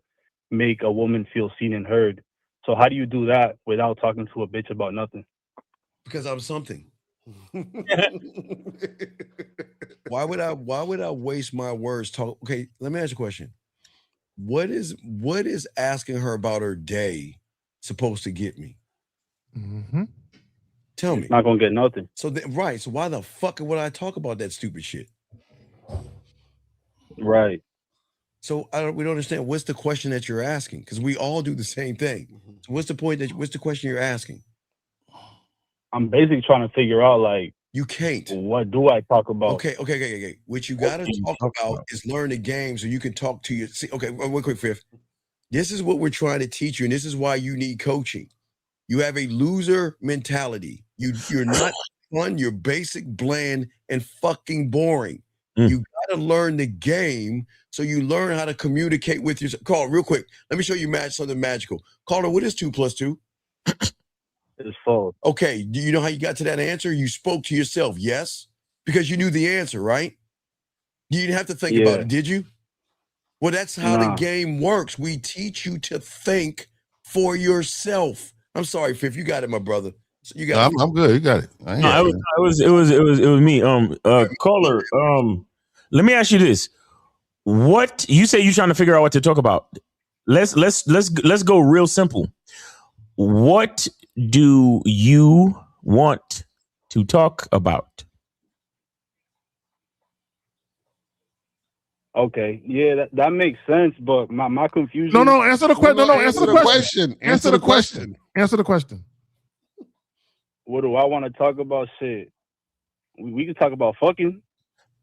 make a woman feel seen and heard. So how do you do that without talking to a bitch about nothing? Because I'm something. Why would I waste my words okay, let me ask you a question. What is asking her about her day supposed to get me? Tell me. Not gonna get nothing. So right. So why the fuck would I talk about that stupid shit? Right. So we don't understand. What's the question that you're asking? Because we all do the same thing. So what's the question you're asking? I'm basically trying to figure out, like, you can't. What do I talk about? Okay. What you got to talk about is learn the game so you can talk to your. See, okay, one quick fifth. This is what we're trying to teach you, and this is why you need coaching. You have a loser mentality. You're not fun. You're basic, bland, and fucking boring. You got got to learn the game, so you learn how to communicate with yourself. Carl, real quick, let me show you something magical. Caller, what is 2 + 2? It's 4. Okay, do you know how you got to that answer? You spoke to yourself, yes? Because you knew the answer, right? You didn't have to think about it, did you? Well, that's how the game works. We teach you to think for yourself. I'm sorry, Fifth, you got it, my brother. So you got I'm good. You got it. No, it was me. Caller. Let me ask you this: what you say? You trying to figure out what to talk about? Let's go real simple. What do you want to talk about? Okay, yeah, that makes sense. But my confusion. No, answer the question. No, answer the question. Answer the question. Answer the question. What do I want to talk about? Shit, we can talk about fucking.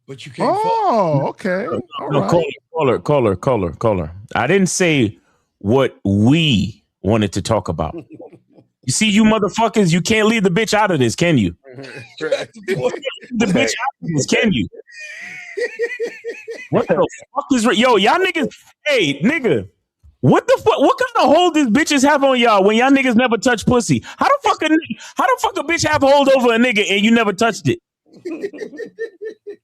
But you can't. Okay. All No, right. caller. I didn't say what we wanted to talk about. You see, you motherfuckers, you can't leave the bitch out of this, can you? The bitch out of this, can you? What the fuck is yo, y'all niggas? Hey, nigga, what the fuck? What kind of hold these bitches have on y'all when y'all niggas never touch pussy? How the fuck a bitch have hold over a nigga and you never touched it?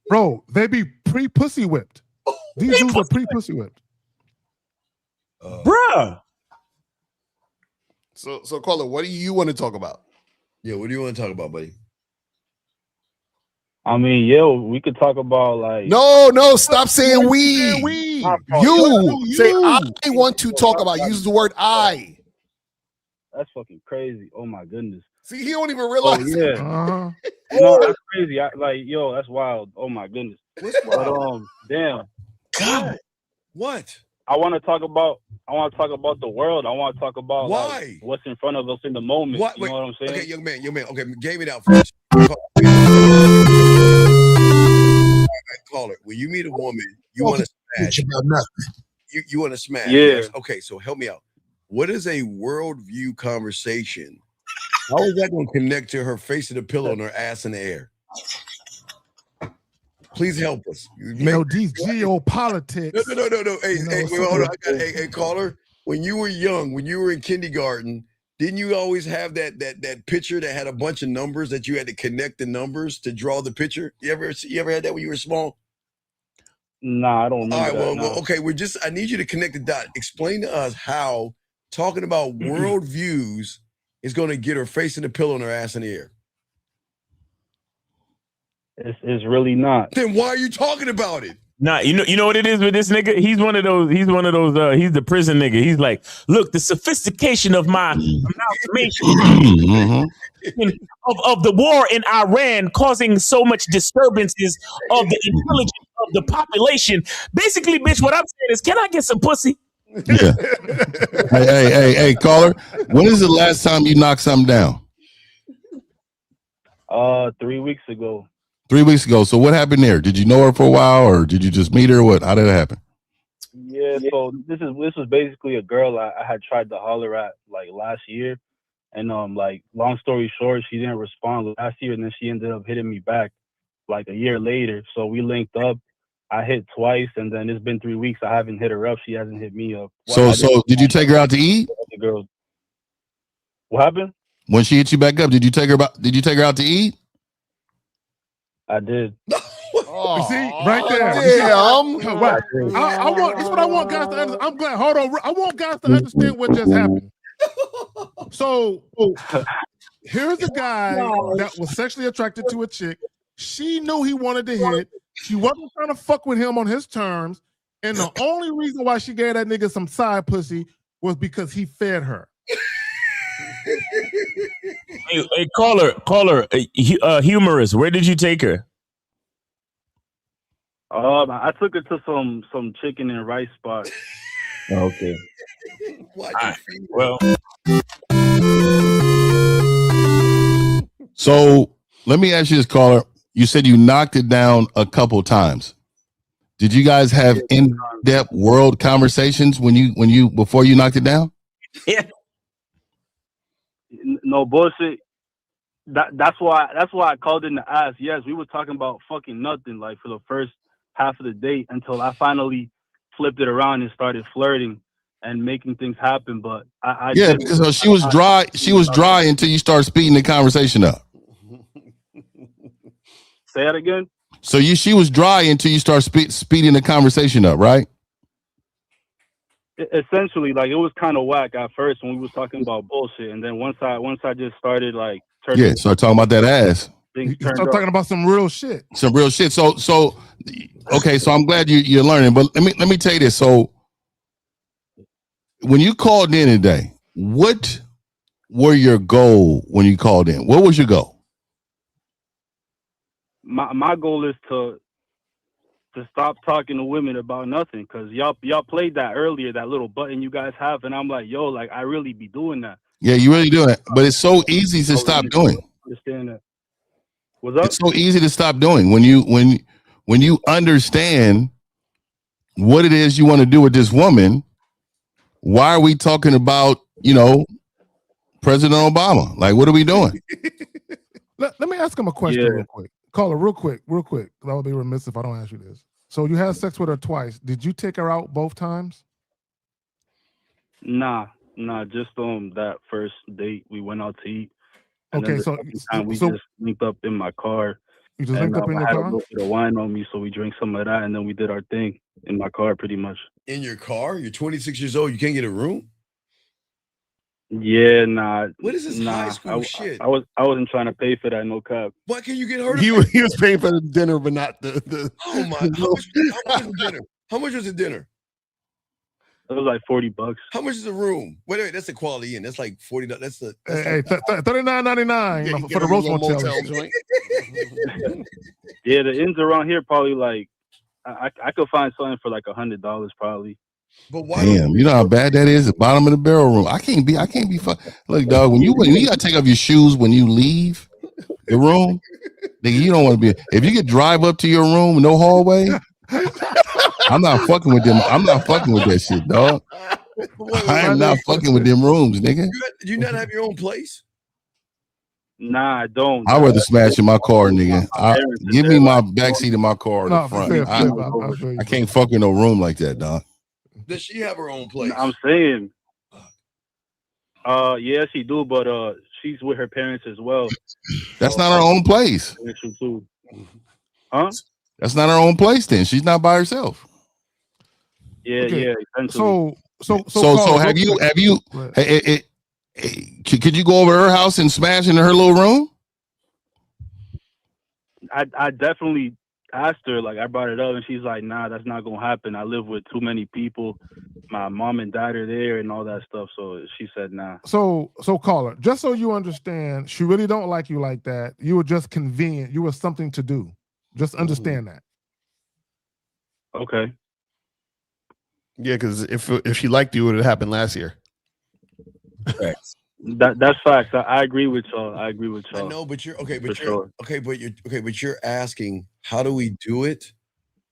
Bro, they be pre-pussy whipped. These dudes are pre-pussy whipped. Bruh. So caller, what do you want to talk about? Yeah, what do you want to talk about, buddy? I mean, yeah, we could talk about like. No, stop saying we. You say You. I want to talk about. Use the word I. That's fucking crazy. Oh my goodness. See, he don't even realize. Oh yeah. Uh-huh. No, that's crazy. Yo, that's wild. Oh my goodness. What's wild? But damn. God. What? I want to talk about the world. I want to talk about why what's in front of us in the moment. What? You know what I'm saying? Okay, young man. Okay, game it out first. Caller, when you meet a woman, you want to smash. About nothing. You want to smash. Yeah. Yes? Okay, so help me out. What is a worldview conversation? How is that going to connect to her face in the pillow and her ass in the air? Please help us. These geopolitics. No. Hey, hold on. Hey, caller. When you were young, when you were in kindergarten, didn't you always have that picture that had a bunch of numbers that you had to connect the numbers to draw the picture? You ever had that when you were small? Nah, I don't remember. All right, that, well, okay. I need you to connect the dot. Explain to us how talking about worldviews is going to get her face in the pillow and her ass in the air. It's really not. Then why are you talking about it? Nah, you know what it is with this nigga? He's one of those, he's the prison nigga. He's like, look, the sophistication of my amalgamation of the war in Iran causing so much disturbances of the intelligence of the population. Basically, bitch, what I'm saying is, can I get some pussy? Yeah. hey, caller. When is the last time you knocked something down? 3 weeks ago. 3 weeks ago. So what happened there? Did you know her for a while, or did you just meet her? What? How did it happen? Yeah. So this was basically a girl I had tried to holler at like last year, and like long story short, she didn't respond last year, and then she ended up hitting me back like a year later. So we linked up. I hit twice, and then it's been 3 weeks. I haven't hit her up. She hasn't hit me up. So did you take her out to eat? Girl. What happened? When she hit you back up, did you take her out to eat? I did. You see, right there. Damn. I want. This is what I want guys to understand. I'm glad. Hold on. I want guys to understand what just happened. So here's a guy that was sexually attracted to a chick. She knew he wanted to hit. She wasn't trying to fuck with him on his terms. And the only reason why she gave that nigga some side pussy was because he fed her. Hey, caller, humorous. Where did you take her? I took her to some chicken and rice spot. Okay. Right. Well, so let me ask you this, caller. You said you knocked it down a couple times. Did you guys have in-depth world conversations before you knocked it down? Yeah. No bullshit. That's why I called in to ask. Yes, we were talking about fucking nothing like for the first half of the date until I finally flipped it around and started flirting and making things happen. But I Yeah, did. because she was dry. She was dry until you start speeding the conversation up. Say that again. So she was dry until you start speeding the conversation up, right? Essentially, like, it was kind of whack at first when we was talking about bullshit, and then once I just started like turning. Yeah, start talking about that ass. Things You start talking about some real shit. Some real shit. So okay, so I'm glad you're learning, but let me tell you this. So when you called in today, what were your goal when you called in? What was your goal? My goal is to stop talking to women about nothing, because y'all played that earlier, that little button you guys have, and I'm like, yo, like, I really be doing that. Yeah, you really do it, but it's so easy to stop doing. Understand that. What's up? It's so easy to stop doing when you understand what it is you want to do with this woman. Why are we talking about, President Obama? Like, what are we doing? Let me ask him a question real quick. Caller, real quick. I would be remiss if I don't ask you this. So you had sex with her twice. Did you take her out both times? Nah, just that first date we went out to eat. And Okay, then so we just linked up in my car. You just linked up in your I had car? a little bit of wine on me, so we drank some of that, and then we did our thing in my car, pretty much. In your car? You're 26 years old. You can't get a room? Yeah, nah. What is this high school shit? I wasn't trying to pay for that, no cap. Why can't you get her? He was paying for the dinner, but not the. Oh my! How much was the dinner? How much was the dinner? It was like $40. How much is a room? Wait, that's the Quality Inn. That's like $40. That's $39.99 for the roast motel joint. Yeah, the inns around here probably like I could find something for like $100 probably. But why? Damn, you know how bad that is? The bottom of the barrel room. I can't be. Look, dog. When you gotta take off your shoes when you leave the room, nigga, you don't want to be. If you could drive up to your room, no hallway. I'm not fucking with them. I'm not fucking with that shit, dog. I am not fucking with them rooms, nigga. Do you not have your own place? Nah, I don't. I'd rather smash in my car, nigga. Give me my backseat of my car in the front. I can't fuck in no room like that, dog. Does she have her own place? I'm saying. Yeah, she do, but she's with her parents as well. That's not her own place. Huh? That's not her own place. Then she's not by herself. Yeah, Okay. yeah. Essentially. So have you? Could you go over to her house and smash into her little room? I definitely asked her, like, I brought it up, and she's like, nah, that's not gonna happen. I live with too many people. My mom and dad are there and all that stuff. So she said nah. So caller, just so you understand, she really don't like you like that. You were just convenient. You were something to do. Just understand that. Okay. Yeah, because if she liked you, it would have happened last year. That's facts. I agree with y'all. I know, but you're okay. But sure. But you're asking, how do we do it?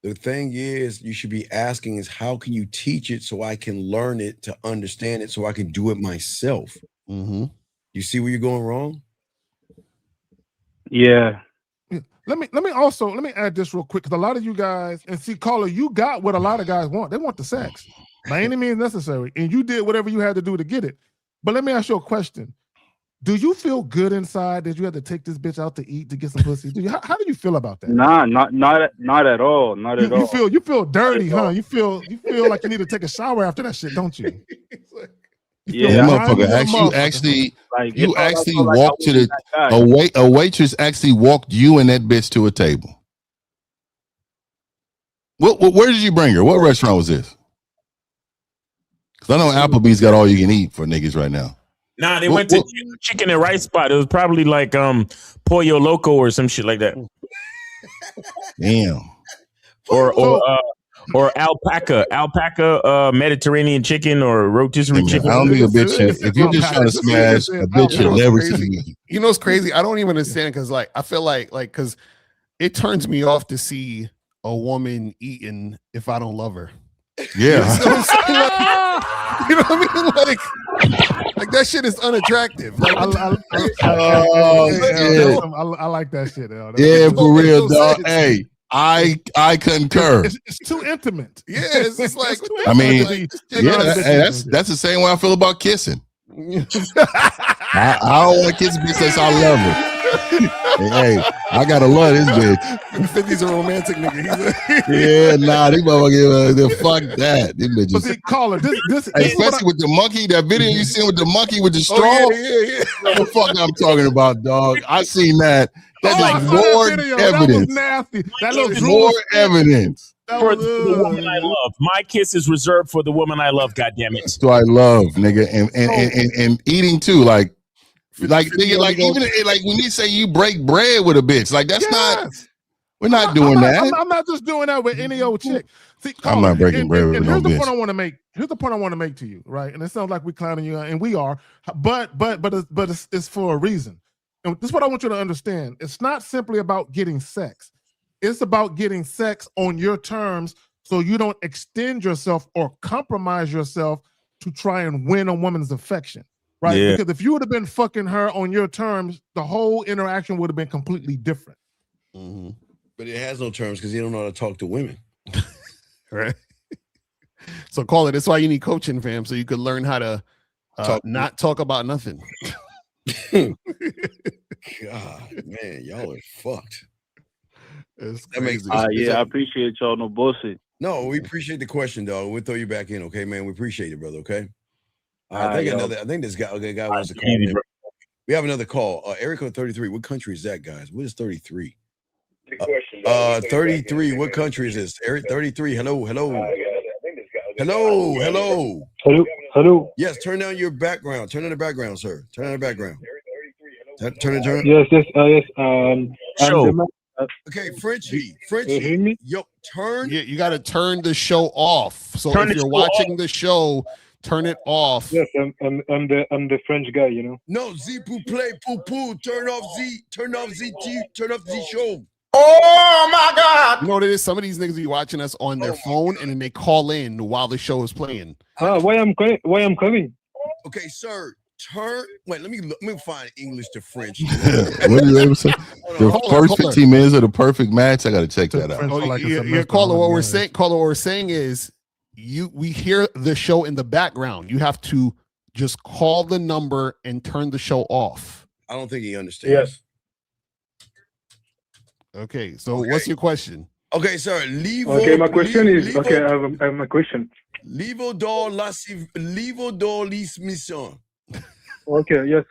The thing is, you should be asking is, how can you teach it so I can learn it to understand it so I can do it myself? Mm-hmm. You see where you're going wrong? Yeah. Let me add this real quick, because a lot of you guys, and see, caller, you got what a lot of guys want. They want the sex by any means necessary, and you did whatever you had to do to get it. But let me ask you a question. Do you feel good inside that you had to take this bitch out to eat to get some pussy? How do you feel about that? Nah, not at all. Not at all. You feel dirty, huh? You feel like you need to take a shower after that shit, don't you? Yeah, motherfucker. You actually walked to a waitress actually walked you and that bitch to a table. Where did you bring her? What restaurant was this? Because I know Applebee's got all you can eat for niggas right now. Nah, they went to chicken and rice spot. It was probably like Pollo Loco or some shit like that. Damn. Or alpaca Mediterranean chicken or rotisserie chicken. I don't think a bitch. If you're just trying to smash a bitch, should never see. You know what's crazy? I don't even understand, because like I feel like because it turns me off to see a woman eating if I don't love her. Yeah. You know what I mean? Like that shit is unattractive. Like, I like that shit. Yeah, for real, dog. Hey, I concur. It's too intimate. Yeah, it's just like It's too I mean, intimate to be that's the same way I feel about kissing. I don't want to kiss a bitch unless I love her. Hey, I gotta love this bitch. 50's a romantic nigga. Yeah, nah, these motherfuckers, fuck that. These bitches. But see, caller, this especially with the monkey, that video you seen with the monkey with the straw. Oh, yeah. What the fuck I'm talking about, dog? I seen that. That is more evidence. That was nasty. That little more evidence. For the woman I love. My kiss is reserved for the woman I love, goddammit. So I love, nigga, and eating too, like nigga, like even like when you say you break bread with a bitch, like that's not. We're not doing that. I'm not just doing that with any old chick. See, I'm not breaking bread with no here's the bitch. point I want to make. Here's the point I want to make to you, right? And it sounds like we're clowning you, and we are, but it's for a reason. And this is what I want you to understand. It's not simply about getting sex. It's about getting sex on your terms, so you don't extend yourself or compromise yourself to try and win a woman's affection, right? Yeah. Because if you would have been fucking her on your terms, the whole interaction would have been completely different. Mm-hmm. But it has no terms because you don't know how to talk to women. Right. So call it. That's why you need coaching, fam, so you could learn how to not talk about nothing. God, man, y'all are fucked. That makes yeah, I appreciate y'all. No bullshit. No, we appreciate the question, dog. We'll throw you back in, okay, man. We appreciate it, brother. Okay. I think this guy wants to call in. We have another call. Area code 33. What country is that, guys? What is 33? 33. What country is this? Area 33. Hello. Hello. Yes, turn down your background. Turn on the background, sir. Turn on the background. Turn. Yes. Okay, Frenchie. You hear me? Yo, turn. Yeah, you got to turn the show off. So if you're watching the show, turn it off. Yes, I'm the French guy, you know. No, Z pou play poo. Turn off the show. Oh my God! You know what it is? Some of these niggas be watching us on their phone and then they call in while the show is playing. Why I'm calling? Okay, sir. Turn. Wait, let me find English to French. What did they say? The first 15 minutes of the perfect match. I got to check that out. Caller, what we're saying is we hear the show in the background. You have to just call the number and turn the show off. I don't think he understands. Yes. Okay, so what's your question? Okay, sir. My question is I have my question. Livre dans les missions. Okay, yes.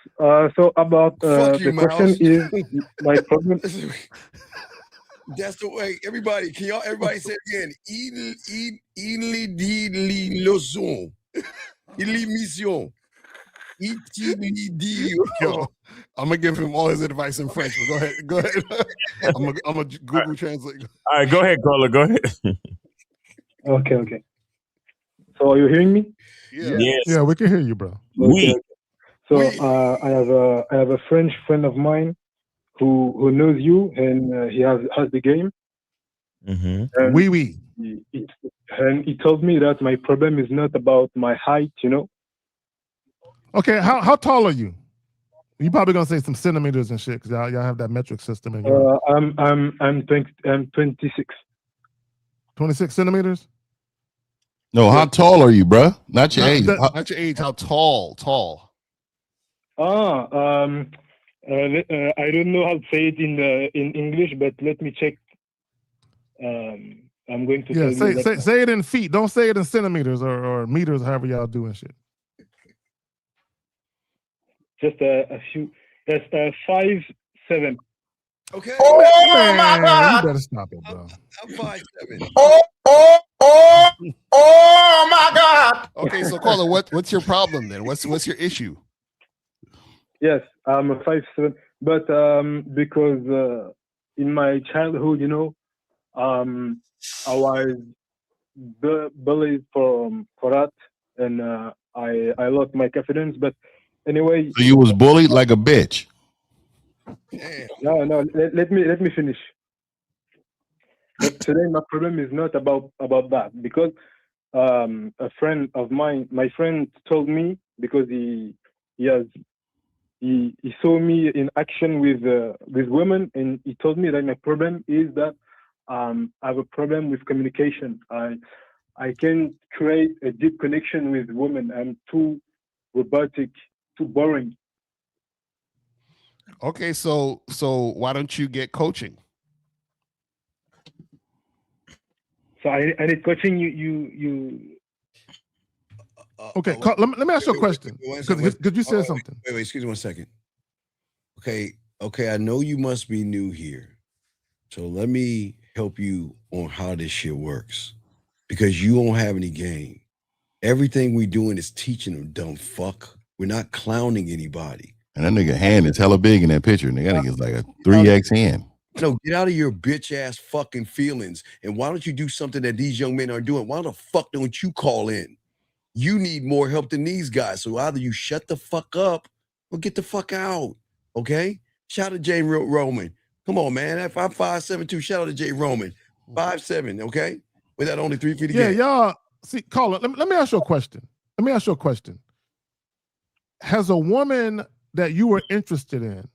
So about the question is my problem. That's the way. Everybody say it again? Il dit les leçons. Les missions. Yo, I'm gonna give him all his advice in French. But go ahead. I'm gonna Google Translate. All right, go ahead, caller. Go ahead. Okay. So are you hearing me? Yeah. Yes. Yeah, we can hear you, bro. Okay. So I have a French friend of mine who knows you, and he has the game. Mm-hmm. Oui. And he told me that my problem is not about my height, you know. Okay, how tall are you? You probably gonna say some centimeters and shit because y'all have that metric system in here. I'm 26. 26 centimeters. No, how tall are you, bro? Not your age. Not your age. How tall? I don't know how to say it in English, but let me check. I'm going to say it in feet. Don't say it in centimeters or meters, however y'all do and shit. Just a few. That's 5'7". Okay. Oh my God! You better stop it, bro. I'm 5'7". Oh my God! Okay, so caller, what's your problem then? What's your issue? Yes, I'm a 5'7", but because in my childhood, you know, I was bullied for that, and I lost my confidence. But anyway, so you was bullied like a bitch. No. Let me finish. But today, my problem is not about that because a friend of mine, my friend, told me because he saw me in action with women, and he told me that my problem is that I have a problem with communication. I can create a deep connection with women. I'm too robotic, too boring. Okay, so why don't you get coaching? So I need coaching. You. Okay, let me ask you a question because you said something. Wait, excuse me 1 second. Okay, I know you must be new here, so let me help you on how this shit works because you don't have any game. Everything we doing is teaching them, dumb fuck. We're not clowning anybody. And that nigga hand is hella big in that picture. Nigga, that nigga's like a 3X hand. No, get out of your bitch ass fucking feelings. And why don't you do something that these young men are doing? Why the fuck don't you call in? You need more help than these guys. So either you shut the fuck up or get the fuck out. Okay? Shout out to Jay Roman. Come on, man. If I'm 5'7" shout out to Jay Roman. 5'7", okay? With that only 3 feet Yeah, again. y'all. See, caller, let me ask you a question. Has a woman that you were interested in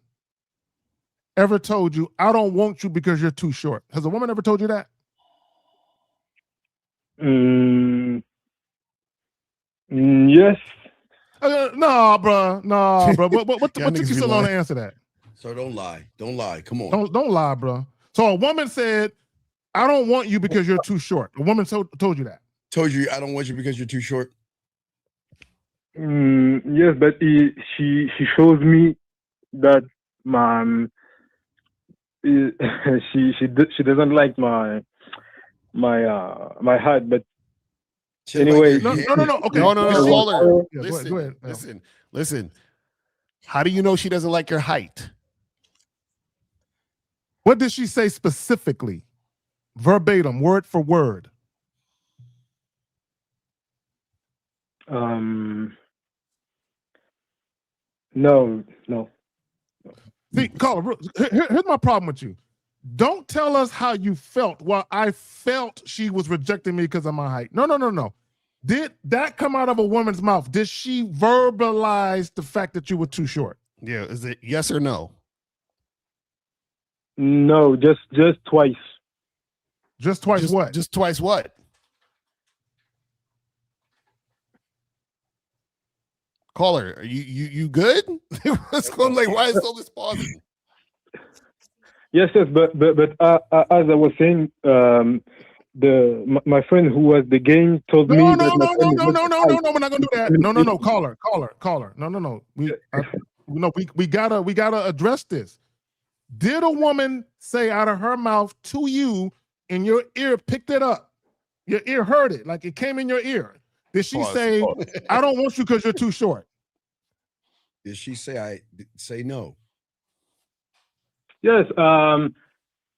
ever told you, I don't want you because you're too short? Has a woman ever told you that? Yes. Nah, bro. What took you so long to answer that? So don't lie. Don't lie. Come on. Don't lie, bro. So a woman said, I don't want you because you're too short. A woman told you that. Told you I don't want you because you're too short. Yes, but she shows me that she doesn't like my height, but anyway. No. Okay. No. Caller. Yeah, Listen, go ahead. listen. How do you know she doesn't like your height? What did she say specifically? Verbatim, word for word. No. See, caller, here's my problem with you. Don't tell us how you felt. Well, I felt she was rejecting me because of my height. No. Did that come out of a woman's mouth? Did she verbalize the fact that you were too short? Yeah, is it yes or no? No, just twice. Just twice what? Just twice what? Caller, are you good? What's going like? Why is all this pausing? Yes, but as I was saying, my friend who was the game told me No, that we're not gonna do that. No, caller. No. We gotta address this. Did a woman say out of her mouth to you, and your ear picked it up? Your ear heard it, like it came in your ear. Did she say, I don't want you because you're too short? Did she say say no? Yes,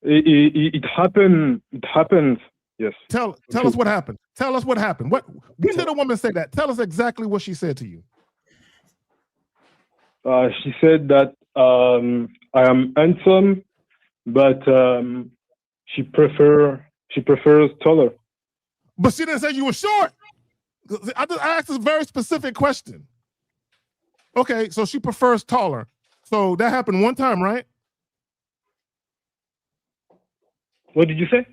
it happened. It happened. Yes. Tell us what happened. Tell us what happened. When did a woman say that? Tell us exactly what she said to you. She said that I am handsome, but she prefers taller. But she didn't say you were short. I asked a very specific question. Okay, so she prefers taller. So that happened one time, right? What did you say?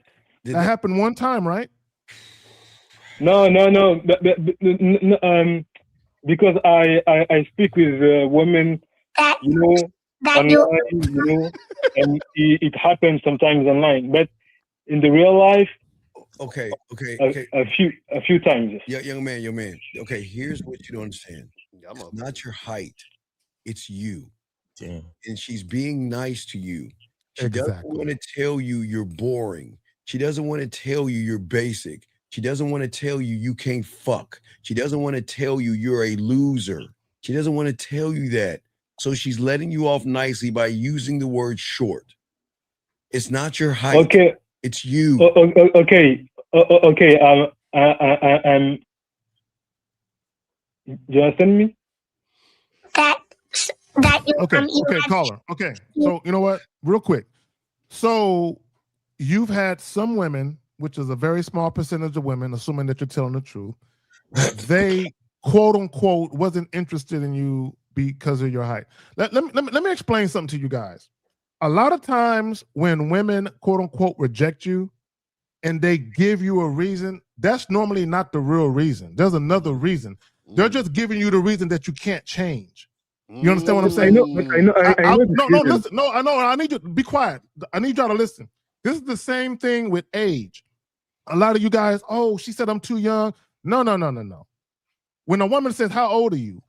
That happened one time, right? No. Because I speak with women, online, and it happens sometimes online, but in the real life, Okay. a few times. Yeah, young man. Okay, here's what you don't understand. It's not your height, it's you. Damn. And she's being nice to you. She doesn't want to tell you you're boring. She doesn't want to tell you you're basic. She doesn't want to tell you you can't fuck. She doesn't want to tell you you're a loser. She doesn't want to tell you that. So she's letting you off nicely by using the word short. It's not your height. Okay. It's you. Okay. Do you understand me? Okay, caller. Okay, so you know what? Real quick. So you've had some women, which is a very small percentage of women, assuming that you're telling the truth, they quote unquote wasn't interested in you because of your height. Let me explain something to you guys. a lot of times when women quote unquote reject you and they give you a reason, that's normally not the real reason. There's another reason. They're just giving you the reason that you can't change. You understand what I'm saying? I know this reason. Listen. No, I know. I need you to be quiet. I need y'all to listen. This is the same thing with age. A lot of you guys, oh, she said I'm too young. No. When a woman says, how old are you?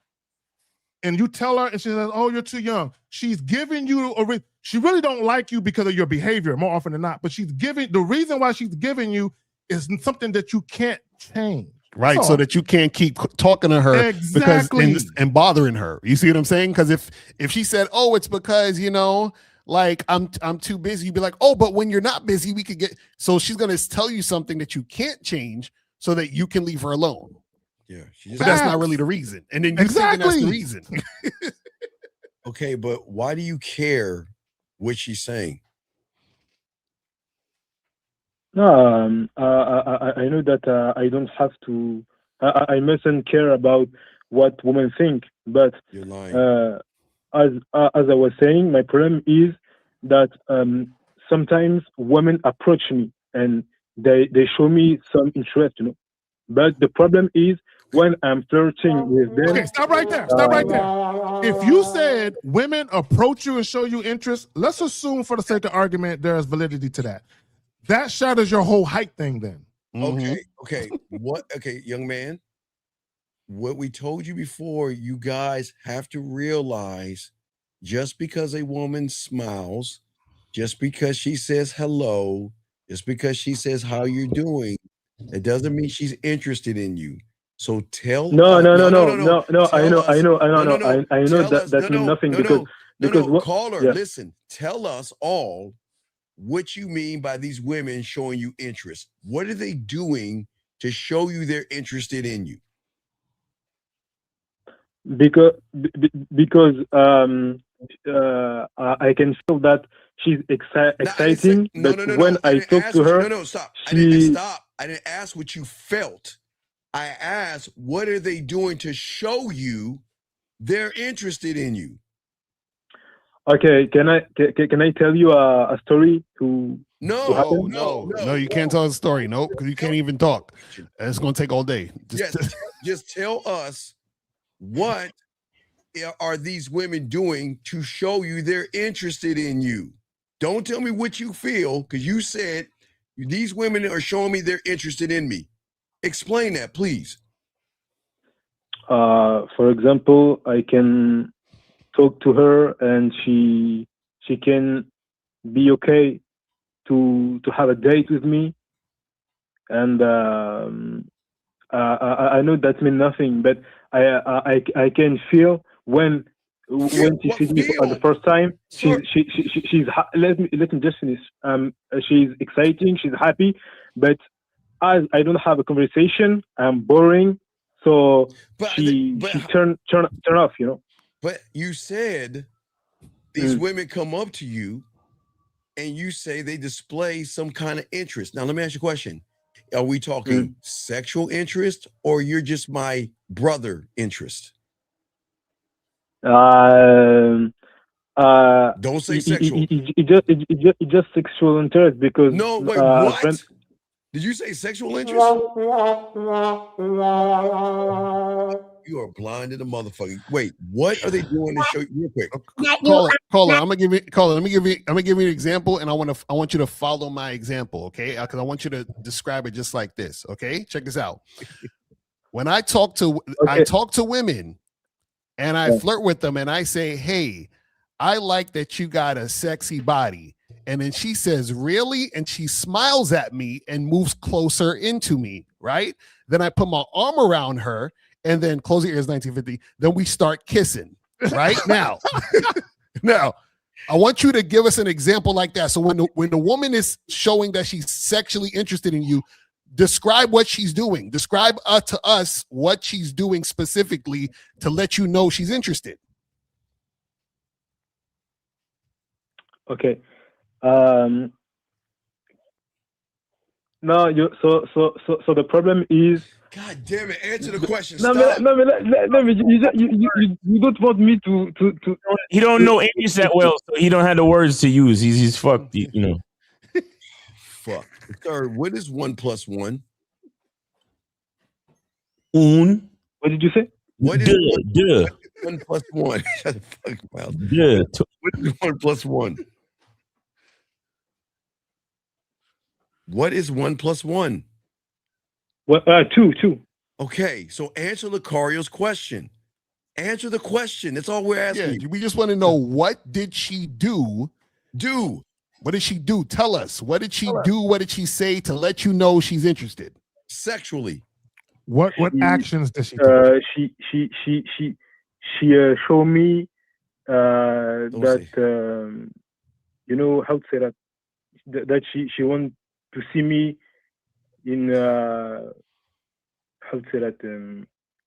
And you tell her and she says, oh, you're too young. She's giving you she really don't like you because of your behavior more often than not, but the reason why she's giving you is something that you can't change. Right, so that you can't keep talking to her because and bothering her. You see what I'm saying? Because if she said, "Oh, it's because like I'm too busy," you'd be like, "Oh, but when you're not busy, we could get." So she's gonna tell you something that you can't change so that you can leave her alone. Yeah, but that's not really the reason. And then you thinking that's the reason. Okay, but why do you care what she's saying? No, I know that I don't have to. I mustn't care about what women think. But you're lying. As I was saying, my problem is that sometimes women approach me and they show me some interest, But the problem is when I'm flirting with them. Okay, stop right there. Stop right there. If you said women approach you and show you interest, let's assume for the sake of argument there is validity to that. That shatters your whole height thing then. Okay. Okay, young man. What we told you before, you guys have to realize just because a woman smiles, just because she says hello, just because she says how you're doing, it doesn't mean she's interested in you. So tell No. I know that means nothing because caller, listen, tell us all what you mean by these women showing you interest. What are they doing to show you they're interested in you? Because I can feel that she's exciting, but when I talk to her, stop. I didn't ask what you felt. I asked, what are they doing to show you they're interested in you? Okay, can I tell you a story? No, you can't tell a story. Nope, because you can't even talk. It's gonna take all day. Just tell us, what are these women doing to show you they're interested in you? Don't tell me what you feel, because you said these women are showing me they're interested in me. Explain that, please. For example, I can talk to her and she can be okay to have a date with me, and I know that means nothing, but I can feel when she sees me for the first time, she's let me just finish. She's exciting, she's happy, but as I don't have a conversation, I'm boring, so she turn off, But you said these women come up to you and you say they display some kind of interest. Now, let me ask you a question. Are we talking sexual interest, or you're just my brother interest? Don't say sexual. It just sexual interest because no. Wait, what? Did you say sexual interest? You are blind to the motherfucker. Wait, what are they doing to show you real quick? Caller, I'm gonna give you an example, and I want you to follow my example, okay? Because I want you to describe it just like this, okay? Check this out. When I talk to women and I flirt with them and I say, "Hey, I like that you got a sexy body." And then she says, "Really?" And she smiles at me and moves closer into me, right? Then I put my arm around her and then close your ears, 1950. Then we start kissing, right? Now, I want you to give us an example like that. So when the woman is showing that she's sexually interested in you, describe what she's doing. Describe to us what she's doing specifically to let you know she's interested. Okay. No, so the problem is God damn it! Answer the question. No, Stop. you don't want me to. He don't know English that well, so he don't have the words to use. He's fucked, you know. Fuck. Sir, what is 1 + 1? Un. What did you say? What is duh. 1 + 1? Shut the fuck mouth. Yeah. What is 1 + 1? What is 1 + 1? What? Two. Okay, so answer Lucario's question. Answer the question. That's all we're asking. Yeah, we just want to know, what did she do? What did she do? Tell us. What did she do? What did she say to let you know she's interested? Sexually. What actions did she take? She showed me that you know how to say that she want to see me in how to say that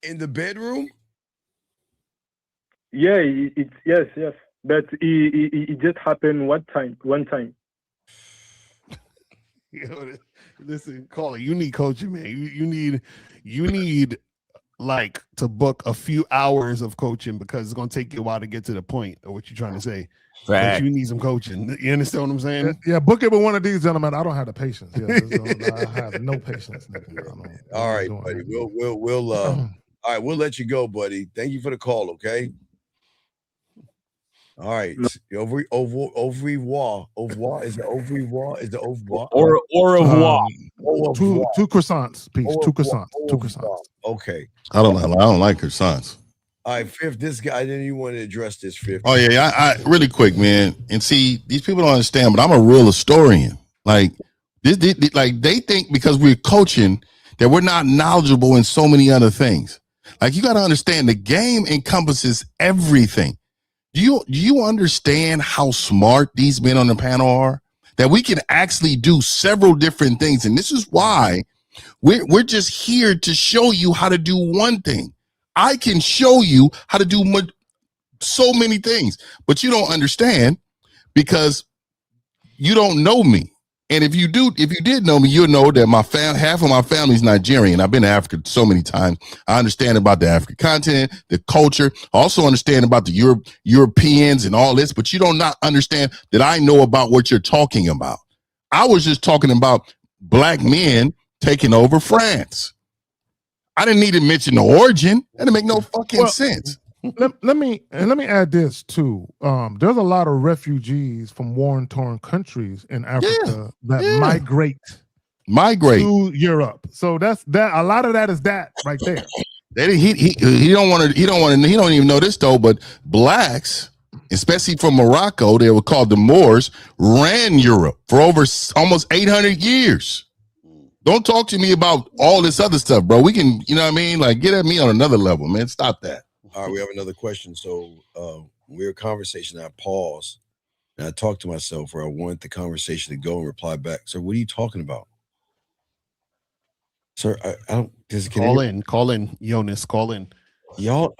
in the bedroom. Yeah, it's yes, but it just happened one time. Listen, Caller, you need coaching, man. You need like to book a few hours of coaching, because it's gonna take you a while to get to the point of what you're trying to say. But you need some coaching. You understand what I'm saying? Yeah, book it with one of these gentlemen. I don't have the patience. Yeah, I have no patience. All right, buddy. We'll all right, we'll let you go, buddy. Thank you for the call, okay? All right. Au revoir. Is it au revoir? Is it au revoir? Au revoir. Two croissants, peace. Two croissants. Okay. I don't like croissants. All right, Fifth. This guy, I didn't even want to address this, Fifth. Oh yeah, I really quick, man. And see, these people don't understand, but I'm a real historian. Like this, like they think because we're coaching that we're not knowledgeable in so many other things. Like you got to understand, the game encompasses everything. Do you understand how smart these men on the panel are? That we can actually do several different things, and this is why we're just here to show you how to do one thing. I can show you how to do so many things, but you don't understand because you don't know me. And if you did know me, you'll know that half of my family is Nigerian. I've been to Africa so many times. I understand about the African continent, the culture. I also understand about the Europeans and all this, but you don't not understand that I know about what you're talking about. I was just talking about black men taking over France. I didn't need to mention the origin. That didn't make no fucking sense. Let me add this too. There's a lot of refugees from war-torn countries in Africa that migrate to Europe. So that's that. A lot of that is that right there. He don't even know this though. But blacks, especially from Morocco, they were called the Moors, ran Europe for over almost 800 years. Don't talk to me about all this other stuff, bro. We can, you know what I mean? Like, get at me on another level, man. Stop that. All right, we have another question. So we're conversation. I paused and I talked to myself where I want the conversation to go and reply back. So what are you talking about? Sir, I don't call in, Jonas, call in. Y'all,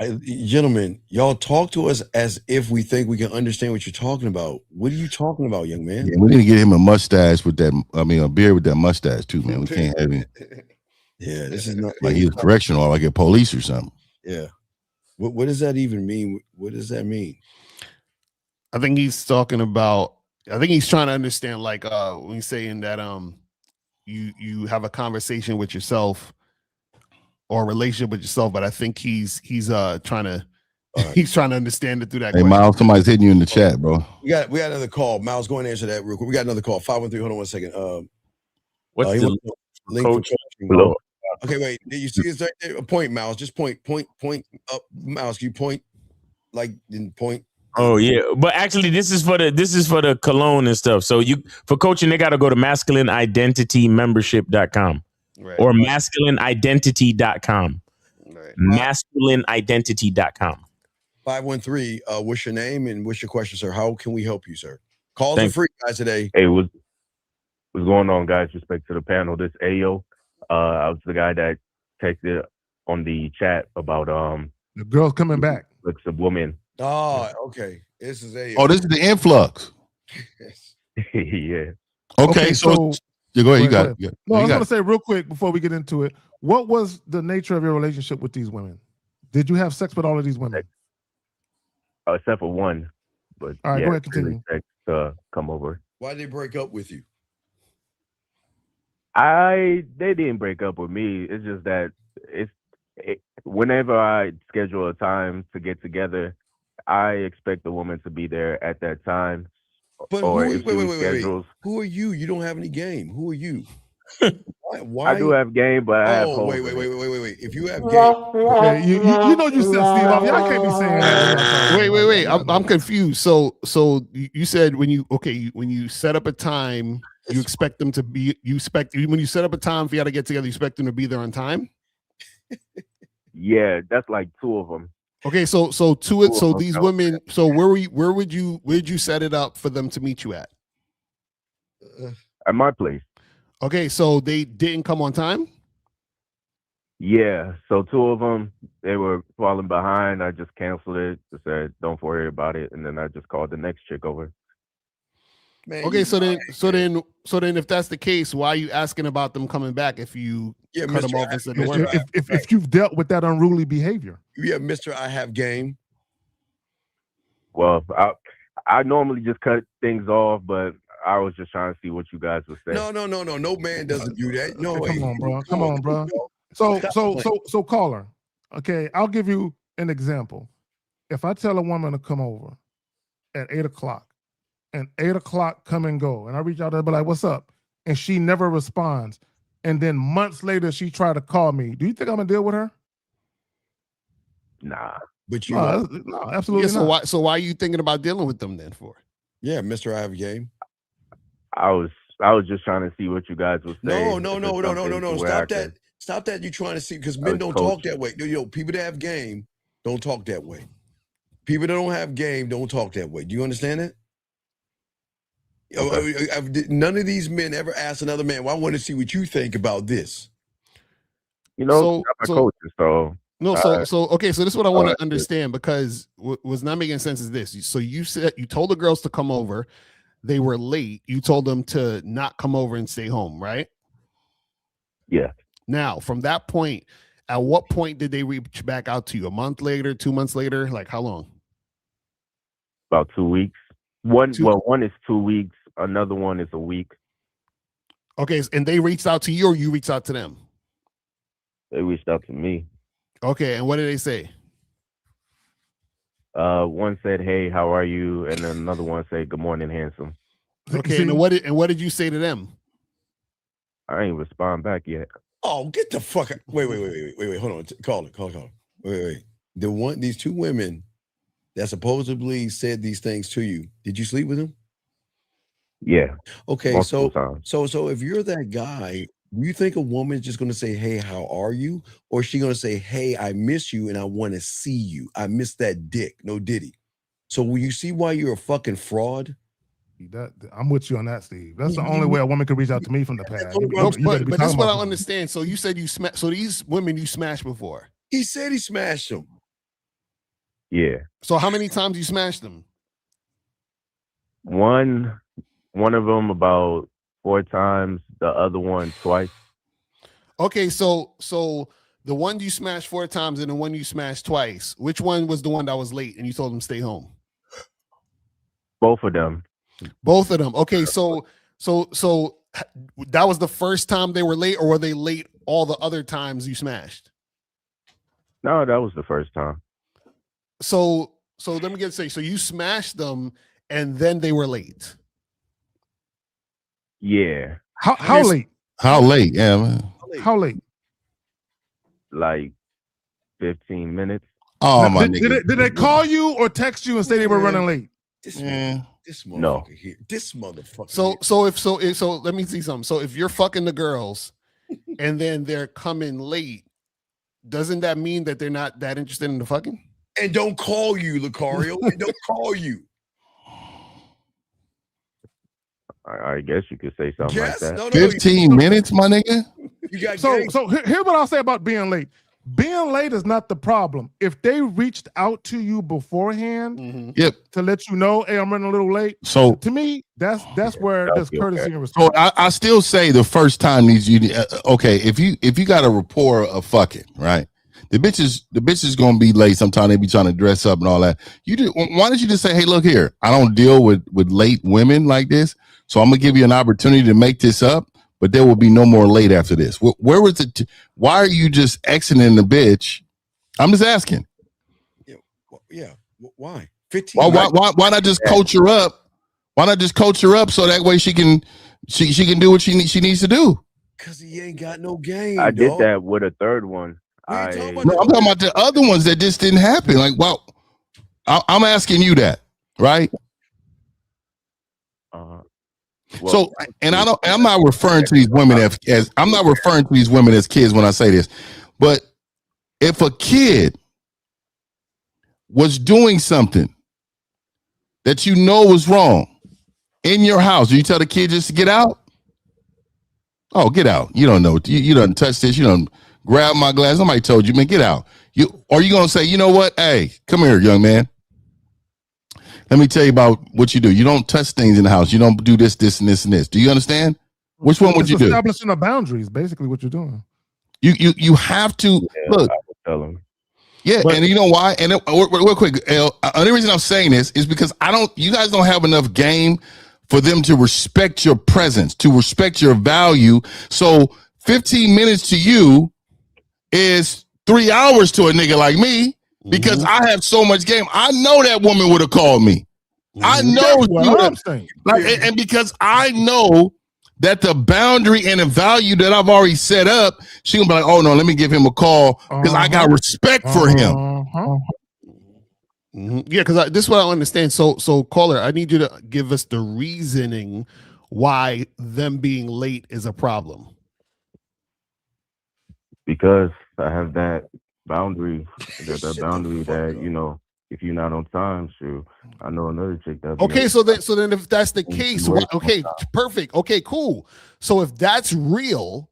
gentlemen, y'all talk to us as if we think we can understand what you're talking about. What are you talking about, young man? Yeah, we need to get him a mustache with that. I mean, a beard with that mustache too, man. We can't have him. Yeah, this is not like he's correctional, like a police or something. Yeah. What does that even mean? What does that mean? I think he's talking about. I think he's trying to understand, like when he's saying that you have a conversation with yourself or a relationship with yourself, but I think he's trying to he's trying to understand it through that. Hey, question. Miles, somebody's hitting you in the chat, bro. We got another call. Miles, go and answer that real quick. We got another call. 513. Hold on 1 second. What's the link coach? Below. Okay, wait. You see this right there? Point, Miles. Just point up. Miles, can you point? Like, didn't point. Oh yeah, but actually, this is for the cologne and stuff. So for coaching, they got to go to masculineidentitymembership.com or masculineidentity.com. Right. Masculineidentity.com. 513. What's your name and what's your question, sir? How can we help you, sir? Calls are free, guys, today. Hey, what's going on, guys? Respect to the panel. This Ayo. I was the guy that texted on the chat about the girl's coming back. Looks of woman. Oh, okay. This is Ayo. Oh, this is the influx. Yeah. Okay, so go ahead. You got it. No, I was going to say real quick before we get into it. What was the nature of your relationship with these women? Did you have sex with all of these women? Except for one. But all right, yeah, go ahead, continue. Really to come over. Why did they break up with you? They didn't break up with me. It's just that whenever I schedule a time to get together, I expect the woman to be there at that time. But or wait. schedules. Who are you? You don't have any game. Who are you? Why? I do have game, but I have holes. Wait. If you have game, okay, you know you set Steve off. Y'all can't be saying that. Wait. I'm confused. So you said when you set up a time, you expect them to be. When you set up a time for you to get together, you expect them to be there on time. Yeah, that's like two of them. Okay, so these women. So where would you set it up for them to meet you at? At my place. Okay, so they didn't come on time? Yeah, so two of them, they were falling behind. I just canceled it. Just said, don't worry about it. And then I just called the next chick over. Man, okay, so then if that's the case, why are you asking about them coming back if you cut them off and said don't worry? If you've dealt with that unruly behavior. Yeah, Mr. I have game. Well, I normally just cut things off, but I was just trying to see what you guys would say. No. No man doesn't do that. No way. Come on, bro. So caller. Okay, I'll give you an example. If I tell a woman to come over at 8:00 and 8:00 come and go, and I reach out to her, be like, "What's up?" and she never responds, and then months later she tried to call me, do you think I'm gonna deal with her? Nah. But you no, absolutely not. So why are you thinking about dealing with them then for? Yeah, Mr. I have game. I was just trying to see what you guys would say. No. Stop that. You're trying to see, because men don't talk that way. People that have game don't talk that way. People that don't have game don't talk that way. Do you understand that? Okay. None of these men ever ask another man, well, I want to see what you think about this. I'm my coaches, so. Okay, so this is what I want to understand, because what's not making sense is this. So you said you told the girls to come over. They were late. You told them to not come over and stay home, right? Yeah. Now, from that point, at what point did they reach back out to you? A month later, 2 months later? Like how long? About 2 weeks. One is 2 weeks. Another one is a week. Okay, and they reached out to you, or you reached out to them? They reached out to me. Okay, and what did they say? One said, "Hey, how are you?" and then another one said, "Good morning, handsome." Okay, and what did you say to them? I ain't respond back yet. Oh, get the fuck out. Wait, hold on. Call it. Wait. These two women that supposedly said these things to you, did you sleep with them? Yeah. Okay, so if you're that guy, you think a woman's just going to say, "Hey, how are you?" or is she going to say, "Hey, I miss you and I want to see you. I miss that dick." No diddy. So will you see why you're a fucking fraud? I'm with you on that, Steve. That's the only way a woman could reach out to me from the past. But this is what I understand. So you said you smashed. So these women you smashed before. He said he smashed them. Yeah. So how many times you smashed them? One of them about 4 times. The other one twice. Okay, so the one you smashed 4 times and the one you smashed twice. Which one was the one that was late and you told them to stay home? Both of them. Both of them. Okay, so that was the first time they were late, or were they late all the other times you smashed? No, that was the first time. So let me say. So you smashed them and then they were late. Yeah. How late? How late? Yeah, man. How late? Like 15 minutes. Oh, my nigga. Did they call you or text you and say they were running late? This motherfucker here. This motherfucker. So let me see something. So if you're fucking the girls and then they're coming late, doesn't that mean that they're not that interested in the fucking? And don't call you, Lucario. And don't call you. I guess you could say something like that. 15 minutes, my nigga. So here's what I'll say about being late. being late is not the problem. If they reached out to you beforehand, Yep. to let you know, hey, I'm running a little late. So to me, that's where there's courtesy and So respect. I still say the first time needs you. Okay, if you got a rapport of fucking right, the bitch is gonna be late. Sometimes they be trying to dress up and all that. Why don't you just say, hey, look here, I don't deal with late women like this, so I'm gonna give you an opportunity to make this up, but there will be no more late after this. Where was it? Why are you just exiting the bitch? I'm just asking. Yeah. Why? 15. Why not just coach her up? Why not just coach her up so that way she can do what she needs to do? Because he ain't got no game. I did that with a third one. No, I'm talking about the other ones that just didn't happen. Like, well, I'm asking you that, right? So, and I'm not referring to these women as I'm not referring to these women as kids when I say this, but if a kid was doing something that you know was wrong in your house, do you tell the kid just to get out? Oh, get out. You don't know. You done touch this. You done grab my glass. Somebody told you, man, get out. Are you going to say, you know what? Hey, come here, young man. Let me tell you about what you do. You don't touch things in the house. You don't do this, this, and this, and this. Do you understand? Which one would you do? Establishing the boundaries, basically what you're doing. You have to look. Tell him. Yeah, and you know why? And real quick, the only reason I'm saying this is because you guys don't have enough game for them to respect your presence, to respect your value. So 15 minutes to you is 3 hours to a nigga like me because I have so much game. I know that woman would have called me. I know she would have. And because I know that the boundary and the value that I've already set up, she gonna be like, oh no, let me give him a call because I got respect for him. Yeah, because this is what I understand. So caller, I need you to give us the reasoning why them being late is a problem. Because I have that boundary, that boundary that, you know, if you're not on time, sure. I know another chick that. Okay, so then if that's the case, okay, perfect. Okay, cool. So if that's real,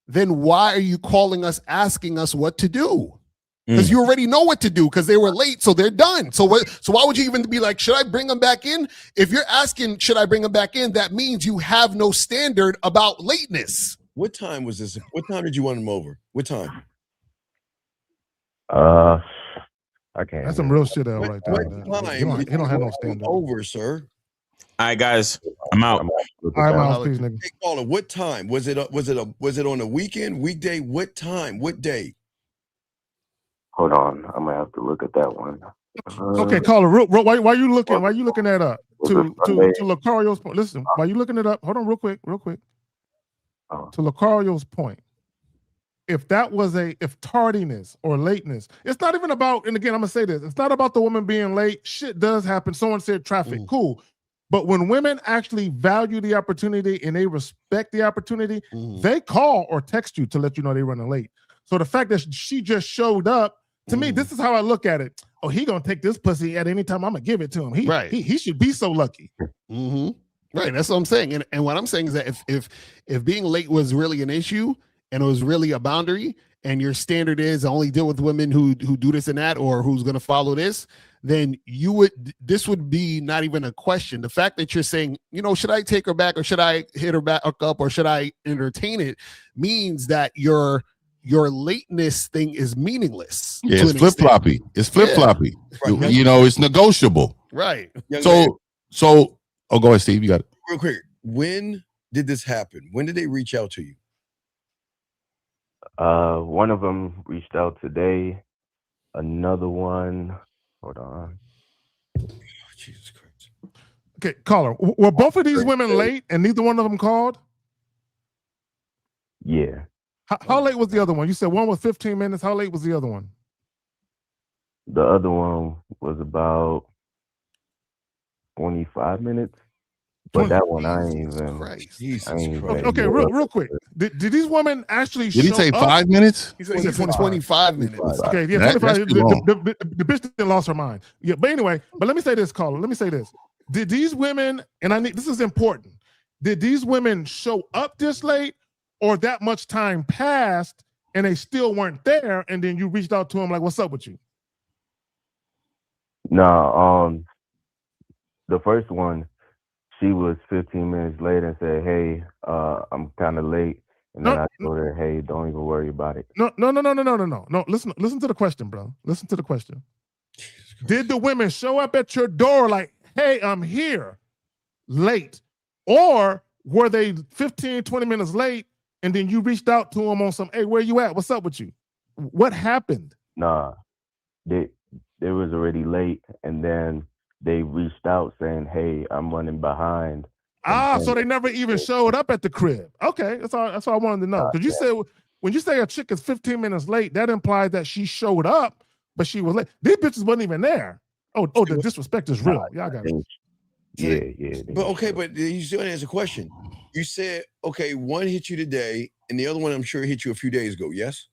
then why are you calling us, asking us what to do? Because you already know what to do because they were late, so they're done. So why would you even be like, should I bring them back in? If you're asking, should I bring them back in? That means you have no standard about lateness. What time was this? What time did you want him over? What time? I can't. That's some real shit out right there. What time? He don't have no standard. Over, sir. All right, guys, I'm out. All right, Miles, please, nigga. Hey, caller, what time was it? Was it on a weekend, weekday? What time? What day? Hold on, I'm gonna have to look at that one. Okay, caller, why you looking? Why you looking that up? To Lucario's point. Listen, why you looking it up? Hold on, real quick. To Lucario's point. If tardiness or lateness, it's not even about, and again, I'm gonna say this, it's not about the woman being late. Shit does happen. Someone said traffic, cool. But when women actually value the opportunity and they respect the opportunity, they call or text you to let you know they're running late. So the fact that she just showed up, to me, this is how I look at it. Oh, he gonna take this pussy at any time. I'm gonna give it to him. He should be so lucky. Right, that's what I'm saying. And what I'm saying is that if being late was really an issue and it was really a boundary, and your standard is only deal with women who do this and that, or who's going to follow this, then this would be not even a question. The fact that you're saying, you know, should I take her back or should I hit her back up or should I entertain it means that your lateness thing is meaningless. Yeah, it's flip floppy. It's flip floppy. Right. You know, it's negotiable. Right. So go ahead, Steve. You got it. Real quick. When did this happen? When did they reach out to you? One of them reached out today. Another one, hold on. Jesus Christ. Okay, caller, were both of these women late and neither one of them called? Yeah. How late was the other one? You said one was 15 minutes. How late was the other one? The other one was about 25 minutes. But that one, I ain't even. Okay, real quick. Did these women actually Did he say 5 minutes? He said 25 minutes. Okay, yeah, 25. The bitch didn't lost her mind. Yeah, but anyway, let me say this, caller. Let me say this. Did these women, and this is important, did these women show up this late or that much time passed and they still weren't there, and then you reached out to them like, "What's up with you?" No, the first one, she was 15 minutes late and said, "Hey, I'm kind of late," and then I told her, "Hey, don't even worry about it." No. Listen to the question, bro. Listen to the question. Did the women show up at your door like, "Hey, I'm here," late, or were they 15, 20 minutes late, and then you reached out to them on some, "Hey, where you at? What's up with you?" What happened? Nah, they was already late, and then they reached out saying, "Hey, I'm running behind." So they never even showed up at the crib. Okay, that's all I wanted to know. Because you said when you say a chick is 15 minutes late, that implies that she showed up, but she was late. These bitches wasn't even there. Oh, the disrespect is real. Y'all got it. Yeah. But you still didn't answer the question. You said, okay, one hit you today, and the other one I'm sure hit you a few days ago. Yes.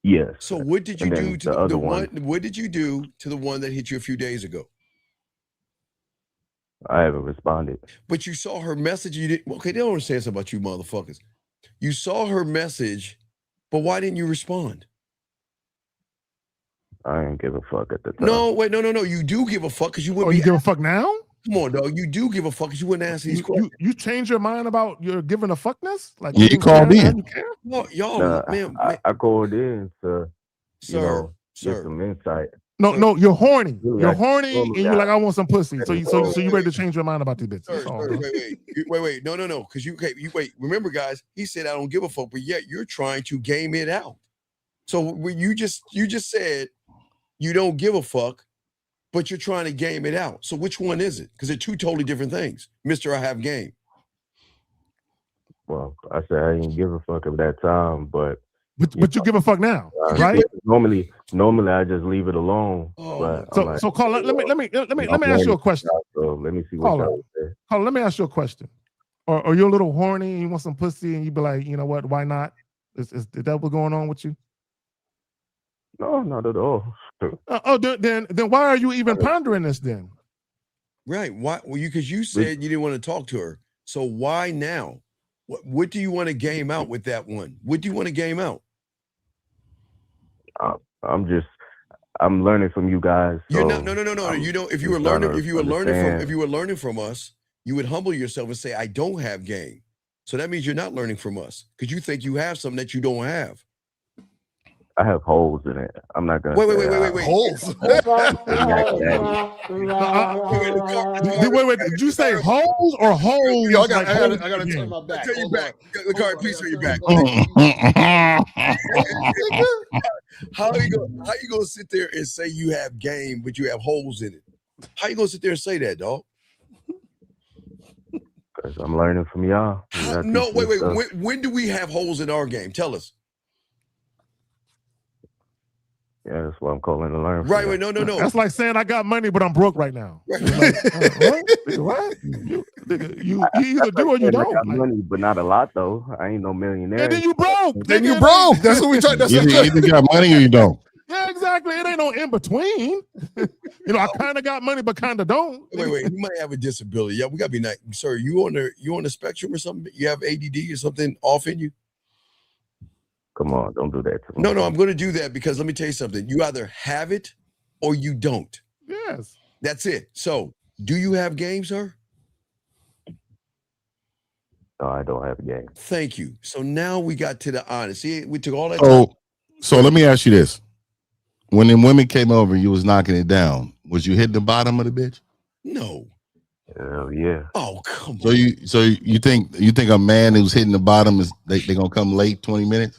Yes. So what did you do to the one? What did you do to the one that hit you a few days ago? I haven't responded. But you saw her message. You didn't. Okay, they don't understand something about you, motherfuckers. You saw her message, but why didn't you respond? I didn't give a fuck at the time. No, wait, no. You do give a fuck because you wouldn't. You give a fuck now? Come on, dog. You do give a fuck because you wouldn't answer these questions. You change your mind about your giving a fuckness? Like you called in. No, y'all, man. I called in to, sir. get some insight. No, you're horny. Really, You're horny, and you're like, I want some pussy. So you ready to change your mind about these bitches? Wait. No. Because you wait. Remember, guys, he said I don't give a fuck, but yet you're trying to game it out. So when you just said you don't give a fuck, but you're trying to game it out. So which one is it? Because they're two totally different things. Mr. I have game. Well, I said I didn't give a fuck at that time, but you give a fuck now, right? Normally I just leave it alone. But so Carl, let me ask you a question. So let me see what y'all say. Carl, let me ask you a question. Or you're a little horny and you want some pussy and you be like, you know what? Why not? Is that what's going on with you? No, not at all. Then why are you even pondering this then? Right. Why? Well, because you said you didn't want to talk to her. So why now? What do you want to game out with that one? What do you want to game out? I'm learning from you guys. You're not. No. You don't. If you were learning from us, you would humble yourself and say, "I don't have game." So that means you're not learning from us because you think you have something that you don't have. I have holes in it. I'm not gonna. Wait. Holes. Wait. Did you say holes or holes? Yo, I gotta turn my back. Turn your back. Car, please turn your back. How you gonna sit there and say you have game, but you have holes in it? How you gonna sit there and say that, dog? Because I'm learning from y'all. No, wait. When do we have holes in our game? Tell us. Yeah, that's what I'm calling to learn. Right, no. That's like saying I got money, but I'm broke right now. Right. What? You either do or you don't. I got money, but not a lot though. I ain't no millionaire. And then you broke. That's what we try. You either got money or you don't. Yeah, exactly. It ain't no in between. I kind of got money, but kind of don't. Wait. You might have a disability. Yeah, we gotta be nice, sir. You on the spectrum or something? You have ADD or something off in you? Come on, don't do that to me. No, I'm going to do that because let me tell you something. You either have it or you don't. Yes. That's it. So, do you have game, sir? No, I don't have a game. Thank you. So now we got to the honest. See, we took all that time. So let me ask you this. When them women came over, you was knocking it down. Was you hitting the bottom of the bitch? No. Hell yeah. Oh, come on. So you think a man who's hitting the bottom is they gonna come late 20 minutes?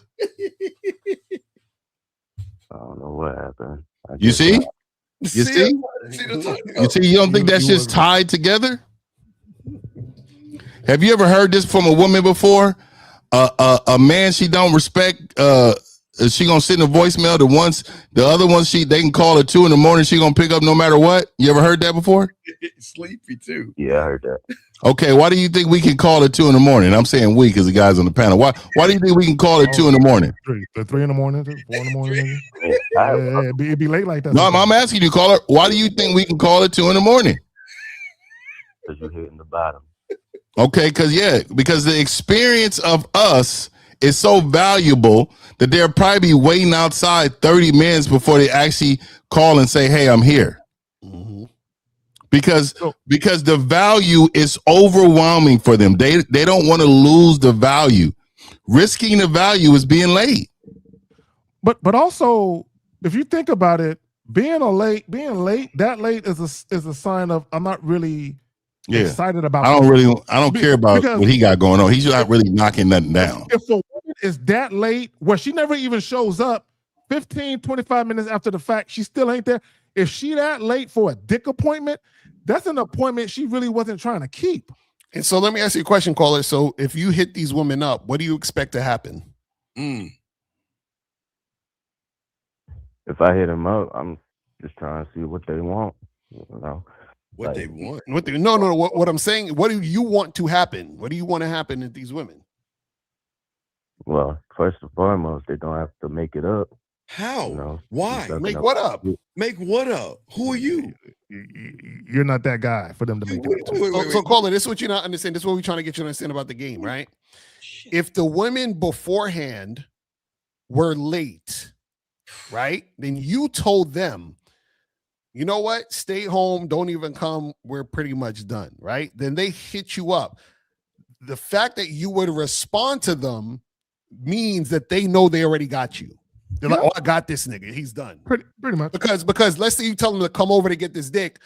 I don't know what happened. You see? You see? You don't think that shit's tied together? Have you ever heard this from a woman before? A man she don't respect, she gonna sit in a voicemail. The other ones they can call at 2 a.m. She gonna pick up no matter what. You ever heard that before? Sleepy too. Yeah, I heard that. Okay, why do you think we can call at 2 a.m? I'm saying we because the guys on the panel. Why do you think we can call at 2 a.m? 3 a.m, 4 a.m. Yeah, it'd be late like that. No, I'm asking you, caller. Why do you think we can call at 2 a.m? Because you're hitting the bottom. Okay, because the experience of us is so valuable that they'll probably be waiting outside 30 minutes before they actually call and say, "Hey, I'm here." Because the value is overwhelming for them. They don't want to lose the value. Risking the value is being late. But also, if you think about it, being late that late is a sign of I'm not really excited about. I don't care about what he got going on. He's not really knocking nothing down. If a woman is that late where she never even shows up 15, 25 minutes after the fact, she still ain't there. If she that late for a dick appointment, that's an appointment she really wasn't trying to keep. And so let me ask you a question, caller. So if you hit these women up, what do you expect to happen? If I hit them up, I'm just trying to see what they want. You know, what they want. No. What I'm saying, what do you want to happen? What do you want to happen to these women? Well, first and foremost, they don't have to make it up. How? You know, why? Make what up? Make what up? Who are you? You're not that guy for them to make it up. So caller, this is what you're not understanding. This is what we're trying to get you to understand about the game, right? If the women beforehand were late, right? Then you told them, you know what? Stay home. Don't even come. We're pretty much done, right? Then they hit you up. The fact that you would respond to them means that they know they already got you. They're like, oh, I got this nigga. He's done. Pretty much. Because let's say you tell them to come over to get this dick.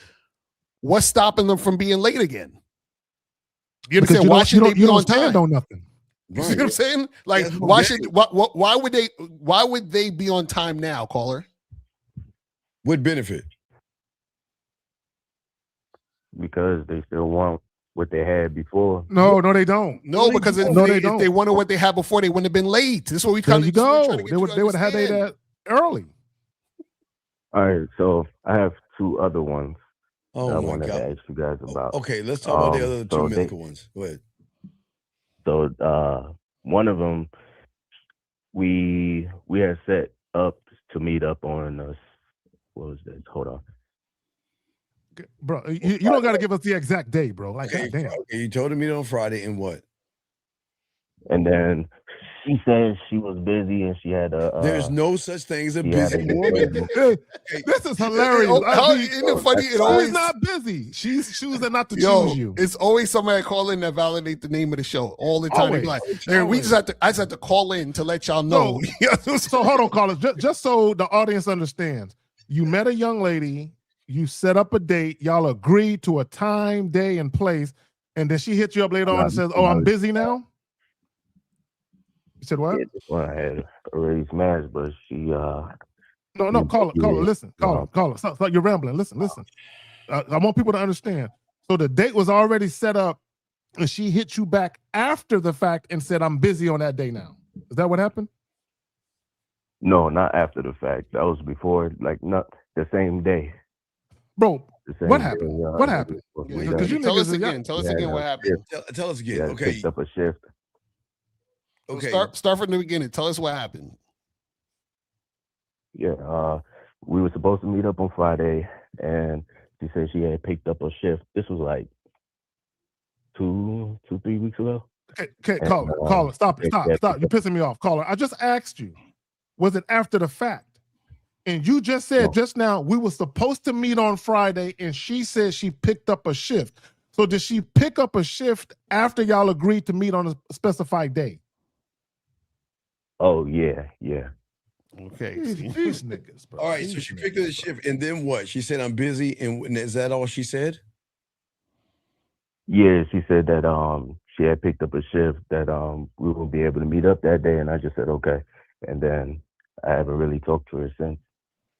What's stopping them from being late again? You understand? Why should they be on time? On nothing. You see what I'm saying? Like, why would they be on time now, caller? What benefit? Because they still want what they had before. No, they don't. No, because if they wanted what they had before, they wouldn't have been late. This is what we trying to go. They would have had that early. All right, so I have two other ones. Oh I my wanted God. to ask you guys about. Okay, let's talk about the other two medical ones. Go ahead. So one of them, we had set up to meet up on what was this? Hold on. Bro, you don't got to give us the exact day, bro. Like, okay, damn. Okay, you told me on Friday, and what? And then she said she was busy and she had a. There's no such thing as a busy woman. This is hilarious. Isn't it funny? It always not busy. She's choosing not to choose you. It's always somebody call in that validate the name of the show all the time. They be like, hey, I just have to call in to let y'all know. So hold on, callers. Just so the audience understands, you met a young lady. You set up a date, y'all agreed to a time, day, and place, and then she hits you up later on and says, "Oh, I'm busy now." You said what? Well, I had already smashed, but she No, call her, listen, call her. Stop, you're rambling. Listen. I want people to understand. So the date was already set up, and she hit you back after the fact and said, "I'm busy on that day now." Is that what happened? No, not after the fact. That was before, like not the same day. Bro, what happened? What happened? Tell us again. Tell us again what happened. Tell us again. Okay. Picked up a shift. Okay. Start from the beginning. Tell us what happened. Yeah. We were supposed to meet up on Friday, and she said she had picked up a shift. This was like 3 weeks ago. Okay, caller. Stop. You're pissing me off. Caller, I just asked you, was it after the fact? And you just said just now we were supposed to meet on Friday, and she said she picked up a shift. So did she pick up a shift after y'all agreed to meet on a specified day? Oh yeah. Okay. These niggas, bro. All right, so she picked up the shift, and then what? She said, "I'm busy," and is that all she said? Yeah, she said that she had picked up a shift that we won't be able to meet up that day, and I just said okay, and then I haven't really talked to her since.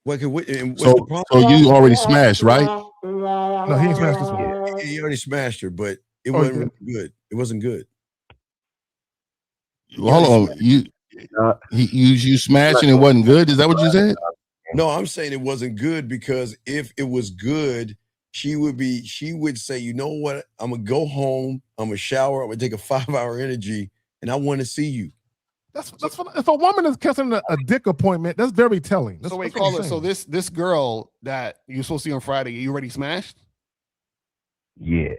What's the problem? So you already smashed, right? No, he ain't smashed this one. Yeah, he already smashed her, but it wasn't really good. It wasn't good. Hold on, you smashed and it wasn't good. Is that what you said? No, I'm saying it wasn't good because if it was good, she would say, you know what? I'm gonna go home. I'm gonna shower. I'm gonna take a 5-hour energy, and I want to see you. That's if a woman is catching a dick appointment, that's very telling. So wait, caller. So this girl that you're supposed to see on Friday, you already smashed? Yeah.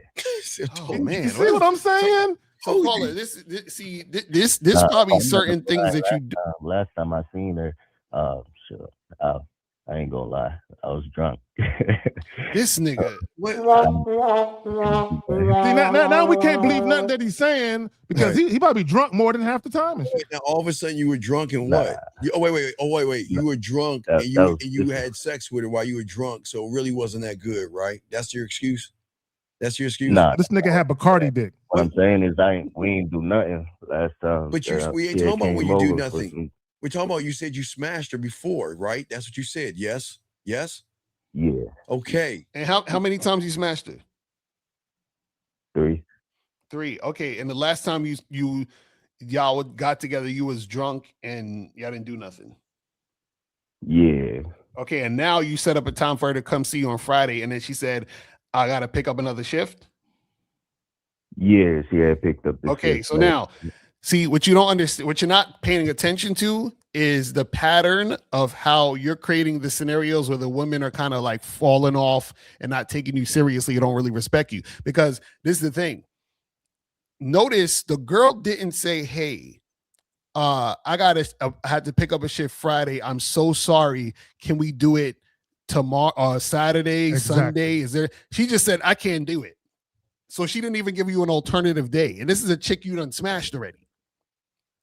Oh man, you see what I'm saying? So caller, this probably certain things that you do. Last time I seen her, sure, I ain't gonna lie, I was drunk. This nigga. See, now we can't believe nothing that he's saying because he probably drunk more than half the time and shit. Now all of a sudden you were drunk and what? Wait. You were drunk and you had sex with her while you were drunk, so it really wasn't that good, right? That's your excuse? That's your excuse? Nah, this nigga had Bacardi dick. What I'm saying is we ain't do nothing last time. But we ain't talking about when you do nothing. We're talking about you said you smashed her before, right? That's what you said. Yes? Yes? Yeah. Okay. And how many times you smashed her? 3. 3. Okay. And the last time y'all got together, you was drunk and y'all didn't do nothing. Yeah. Okay. And now you set up a time for her to come see you on Friday, and then she said, I gotta pick up another shift. Yeah, she had picked up the Okay, shift. so now see what you don't understand, what you're not paying attention to is the pattern of how you're creating the scenarios where the women are kind of like falling off and not taking you seriously, or don't really respect you. Because this is the thing. Notice the girl didn't say, hey, I had to pick up a shift Friday. I'm so sorry. Can we do it tomorrow, Saturday, Sunday? Is there? She just said, I can't do it. So she didn't even give you an alternative day. And this is a chick you done smashed already.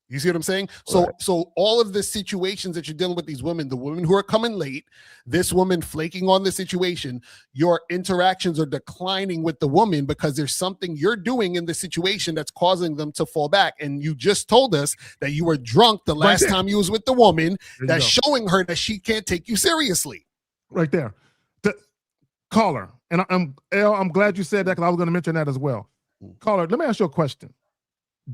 You see what I'm saying? So all of the situations that you're dealing with these women, the women who are coming late, this woman flaking on the situation, your interactions are declining with the woman because there's something you're doing in the situation that's causing them to fall back. And you just told us that you were drunk the last time you was with the woman, that's showing her that she can't take you seriously. Right there. The caller, and I'm glad you said that because I was going to mention that as well. Caller, let me ask you a question.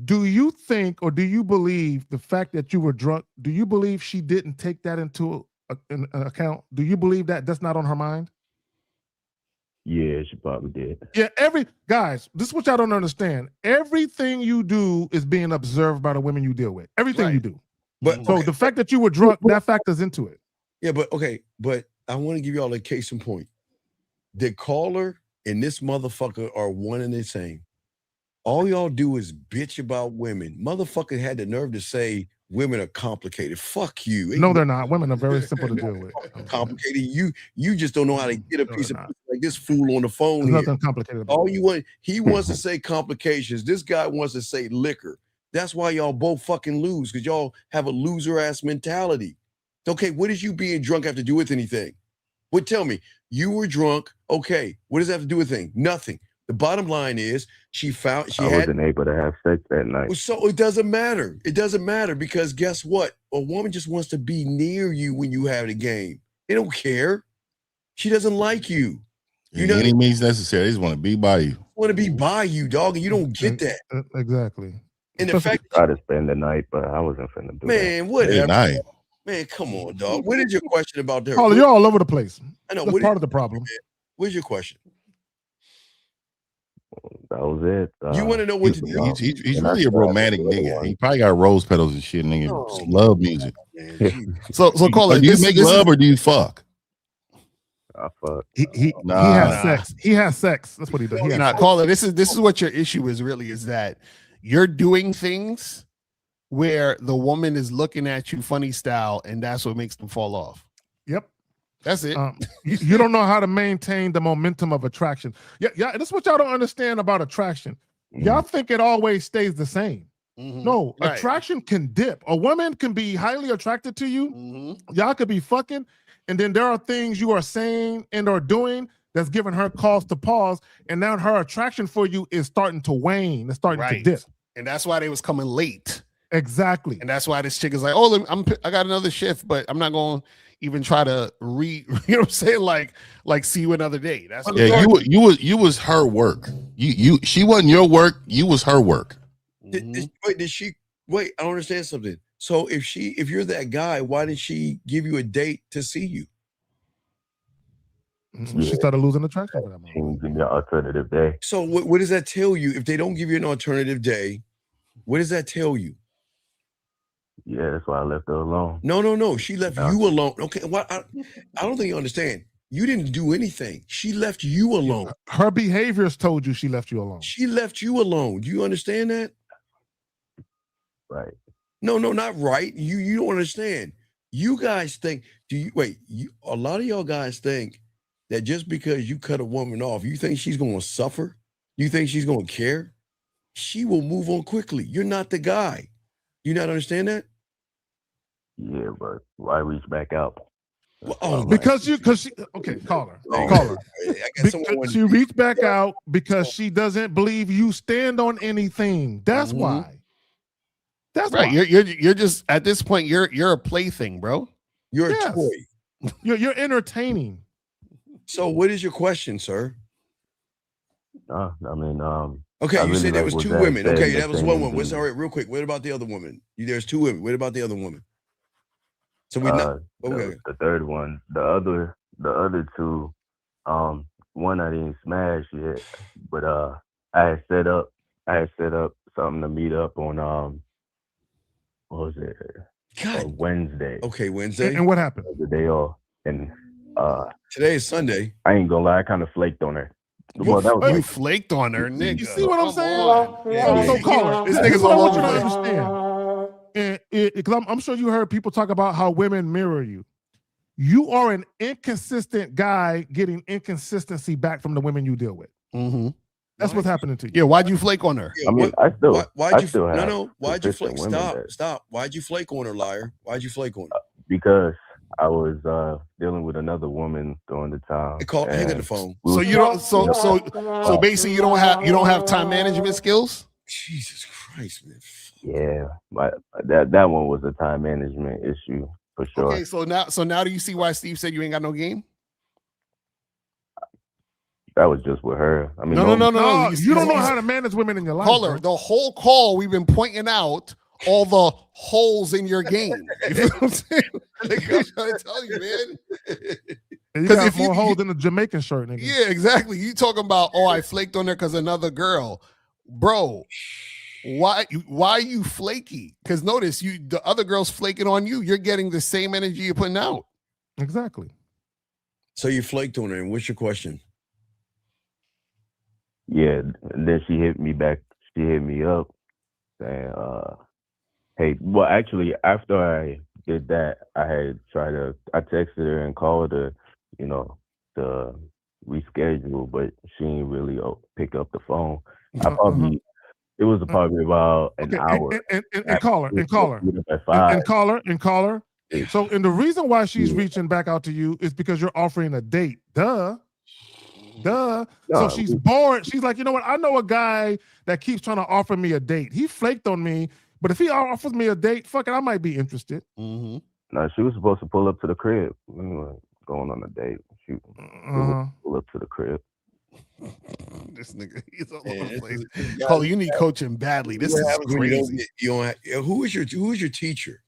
Do you think, or do you believe the fact that you were drunk, do you believe she didn't take that into an account? Do you believe that that's not on her mind? Yeah, she probably did. Yeah, guys, this is what y'all don't understand. Everything you do is being observed by the women you deal with. Everything you do. But so the fact that you were drunk, that factors into it. Yeah, but I want to give y'all a case in point. The caller and this motherfucker are one and the same. All y'all do is bitch about women. Motherfucker had the nerve to say women are complicated. Fuck you. No, they're not. Women are very simple to deal with. Complicated. You just don't know how to get a piece of like this fool on the phone. There's here. nothing complicated about All you want, he wants to say complications. This guy wants to say liquor. That's why y'all both fucking lose, because y'all have a loser ass mentality. Okay, what does you being drunk have to do with anything? Well, tell me, you were drunk. Okay, what does that have to do with anything? Nothing. The bottom line is I wasn't able to have sex that night. So it doesn't matter. It doesn't matter because guess what? A woman just wants to be near you when you have the game. They don't care. She doesn't like you. You know, any means necessary. They just want to be by you. Want to be by you, dog, and you don't get that. Exactly. And the fact I tried to spend the night, but I wasn't finna do that. Man, whatever. Man, come on, dog. What is your question about that? Caller, you're all over the place. I know. That's part of the problem. What's your question? That was it. You want to know what to do? He's really a romantic nigga. He probably got rose petals and shit. Nigga, just love music. So call it. Do you make love or do you fuck? I fuck. He has sex. He has sex. That's what he does. He has Call it. This is what your issue is really, is that you're doing things where the woman is looking at you funny style, and that's what makes them fall off. Yep. That's it. You don't know how to maintain the momentum of attraction. Yeah. That's what y'all don't understand about attraction. Y'all think it always stays the same. No, attraction can dip. A woman can be highly attracted to you. Y'all could be fucking, and then there are things you are saying and or doing that's giving her cause to pause, and now her attraction for you is starting to wane. It's starting to dip. And that's why they was coming late. Exactly. And that's why this chick is like, oh, I got another shift, but I'm not going to even try to you know what I'm saying? Like see you another day. That's you was her work. She wasn't your work. You was her work. Wait, I don't understand something. So if you're that guy, why did she give you a date to see you? She started losing attraction for that moment. She didn't give me an alternative day. So what does that tell you? If they don't give you an alternative day, what does that tell you? Yeah, that's why I left her alone. No. She left you alone. Okay, well, I don't think you understand. You didn't do anything. She left you alone. Her behaviors told you she left you alone. She left you alone. Do you understand that? Right. No, not right. You don't understand. You guys think, a lot of y'all guys think that just because you cut a woman off, you think she's going to suffer? You think she's going to care? She will move on quickly. You're not the guy. You not understand that? Yeah, but why reach back out? Because she call her. Call her. Because she reached back out because she doesn't believe you stand on anything. That's why. That's right. why. You're just at this point. You're a plaything, bro. You're a toy. You're entertaining. So, what is your question, sir? I mean, okay, I you really said there like was what two Zach women. said, Okay, the that was same one woman. thing. All right, real quick. What about the other woman? There's two women. What about the other woman? So we okay. The third one, the other two, one I didn't smash yet, but I had set up something to meet up on what was it? Wednesday. Okay, Wednesday. And what happened? The day off, and today is Sunday. I ain't gonna lie, I kind of flaked on her. Well, that was You like, flaked on her, nigga. You see what I'm saying? So caller, This this nigga's is what I all want over you to the understand. Because I'm sure you heard people talk about how women mirror you. You are an inconsistent guy getting inconsistency back from the women you deal with. Mm-hmm. That's what's happening to you. Yeah, why'd you flake on her? I mean, why'd you have why'd you flake? consistent women Stop. Why'd you flake on her, liar? Why'd you flake on her? Because I was dealing with another woman during the time. Hang up the phone. So you don't. So basically, you don't have time management skills. Jesus Christ, man. Yeah, that one was a time management issue for sure. Okay, so now do you see why Steve said you ain't got no game? That was just with her. I mean, No. You don't know how to manage women in your life. Caller, the whole call we've been pointing out all the holes in your game. You feel what I'm saying? I'm trying to tell you, man. You got more holes than a Jamaican shirt, nigga. Yeah, exactly. You talking about, I flaked on her because another girl. Bro, why are you flaky? Because notice the other girl's flaking on you. You're getting the same energy you're putting out. Exactly. So you flaked on her, and what's your question? Yeah, and then she hit me back. She hit me up saying, hey, well, actually, after I did that, I texted her and called her, to reschedule, but she didn't really pick up the phone. It was probably about an hour. And caller. So, and the reason why she's reaching back out to you is because you're offering a date. Duh. So she's bored. She's like, you know what? I know a guy that keeps trying to offer me a date. He flaked on me, but if he offers me a date, fuck it, I might be interested. Mm-hmm. No, she was supposed to pull up to the crib. We were going on a date. She was pull up to the crib. This nigga, he's all over the place. Caller, you need coaching badly. This is crazy. Who is your teacher?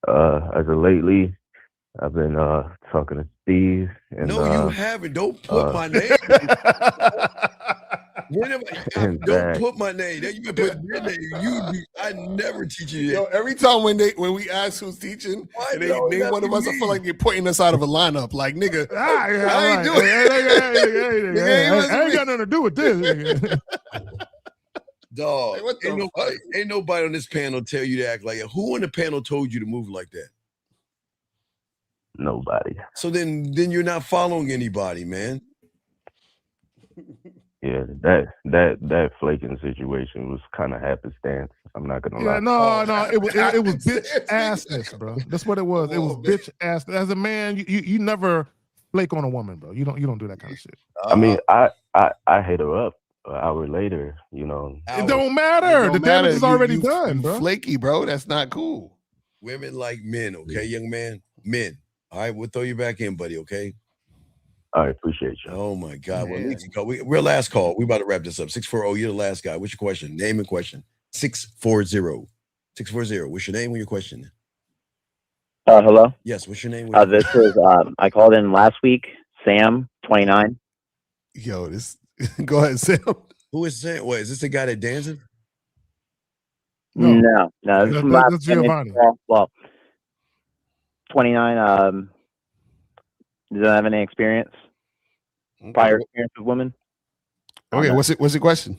As of lately, I've been talking to Steve. And, no, you haven't. Don't put my name. Don't put my name. You can put your name. I never teach you. Yo, every time when we ask who's teaching, and they name one of us, I feel like they're putting us out of a lineup. Like, nigga, I ain't doing it. I ain't got nothing to do with this. Dog, ain't nobody on this panel tell you to act like that. Who on the panel told you to move like that? Nobody. So then you're not following anybody, man. Yeah, that flaking situation was kind of happenstance. I'm not gonna lie. No, it was bitch assness, bro. That's what it was. It was bitch ass. As a man, you never flake on a woman, bro. You don't do that kind of shit. I mean, I hit her up an hour later. It don't matter. The damage is already done, bro. Flaky, bro. That's not cool. Women like men, okay, young man. Men. All right, we'll throw you back in, buddy. Okay. I appreciate you. Oh my God. Well, we're last call. We about to wrap this up. 640. You're the last guy. What's your question? Name and question. 640. 640. What's your name and your question? Hello. Yes. What's your name? This is I called in last week. Sam, 29. Yo, go ahead, Sam. Who is Sam? What is this? The guy that dances? No. This is that's Giovanni. Well, 29. doesn't have any experience, prior experience with women. Okay, what's the question?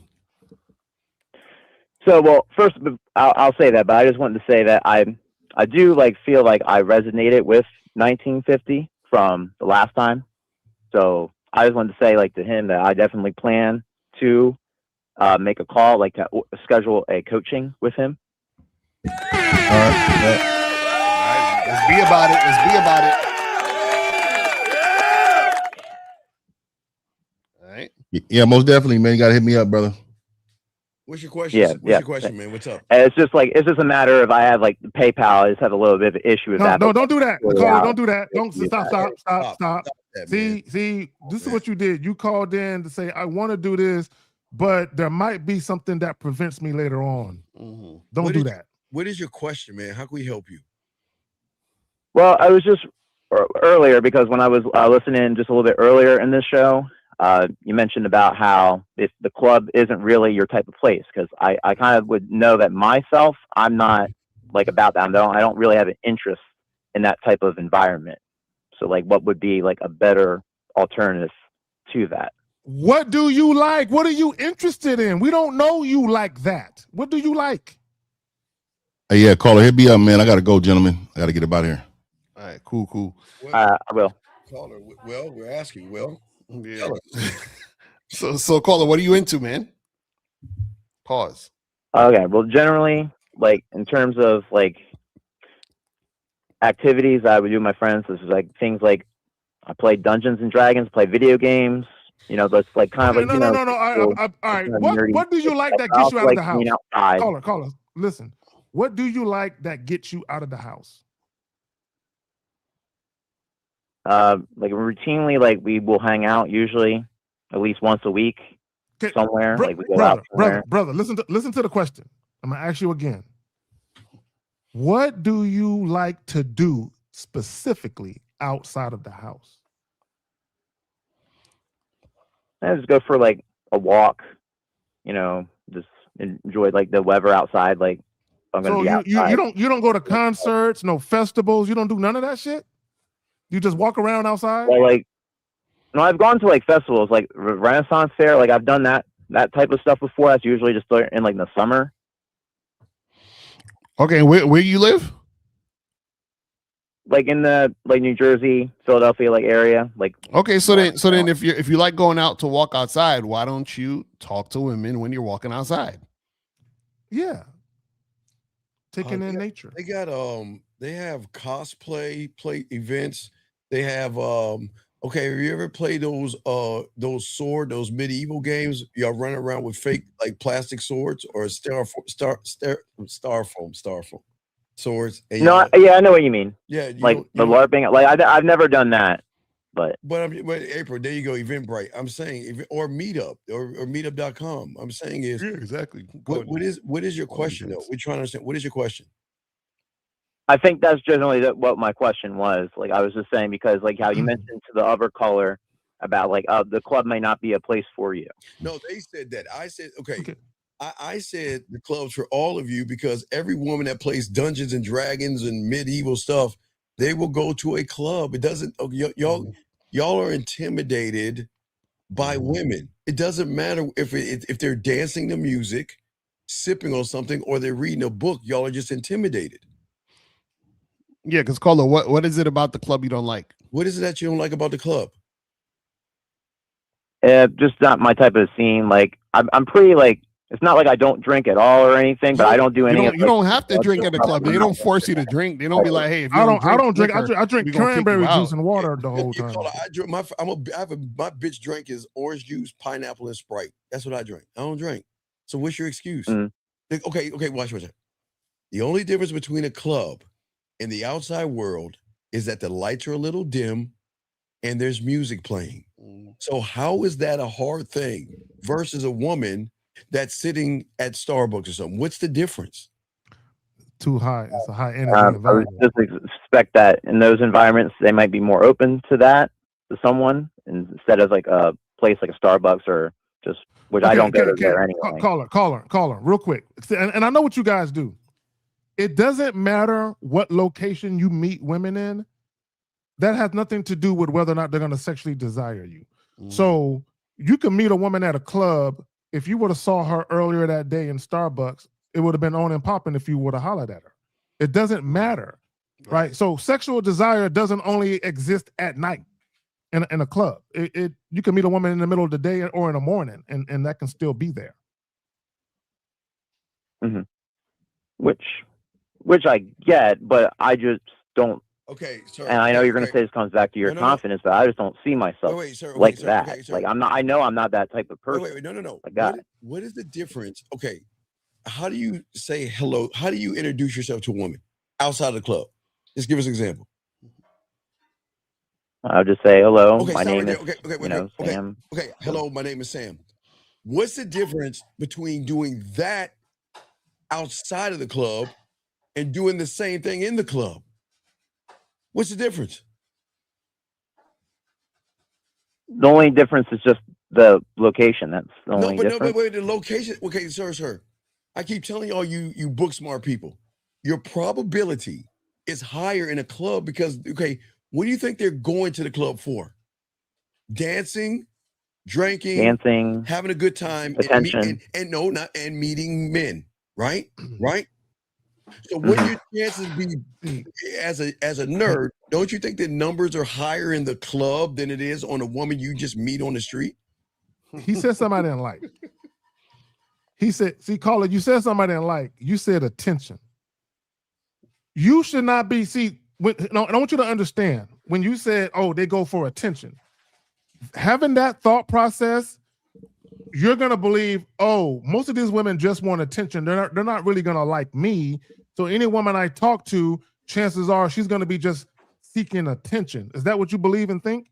So, well, first I'll say that, but I just wanted to say that I do like feel like I resonated with 1950 from the last time. So I just wanted to say like to him that I definitely plan to make a call, like to schedule a coaching with him. All right. Let's be about it. Let's be about it. All right. Yeah, most definitely, man. You gotta hit me up, brother. What's your question? Yeah, What's your question, man? What's up? And it's just a matter of I have like PayPal. I just have a little bit of an issue with that. No, don't do that. Caller, don't do that. Don't Yeah. stop. that, See, this is what you did. You called in to say, I want to do this, but there might be something that prevents me later on. Don't do that. What is your question, man? How can we help you? Well, I was just earlier because when I was listening just a little bit earlier in this show, you mentioned about how if the club isn't really your type of place, because I kind of would know that myself, I'm not like about that. I don't really have an interest in that type of environment. So like, what would be like a better alternative to that? What do you like? What are you interested in? We don't know you like that. What do you like? Hey, yeah, caller, hit me up, man. I gotta go, gentlemen. I gotta get up out of here. All right, cool. I will. Caller, well, we're asking. Well, yeah. So caller, what are you into, man? Pause. Okay. Well, generally, like in terms of like activities I would do with my friends, this is like things like I play Dungeons and Dragons, play video games. You know, that's like kind of like No. All right. What do you like that gets you out of the house? Caller, listen. What do you like that gets you out of the house? Like routinely, like we will hang out usually at least once a week somewhere. Like we go out somewhere. Brother, listen to the question. I'm gonna ask you again. What do you like to do specifically outside of the house? I just go for like a walk. You know, just enjoy like the weather outside. Like I'm gonna be outside. You don't go to concerts, no festivals. You don't do none of that shit. You just walk around outside. Well, like, no, I've gone to like festivals, like Renaissance Fair. Like I've done that type of stuff before. That's usually just in like the summer. Okay, where you live? Like in the like New Jersey, Philadelphia, like area. Like okay, so then if you like going out to walk outside, why don't you talk to women when you're walking outside? Yeah, taking in nature. They got they have cosplay events. They have okay, have you ever played those medieval games? Y'all run around with fake like plastic swords or styrofoam swords. No, yeah, I know what you mean. Yeah, like the LARPing. Like I've never done that, but April, there you go, Eventbrite. I'm saying or Meetup or Meetup.com. I'm saying is exactly. What is your question though? We're trying to understand. What is your question? I think that's generally what my question was. Like I was just saying because like how you mentioned to the other caller about like the club may not be a place for you. No, they said that. I said okay. I said the club's for all of you because every woman that plays Dungeons and Dragons and medieval stuff, they will go to a club. It doesn't. Y'all are intimidated by women. It doesn't matter if they're dancing to music, sipping on something, or they're reading a book. Y'all are just intimidated. Yeah, because caller, what is it about the club you don't like? What is it that you don't like about the club? Just not my type of scene. Like I'm pretty like. It's not like I don't drink at all or anything, but I don't do any. You don't have to drink at the club. They don't force you to drink. They don't be like, "Hey, if you I don't drink. I drink cranberry juice and water the whole time." I drink my bitch drink is orange juice, pineapple, and Sprite. That's what I drink. I don't drink. So what's your excuse? Okay, watch. The only difference between a club and the outside world is that the lights are a little dim and there's music playing. So how is that a hard thing versus a woman that's sitting at Starbucks or something? What's the difference? Too high. It's a high energy I would environment. just expect that in those environments, they might be more open to that to someone instead of like a place like a Starbucks or just which I don't go to there anyway. Caller, real quick. And I know what you guys do. It doesn't matter what location you meet women in. that has nothing to do with whether or not they're going to sexually desire you. So you can meet a woman at a club. If you would have saw her earlier that day in Starbucks, it would have been on and popping if you would have hollered at her. It doesn't matter, right? So sexual desire doesn't only exist at night in a club. You can meet a woman in the middle of the day or in the morning, and that can still be there. Mm-hmm. Which I get, but I just don't. Okay, sir. And I know you're going to say this comes back to your confidence, but I just don't see myself that. Okay, sir. Like I know I'm not that type of person. Wait, no. Like what is the difference? Okay, how do you say hello? How do you introduce yourself to a woman outside of the club? Just give us an example. I'll just say hello. Okay, my name is Sam. Okay, hello. My name is Sam. What's the difference between doing that outside of the club and doing the same thing in the club? What's the difference? The only difference is just the location. That's the only difference. Wait, the location. Okay, sir. I keep telling y'all, you book smart people, your probability is higher in a club because, okay, what do you think they're going to the club for? Dancing, drinking, having a good time, attention, and meeting men, right? Right. So what your chances be as a nerd? Don't you think the numbers are higher in the club than it is on a woman you just meet on the street? He said something I didn't like. He said, see, caller, you said something I didn't like. You said attention. You should not be, I want you to understand, when you said, oh, they go for attention, having that thought process, you're going to believe, oh, most of these women just want attention. They're not really going to like me. So any woman I talk to, chances are she's going to be just seeking attention. Is that what you believe and think?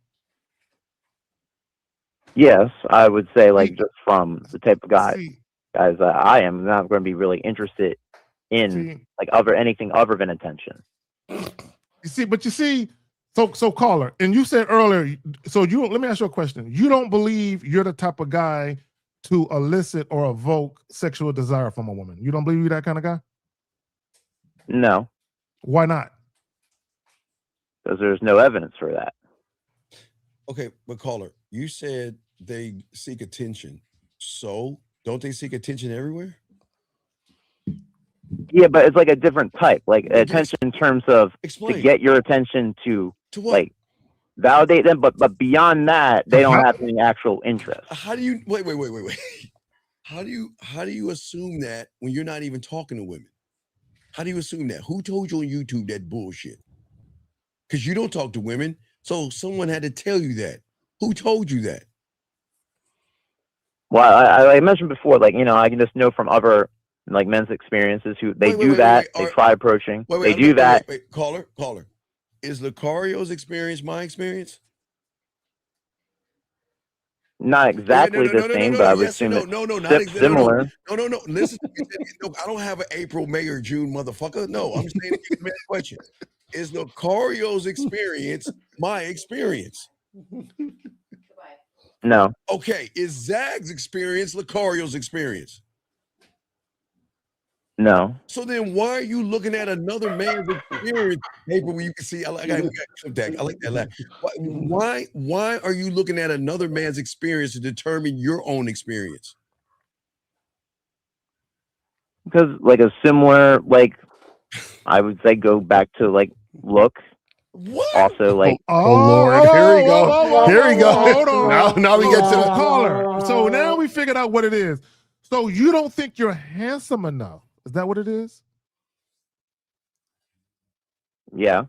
Yes, I would say just from the type of guys I am not going to be really interested in anything other than attention. You see, so caller, and you said earlier, let me ask you a question. You don't believe you're the type of guy to elicit or evoke sexual desire from a woman. You don't believe you're that kind of guy? No. Why not? Because there's no evidence for that. Okay, but caller, you said they seek attention. So don't they seek attention everywhere? Yeah, but it's like a different type, like attention in terms of to get your attention to like validate them, but beyond that, they don't have any actual interest. How do you wait? How do you assume that when you're not even talking to women? How do you assume that? Who told you on YouTube that bullshit? Because you don't talk to women, so someone had to tell you that. Who told you that? Well, I mentioned before, I can just know from other men's experiences who they do that. They try approaching. They do that. Caller. Is Lucario's experience my experience? Not exactly the same, but I would assume it's similar. No. Listen, I don't have an April, May, or June, motherfucker. No, I'm saying give me a question. Is Lucario's experience my experience? No. Okay. Is Zag's experience Lucario's experience? No. So then why are you looking at another man's experience paper where you can see I like that laugh. Why are you looking at another man's experience to determine your own experience? Because a similar I would say go back to look. What? Also Lord, here we go. Here we go. Hold on. Now we get to the caller. So now we figured out what it is. So you don't think you're handsome enough? Is that what it is? Yeah.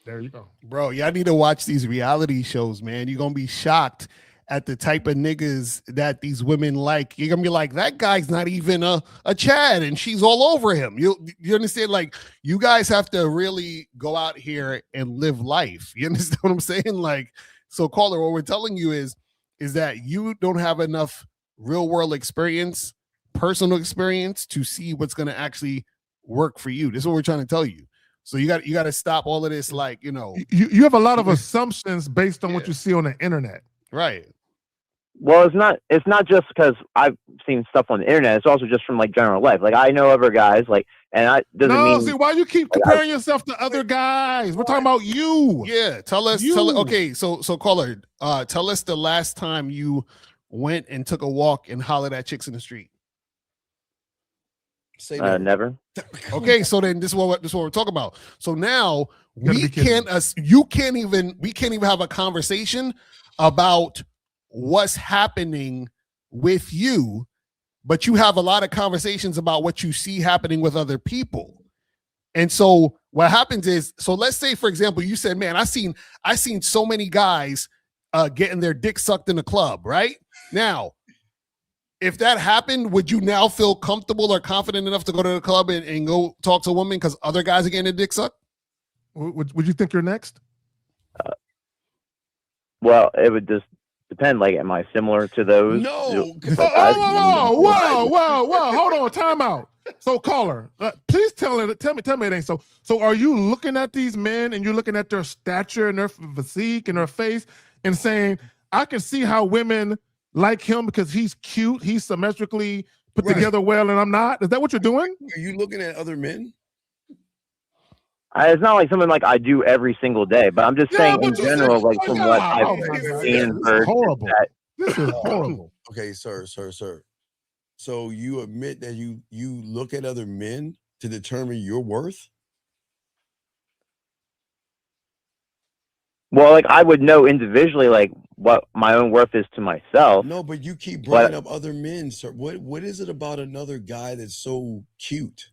There you go. Bro, y'all need to watch these reality shows, man. You're going to be shocked at the type of niggas that these women like. You're going to be like, that guy's not even a Chad and she's all over him. You understand? You guys have to really go out here and live life. You understand what I'm saying? So caller, what we're telling you is that you don't have enough real world experience, personal experience to see what's going to actually work for you. This is what we're trying to tell you. So you got to stop all of this, you have a lot of assumptions based on what you see on the internet. Right. Well, it's not just because I've seen stuff on the internet. It's also just from like general life. Like I know other guys, like, and I doesn't mean. See, why you keep comparing yourself to other guys? We're talking about you. Yeah, tell us. Okay, so caller, tell us the last time you went and took a walk and hollered at chicks in the street. Say never. Okay, so then this is what we're talking about. So now we can't even have a conversation about what's happening with you, but you have a lot of conversations about what you see happening with other people. And so what happens is, so let's say, for example, you said, man, I seen so many guys getting their dick sucked in the club, right? Now, if that happened, would you now feel comfortable or confident enough to go to the club and go talk to a woman because other guys are getting their dick sucked? Would you think you're next? Well, it would just depend. Like, am I similar to those? No. Whoa. Hold on. Time out. So, caller, please tell me it ain't so. So, are you looking at these men and you're looking at their stature and their physique and their face and saying, I can see how women like him because he's cute, he's symmetrically put together well, and I'm not? Is that what you're doing? Are you looking at other men? It's not like something like I do every single day, but I'm just saying in general, like from what I've seen and heard. Horrible. This is horrible. Okay, sir. So you admit that you look at other men to determine your worth? Well, like I would know individually, like what my own worth is to myself. No, but you keep bringing up other men, sir. What is it about another guy that's so cute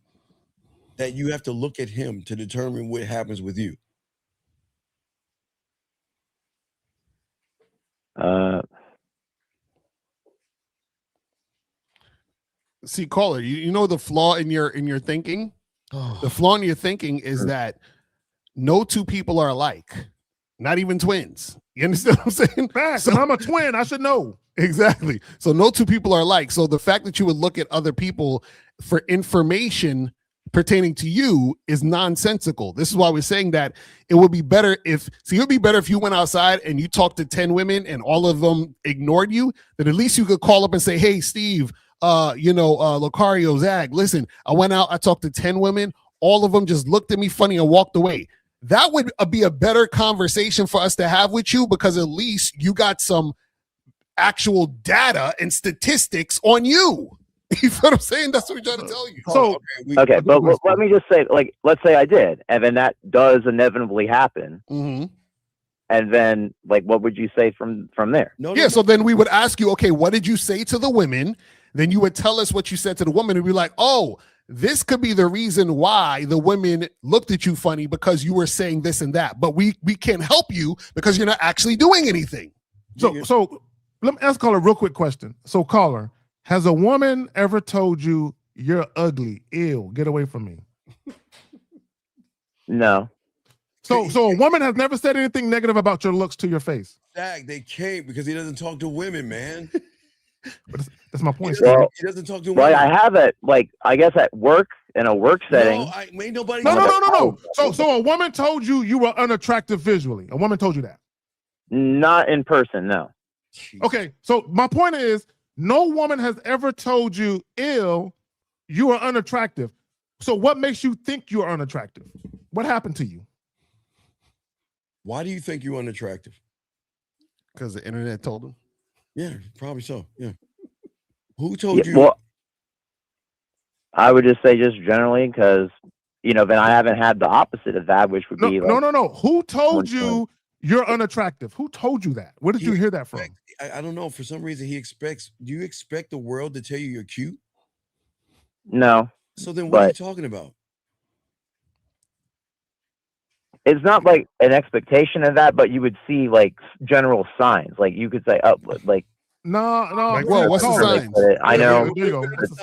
that you have to look at him to determine what happens with you? See, caller, you know the flaw in your thinking? The flaw in your thinking is that no two people are alike. Not even twins. You understand what I'm saying? Facts, and I'm a twin. I should know. Exactly. So no two people are alike. So the fact that you would look at other people for information pertaining to you is nonsensical. This is why we're saying that it would be better if you went outside and you talked to 10 women and all of them ignored you, then at least you could call up and say, hey, Steve, Locario, Zag, listen, I went out, I talked to 10 women, all of them just looked at me funny and walked away. That would be a better conversation for us to have with you because at least you got some actual data and statistics on you. You know what I'm saying? That's what we're trying to tell you. So okay, but let me just say, like, let's say I did, and then that does inevitably happen. Mm-hmm. And then, like, what would you say from there? So then we would ask you, okay, what did you say to the women? Then you would tell us what you said to the woman, and we'd be like, oh, this could be the reason why the women looked at you funny because you were saying this and that. But we can't help you because you're not actually doing anything. So let me ask caller a real quick question. So, caller, has a woman ever told you you're ugly? Ew, get away from me. No. So a woman has never said anything negative about your looks to your face. Zach, they can't because he doesn't talk to women, man. But that's my point. Well, he doesn't talk to well, women. I have it, like, I guess at work, in a work setting. Ain't nobody. No. So a woman told you were unattractive visually. A woman told you that. Not in person, no. Okay, so my point is, no woman has ever told you, ew, you are unattractive. So what makes you think you are unattractive? What happened to you? Why do you think you're unattractive? Because the internet told them. Yeah, probably so. Yeah. Who told you? Well, I would just say just generally because, then I haven't had the opposite of that, which would be like... No. Who told you you're unattractive? Who told you that? Where did you hear that from? I don't know. For some reason, do you expect the world to tell you you're cute? No. So then what are you talking about? It's not like an expectation of that, but you would see like general signs. Like you could say, No. Like, whoa, what's the signs? I know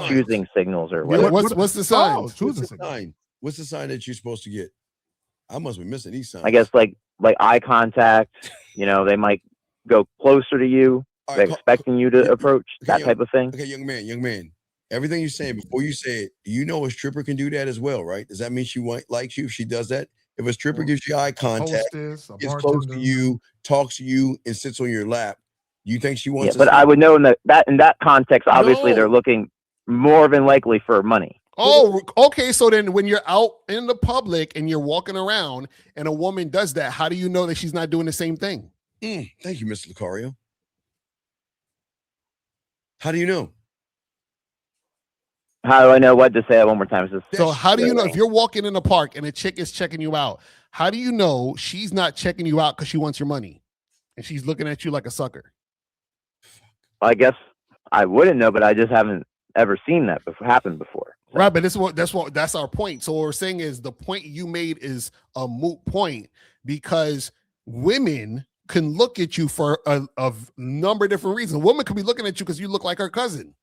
choosing signals or whatever. What's the signs? What's the sign that you're supposed to get? I must be missing these signs. I guess like eye contact. They might go closer to you. They're expecting you to approach that type of thing. Okay, young man. Everything you're saying before you say it, you know a stripper can do that as well, right? Does that mean she likes you if she does that? If a stripper gives you eye contact, gets close to you, talks to you, and sits on your lap, You think she Yeah, wants? but I would know in that context, obviously they're looking more than likely for money. Oh, okay. So then when you're out in the public and you're walking around and a woman does that, how do you know that she's not doing the same thing? Thank you, Mr. Lucario. How do you know? How do I know what to say? One more time. So how do you know if you're walking in the park and a chick is checking you out? How do you know she's not checking you out because she wants your money and she's looking at you like a sucker? I guess I wouldn't know, but I just haven't ever seen that happen before. Right, but that's our point. So what we're saying is the point you made is a moot point because women can look at you for a number of different reasons. A woman could be looking at you because you look like her cousin.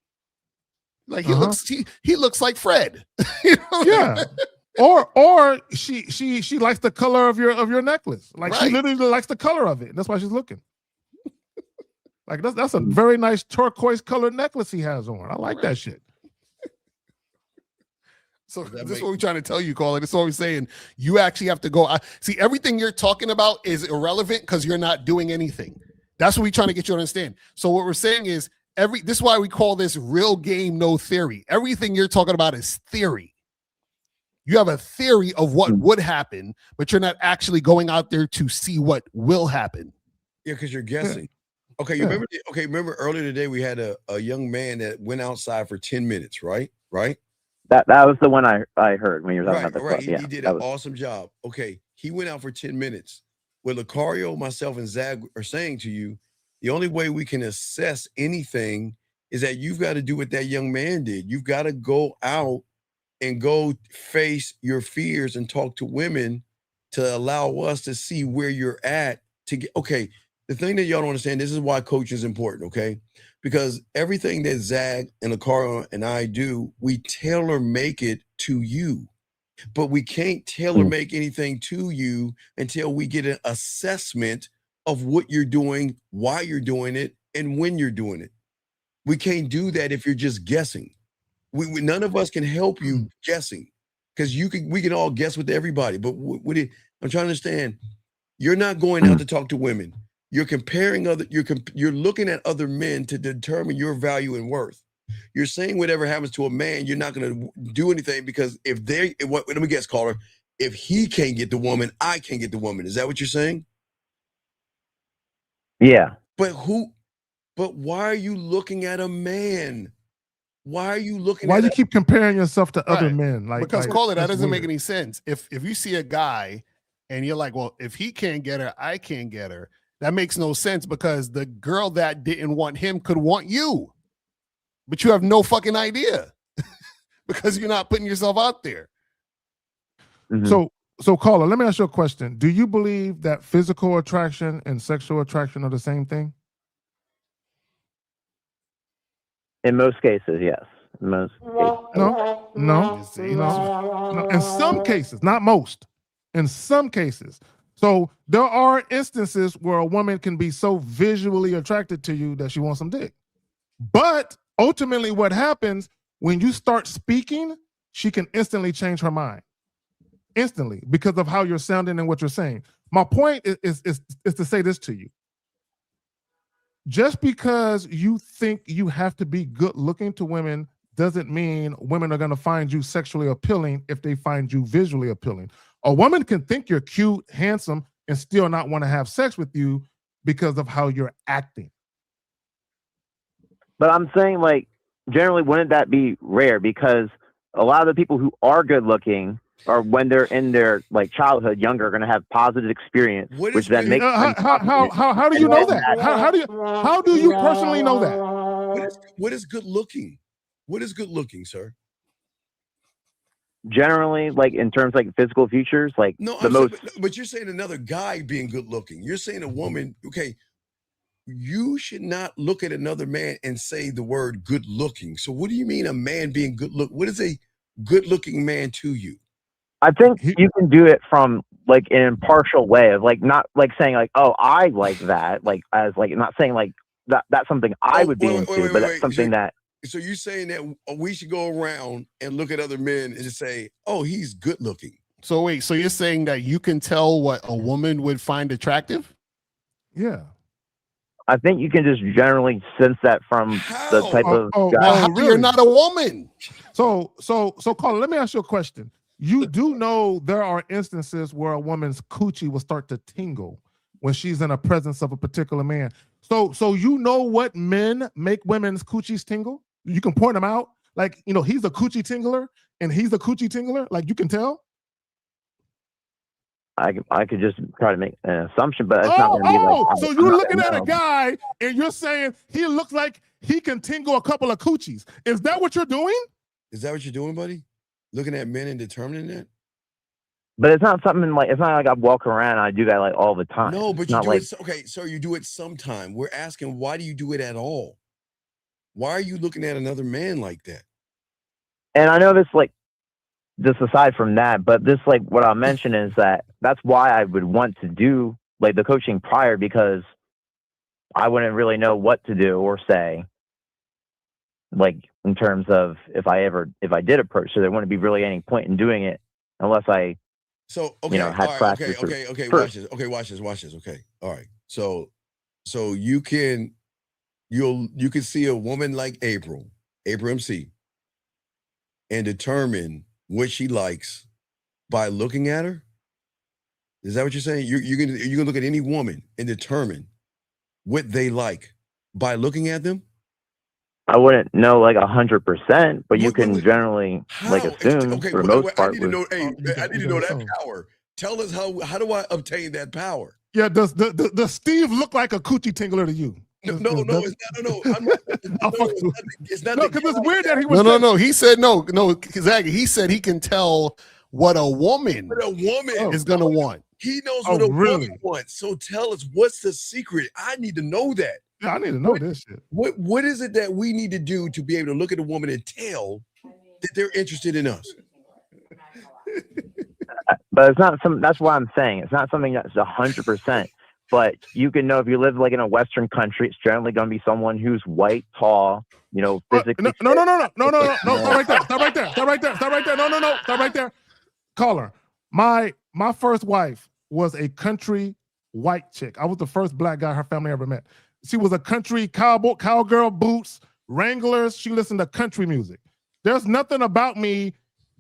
Like he looks like Fred. You know? Yeah. Or she likes the color of your necklace. Like she literally likes the color of it. That's why she's looking. Like that's a very nice turquoise colored necklace he has on. I like that shit. So this is what we're trying to tell you, Colin. This is what we're saying. You actually have to go. See, everything you're talking about is irrelevant because you're not doing anything. That's what we're trying to get you to understand. So what we're saying is this is why we call this real game, no theory. Everything you're talking about is theory. You have a theory of what would happen, but you're not actually going out there to see what will happen. Yeah, because you're guessing. Okay, remember earlier today we had a young man that went outside for 10 minutes, right? That was the one I heard when you were talking about the club. He did an awesome job. Okay, he went out for 10 minutes. What Lucario, myself, and Zag are saying to you, the only way we can assess anything is that you've got to do what that young man did. You've got to go out and go face your fears and talk to women to allow us to see where you're at to get. Okay, the thing that y'all don't understand, this is why coaching is important, okay? Because everything that Zag and Lucario and I do, we tailor make it to you. But we can't tailor make anything to you until we get an assessment of what you're doing, why you're doing it, and when you're doing it. We can't do that if you're just guessing. We none of us can help you guessing because we can all guess with everybody. But I'm trying to understand, you're not going out to talk to women. You're comparing you're looking at other men to determine your value and worth. You're saying whatever happens to a man, you're not going to do anything because let me guess, caller, if he can't get the woman, I can't get the woman. Is that what you're saying? Yeah. But why are you looking at a man? Why are you looking Why do you keep comparing yourself to other men? Because Caller, that doesn't make any sense. If you see a guy and you're like, well, if he can't get her, I can't get her. That makes no sense because the girl that didn't want him could want you. But you have no fucking idea because you're not putting yourself out there. Mm-hmm. So caller, let me ask you a question. Do you believe that physical attraction and sexual attraction are the same thing? In most cases, yes. In most cases. No. In some cases, not most. In some cases. So there are instances where a woman can be so visually attracted to you that she wants some dick. But ultimately what happens when you start speaking, she can instantly change her mind. Instantly, because of how you're sounding and what you're saying. My point is to say this to you. Just because you think you have to be good looking to women doesn't mean women are going to find you sexually appealing if they find you visually appealing. A woman can think you're cute, handsome, and still not want to have sex with you because of how you're acting. But I'm saying, like, generally, wouldn't that be rare? Because a lot of the people who are good looking or when they're in their like childhood, younger, are going to have positive experience, which then makes how do you know that? How do you personally know that? What is good looking? What is good looking, sir? Generally, like in terms of, like physical features, like but you're saying another guy being good looking. You're saying a woman. Okay, you should not look at another man and say the word good looking. So what do you mean a man being good look? What is a good looking man to you? I think you can do it from like an impartial way of like not like saying like, oh, I like that, like as like not saying like that's something I would be into, but that's something that. So you're saying that we should go around and look at other men and just say, oh, he's good looking. So wait, so you're saying that you can tell what a woman would find attractive? Yeah. I think you can just generally sense that from the type of guy. really? You're not a woman. So, Carla, let me ask you a question. You do know there are instances where a woman's coochie will start to tingle when she's in the presence of a particular man. So you know what men make women's coochies tingle? You can point them out. Like, he's a coochie tingler and he's a coochie tingler. Like, you can tell. I could just try to make an assumption, but it's not going to be like. So you're looking at a guy and you're saying he looks like he can tingle a couple of coochies. Is that what you're doing? Is that what you're doing, buddy? Looking at men and determining that? But it's not something like, it's not like I walk around and I do that like all the time. No, but it's you not do like, it. Okay, so you do it sometime. We're asking, why do you do it at all? Why are you looking at another man like that? and I know this like, just aside from that, but this like what I'll mention is that that's why I would want to do like the coaching prior, because I wouldn't really know what to do or say, like in terms of if I did approach. So there wouldn't be really any point in doing it unless I, had all right, practice. okay. Watch Watch this. Okay, all right. So you can see a woman like April MC, and determine what she likes by looking at her. Is that what you're saying? You're gonna look at any woman and determine what they like by looking at them? I wouldn't know like 100%, but you can generally like assume for the most part. I need to know. I need to know that power. Tell us how do I obtain that power? Yeah, does Steve look like a coochie tingler to you? No, it's not. No, because it's weird that he was. No. He said no, Zaggy. He said he can tell what a woman is gonna want. He knows what a woman wants. So tell us, what's the secret? I need to know that. Yeah, I need to know this shit. What is it that we need to do to be able to look at a woman and tell that they're interested in us? But it's not some. That's what I'm saying. It's not something that's 100%. But you can know if you live like in a Western country, it's generally going to be someone who's white, tall, physically. No. Stop right there. Stop right there. No. Stop right there. Caller, my first wife was a country white chick. I was the first black guy her family ever met. She was a country cowgirl, boots, Wranglers. She listened to country music. There's nothing about me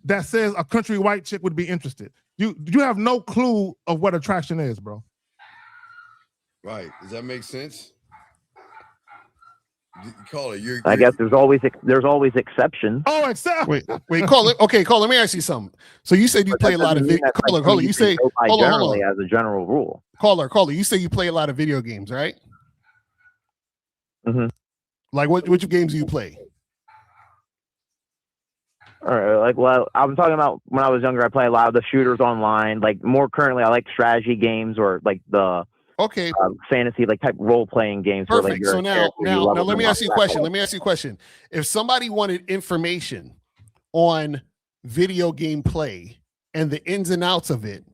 that says a country white chick would be interested. You have no clue of what attraction is, bro. Right. Does that make sense? Call it. I guess there's always exceptions. Oh, except wait, call it. Okay, call. Let me ask you something. So you said you play a lot of video. Caller. You say hold on. As a general rule. Caller. You say you play a lot of video games, right? Mm-hmm. Like which games do you play? All right, I'm talking about when I was younger. I play a lot of the shooters online. Like more currently, I like strategy games or like the fantasy type role playing games. Perfect. Where, so now let me ask you a question. If somebody wanted information on video game play and the ins and outs of it,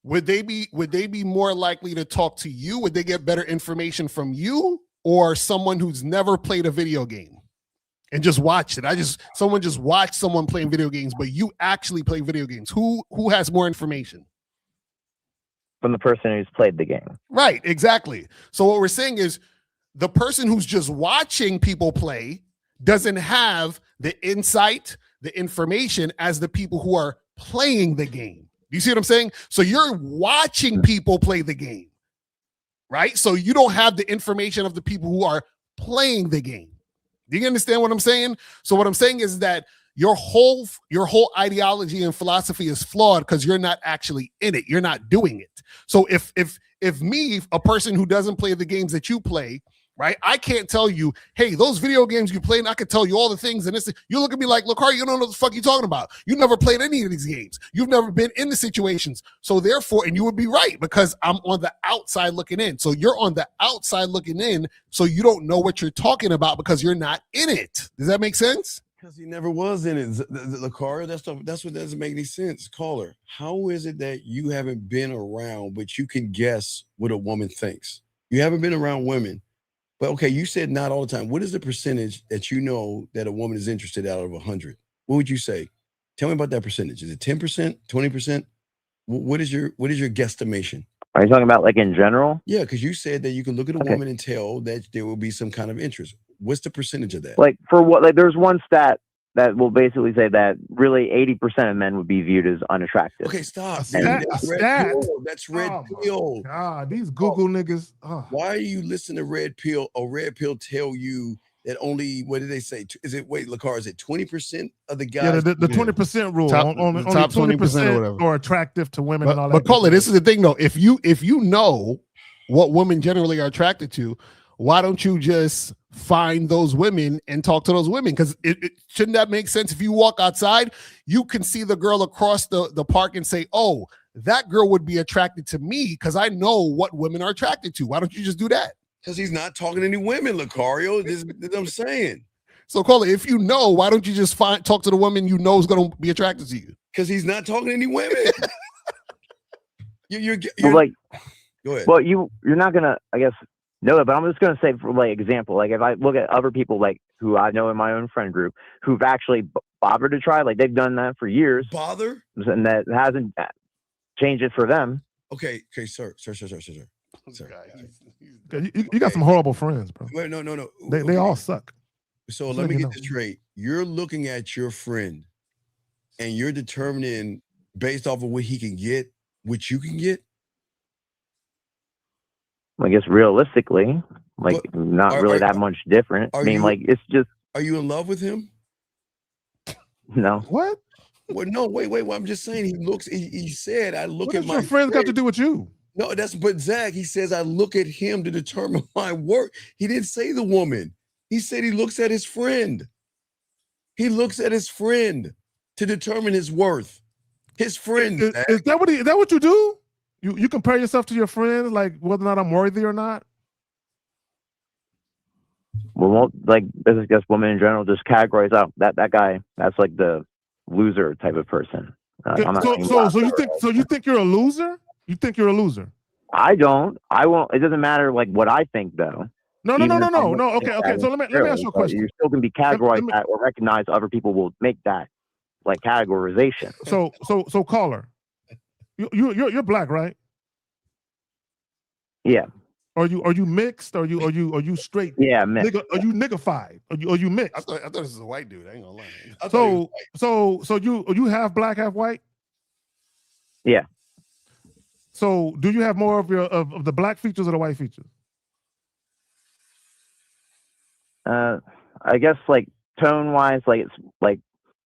would they be more likely to talk to you? Would they get better information from you or someone who's never played a video game and just watched it? Someone just watched someone playing video games, but you actually play video games. Who has more information? From the person who's played the game. Right, exactly. So what we're saying is the person who's just watching people play doesn't have the insight, the information as the people who are playing the game. You see what I'm saying? So you're watching people play the game, right? So you don't have the information of the people who are playing the game. Do you understand what I'm saying? So what I'm saying is that your whole ideology and philosophy is flawed because you're not actually in it. You're not doing it. So if me, a person who doesn't play the games that you play, right? I can't tell you, hey, those video games you play, and I can tell you all the things. And you look at me like, look, Harry, you don't know what the fuck you're talking about. You never played any of these games. You've never been in the situations. So therefore, and you would be right because I'm on the outside looking in. So you're on the outside looking in. So you don't know what you're talking about because you're not in it. Does that make sense? Because he never was in it, Lakara. That's what doesn't make any sense. Caller, how is it that you haven't been around, but you can guess what a woman thinks? You haven't been around women, but okay, you said not all the time. What is the percentage that you know that a woman is interested out of 100? What would you say? Tell me about that percentage. Is it 10%, 20%? What is your guesstimation? Are you talking about like in general? Yeah, because you said that you can look at a woman and tell that there will be some kind of interest. What's the percentage of that? Like for what? Like there's one stat that will basically say that really 80% of men would be viewed as unattractive. Okay, stop. That's red pill. That's red pill. God, these Google niggas. Why are you listening to red pill? A red pill tell you that only, what did they say? Is it, wait, LaCar, is it 20% of the guys? Yeah, the 20% rule. Top- only the top 20% or 20% whatever. are attractive to women and all that. But Colin, this is the thing though. If you know what women generally are attracted to, why don't you just find those women and talk to those women? Because shouldn't that make sense? If you walk outside, you can see the girl across the park and say, oh, that girl would be attracted to me because I know what women are attracted to. Why don't you just do that? Because he's not talking to any women, Lucario. This is what I'm saying. So, Colin, if you know, why don't you just talk to the woman you know is going to be attracted to you? Because he's not talking to any women. you're like, go ahead. Well, you're not gonna, I guess, know it, but I'm just gonna say for like example, like if I look at other people like who I know in my own friend group who've actually bothered to try, like they've done that for years, and that hasn't changed it for them. Okay, sir. You got some horrible friends, bro. Wait, no. They all suck. So let me get this straight. You're looking at your friend and you're determining based off of what he can get, what you can get? I guess realistically, like not really that much different. I mean, like it's just. Are you in love with him? No. What? Well, no, wait. Well, I'm just saying he said, I look What at does my your friends got to do with you? No, but Zach, he says, I look at him to determine my work. He didn't say the woman. He said he looks at his friend. He looks at his friend to determine his worth. His friend. Is that what you do? You compare yourself to your friends, like whether or not I'm worthy or not? Well, like this is just women in general just categorize out that guy. That's like the loser type of person. So you think you're a loser? You think you're a loser? I don't. I won't. It doesn't matter like what I think though. No. Okay. So let me ask you a question. You still can be categorized that or recognized. Other people will make that like categorization. So caller, you're black, right? Yeah. Are you mixed? Are you straight? Yeah, mixed. Are you niggified? Are you mixed? I thought this was a white dude. I ain't gonna lie. So you half black, half white? Yeah. So do you have more of the black features or the white features? I guess like tone wise, like it's like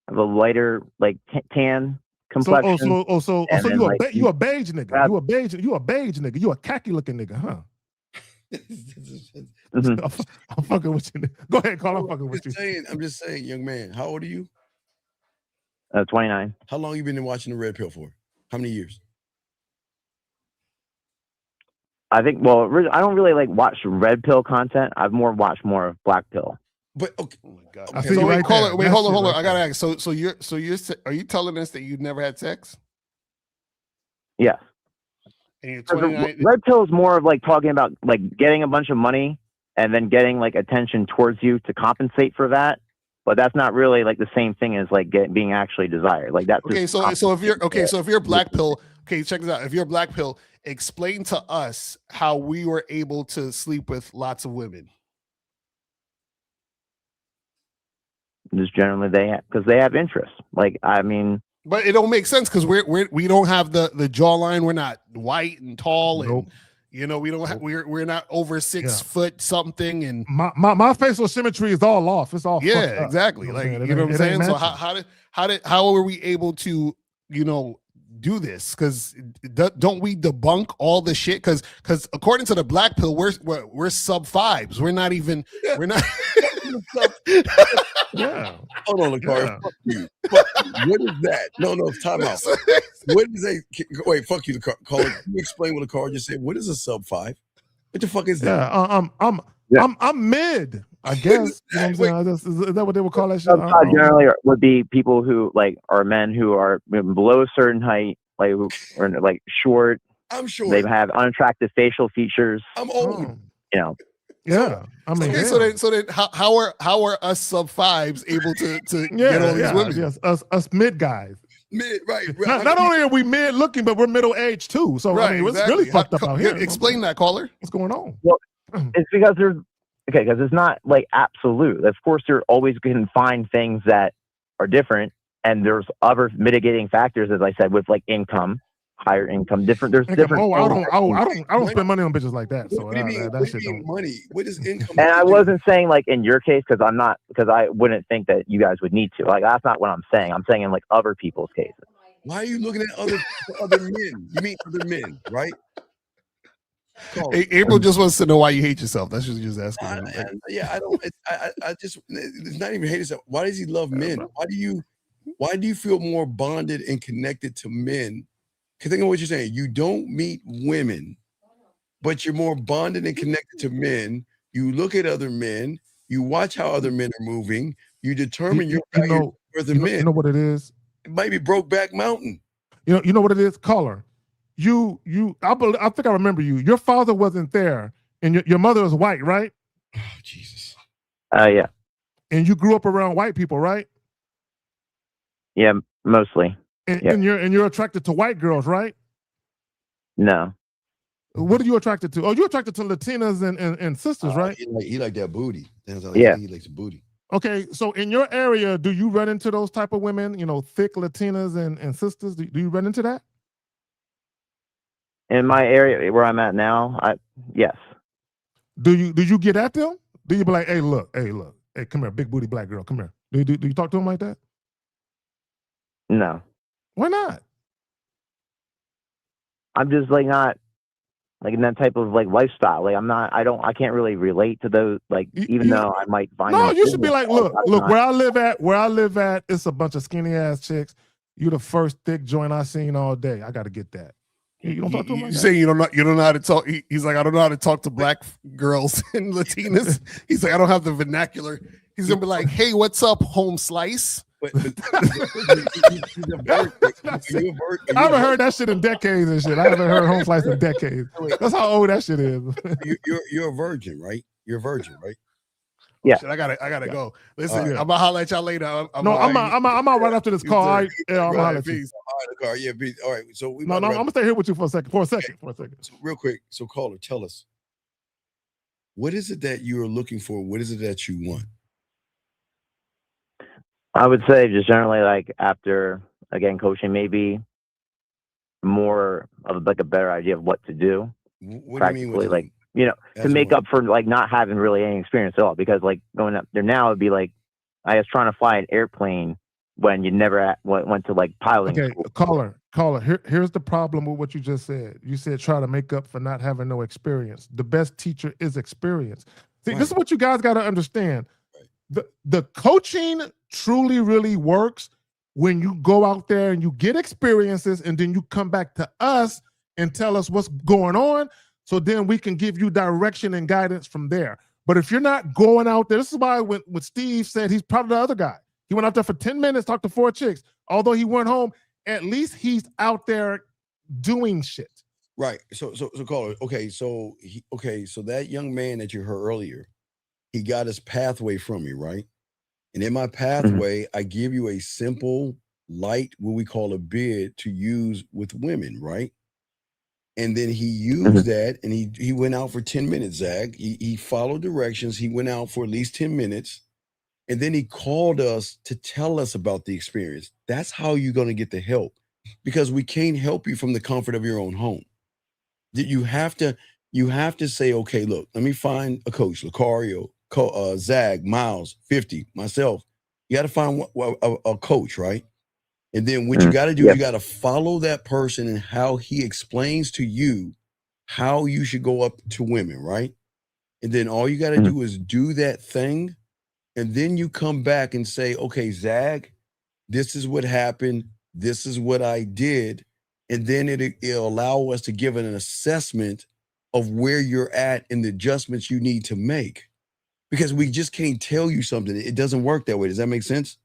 a lighter like tan complexion. So you a beige nigga. You a beige nigga. You a khaki looking nigga, huh? I'm fucking with you. Go ahead, Carl. I'm fucking with you. I'm just saying, young man. How old are you? 29. How long you been watching the Red Pill for? How many years? I think. Well, I don't really like watch Red Pill content. I've watched more of Black Pill. But okay. Oh my god. Okay. So wait, hold on. I gotta ask. So you're are you telling us that you've never had sex? Yeah. And you're 29. Red Pill is more of like talking about like getting a bunch of money and then getting like attention towards you to compensate for that. But that's not really like the same thing as like being actually desired. Like that. Okay, so if you're Black Pill, okay, check this out. If you're Black Pill, explain to us how we were able to sleep with lots of women. Just generally because they have interest. Like I mean, but it don't make sense because we don't have the jawline. We're not white and tall, and we don't have we're not over 6 foot something. And my facial symmetry is all off. It's all exactly. You know like what you know what I'm saying. So matches. how were we able to do this? Because don't we debunk all the shit? Because according to the Black Pill, we're sub 5s. We're not even. We're not. Yeah. Hold on, LaCar. Yeah. Fuck you. What is that? No, time out. What is a wait? Fuck you, LaCar. Call it. Can you explain what LaCar just said? What is a sub 5? What the fuck is that? I'm mid. I guess. You know what I'm saying? Is that what they would call that shit? Generally, would be people who like are men who are below a certain height, like or like short. I'm short. They have unattractive facial features. I'm old. Yeah, I mean, okay. So then, how are us sub 5s able to get all these women? Yes, us mid guys. Mid, right. Not only are we mid looking, but we're middle aged too. So I mean, it's really fucked up out here. Explain that, caller. What's going on? Well, it's because because it's not like absolute. Of course, you're always going to find things that are different, and there's other mitigating factors, as I said, with like income, higher income, different. There's different. Oh, I don't spend money on bitches like that. So that shit don't. Money. What is income? And I wasn't saying like in your case because I wouldn't think that you guys would need to. Like that's not what I'm saying. I'm saying in like other people's cases. Why are you looking at other men? You mean other men, right? Hey, April just wants to know why you hate yourself. That's what she's just asking. I don't. I just. It's not even hate yourself. Why does he love men? Why do you feel more bonded and connected to men? Because think of what you're saying. You don't meet women, but you're more bonded and connected to men. You look at other men. You watch how other men are moving. You determine your value for the men. You know what it is? It might be Brokeback Mountain. You know what it is? Caller. I think I remember you. Your father wasn't there, and your mother was white, right? Oh, Jesus. Yeah. And you grew up around white people, right? Yeah, mostly. And you're attracted to white girls, right? No. What are you attracted to? Oh, you're attracted to Latinas and sisters, right? He like that booty. Yeah. He likes booty. Okay, so in your area, do you run into those type of women? You know, thick Latinas and sisters. Do you run into that? In my area where I'm at now, yes. Do you get at them? Do you be like, hey, look, hey, come here, big booty black girl, come here. Do you talk to them like that? No. Why not? I'm just like not like in that type of like lifestyle. Like I can't really relate to those. Like even though I might find. No, you should be like, look, where I live at, it's a bunch of skinny ass chicks. You the first thick joint I seen all day. I got to get that. You don't talk to him like that? Saying you don't know how to talk. He's like, I don't know how to talk to black girls and Latinas. He's like, I don't have the vernacular. He's gonna be like, hey, what's up, home slice? I haven't heard that shit in decades and shit. I haven't heard home slice in decades. That's how old that shit is. You're a virgin, right? You're a virgin, right? Yeah. Shit, I gotta go. Listen, I'm gonna holler at y'all later. I'm out right after this call. I'm gonna holler at you. All right, peace. All right, so I'm gonna stay here with you for a second. So real quick, so caller, tell us, what is it that you are looking for? What is it that you want? I would say just generally like after again coaching, maybe more of like a better idea of what to do. What do you mean? Like to make up for like not having really any experience at all. Because like going up there now would be like I was trying to fly an airplane when you never went to like piloting. Okay, school. caller. Here's the problem with what you just said. You said try to make up for not having no experience. The best teacher is experience. See, This is what you guys got to understand. The coaching truly really works when you go out there and you get experiences and then you come back to us and tell us what's going on so then we can give you direction and guidance from there. But if you're not going out there, this is why when Steve said he's proud of the other guy. He went out there for 10 minutes, talked to 4 chicks. Although he went home, at least he's out there doing shit. Right. So caller, so that young man that you heard earlier, he got his pathway from me, right? And in my pathway, I give you a simple, light, what we call a bid to use with women, right? And then he used that and he went out for 10 minutes, Zach. He followed directions. He went out for at least 10 minutes. And then he called us to tell us about the experience. That's how you're going to get the help, because we can't help you from the comfort of your own home. You have to say, okay, look, let me find a coach, Lucario, Zag, Miles, 50, myself. You got to find a coach, right? And then what you got to do, you got to follow that person and how he explains to you how you should go up to women, right? And then all you got to do is do that thing. And then you come back and say, okay, Zag, this is what happened. This is what I did. And then it'll allow us to give an assessment of where you're at and the adjustments you need to make. Because we just can't tell you something. It doesn't work that way. Does that make sense?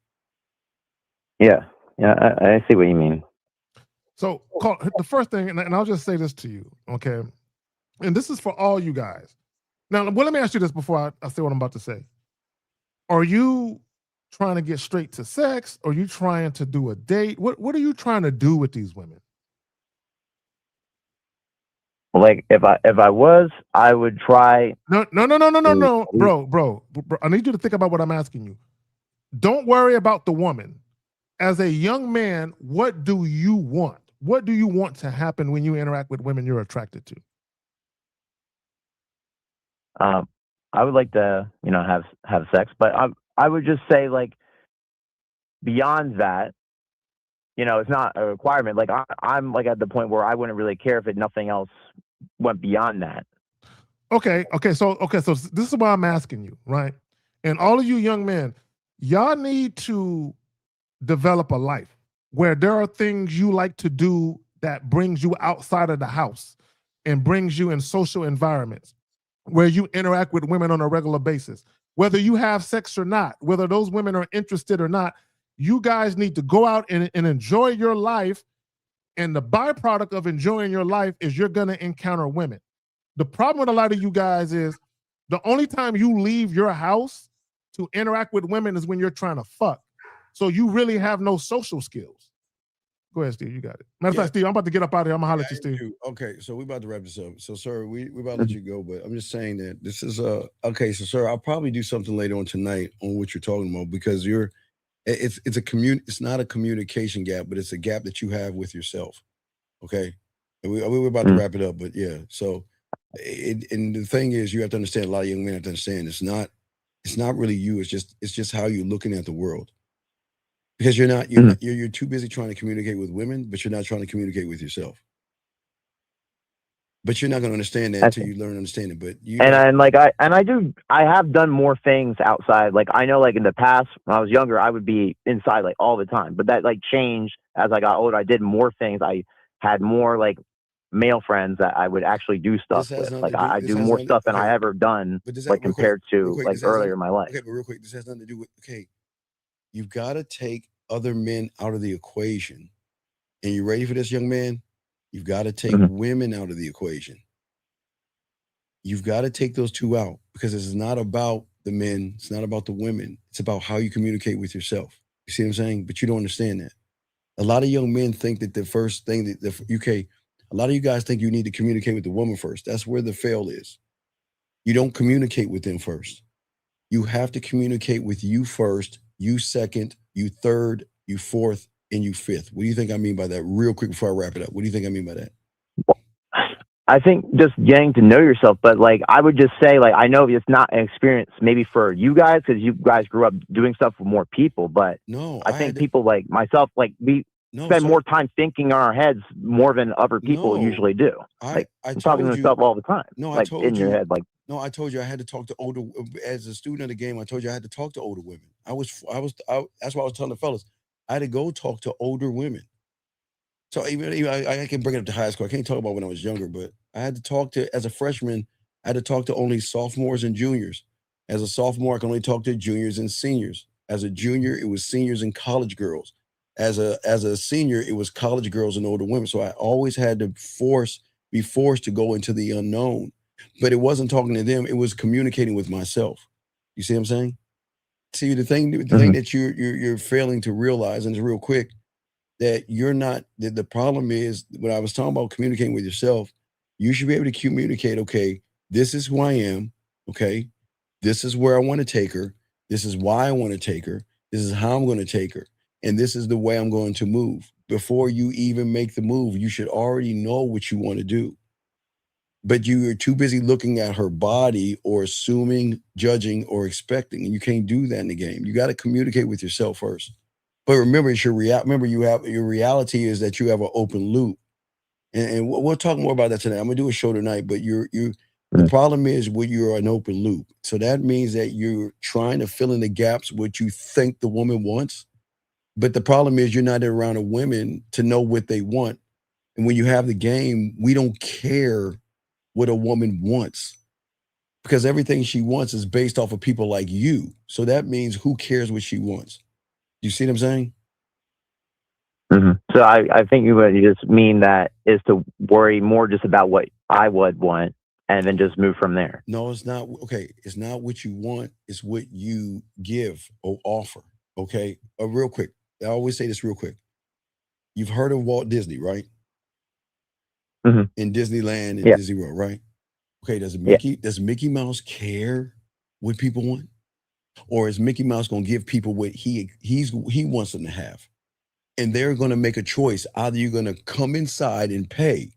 Yeah. Yeah, I see what you mean. So the first thing, and I'll just say this to you, okay? And this is for all you guys. Now, let me ask you this before I say what I'm about to say. Are you trying to get straight to sex, or you trying to do a date? What are you trying to do with these women? Like if I was, I would try. No, bro. I need you to think about what I'm asking you. Don't worry about the woman. As a young man, what do you want? What do you want to happen when you interact with women you're attracted to? I would like to, have sex, but I would just say like beyond that, it's not a requirement. Like I'm like at the point where I wouldn't really care if nothing else went beyond that. Okay. So this is why I'm asking you, right? And all of you young men, y'all need to develop a life where there are things you like to do that brings you outside of the house and brings you in social environments where you interact with women on a regular basis. Whether you have sex or not, whether those women are interested or not, you guys need to go out and enjoy your life. And the byproduct of enjoying your life is you're going to encounter women. The problem with a lot of you guys is the only time you leave your house to interact with women is when you're trying to fuck. So you really have no social skills. Go ahead, Steve. You got it. Matter of fact, Steve, I'm about to get up out of here. I'm going to holler at you, Steve. Okay, so we're about to wrap this up. So, sir, we're about to let you go, but I'm just saying that this is okay. So, sir, I'll probably do something later on tonight on what you're talking about because it's not a communication gap, but it's a gap that you have with yourself. Okay, and we're about to wrap it up, but yeah. So, and the thing is, you have to understand. A lot of young men have to understand it's not really you. It's just how you're looking at the world. Because you're too busy trying to communicate with women, but you're not trying to communicate with yourself. But you're not going to understand that until you learn to understand it. But I have done more things outside. Like I know, like in the past when I was younger, I would be inside like all the time. But that like changed as I got older. I did more things. I had more like male friends that I would actually do stuff with. Like I do more stuff than I ever done, like compared to like earlier in my life. Okay, but real quick, this has nothing to do with you've got to take other men out of the equation. And you ready for this, young man? You've got to take women out of the equation. You've got to take those two out because this is not about the men. It's not about the women. It's about how you communicate with yourself. You see what I'm saying? But you don't understand that. A lot of young men think that the first thing a lot of you guys think you need to communicate with the woman first. That's where the fail is. You don't communicate with them first. You have to communicate with you first, you second, you third, you fourth, and you fifth. What do you think I mean by that? Real quick before I wrap it up. What do you think I mean by that? I think just getting to know yourself, but like I would just say, like I know it's not an experience maybe for you guys because you guys grew up doing stuff with more people, but I think people like myself, like we spend more time thinking in our heads more than other people usually do. I'm talking to myself all the time. No, like in your head, like. No, I told you I had to talk to older. As a student of the game, I told you I had to talk to older women. That's why I was telling the fellas, I had to go talk to older women. So even I can bring it up to high school. I can't talk about when I was younger, but I had to talk to, as a freshman, I had to talk to only sophomores and juniors. As a sophomore, I can only talk to juniors and seniors. As a junior, it was seniors and college girls. As a senior, it was college girls and older women. So I always had to be forced to go into the unknown. But it wasn't talking to them, it was communicating with myself. You see what I'm saying? See, the thing that you're failing to realize, and it's real quick, that you're not, the problem is when I was talking about communicating with yourself, you should be able to communicate, okay, this is who I am, okay? This is where I want to take her. This is why I want to take her. This is how I'm going to take her. And this is the way I'm going to move. Before you even make the move, you should already know what you want to do. But you are too busy looking at her body or assuming, judging, or expecting. And you can't do that in the game. You got to communicate with yourself first. But remember, it's your reality is that you have an open loop. And we'll talk more about that tonight. I'm gonna do a show tonight, but the problem is when you're an open loop. So that means that you're trying to fill in the gaps what you think the woman wants. But the problem is you're not around a women to know what they want. And when you have the game, we don't care what a woman wants because everything she wants is based off of people like you. So that means who cares what she wants? You see what I'm saying? So I think you just mean that is to worry more just about what I would want and then just move from there. No, it's not. Okay. It's not what you want. It's what you give or offer. Okay, real quick. I always say this real quick. You've heard of Walt Disney, right? Mhm. In Disneyland and Yeah. Disney World, right? Okay, does Yeah. Mickey Mouse care what people want? Or is Mickey Mouse gonna give people what he wants them to have? And they're gonna make a choice. Either you're gonna come inside and pay,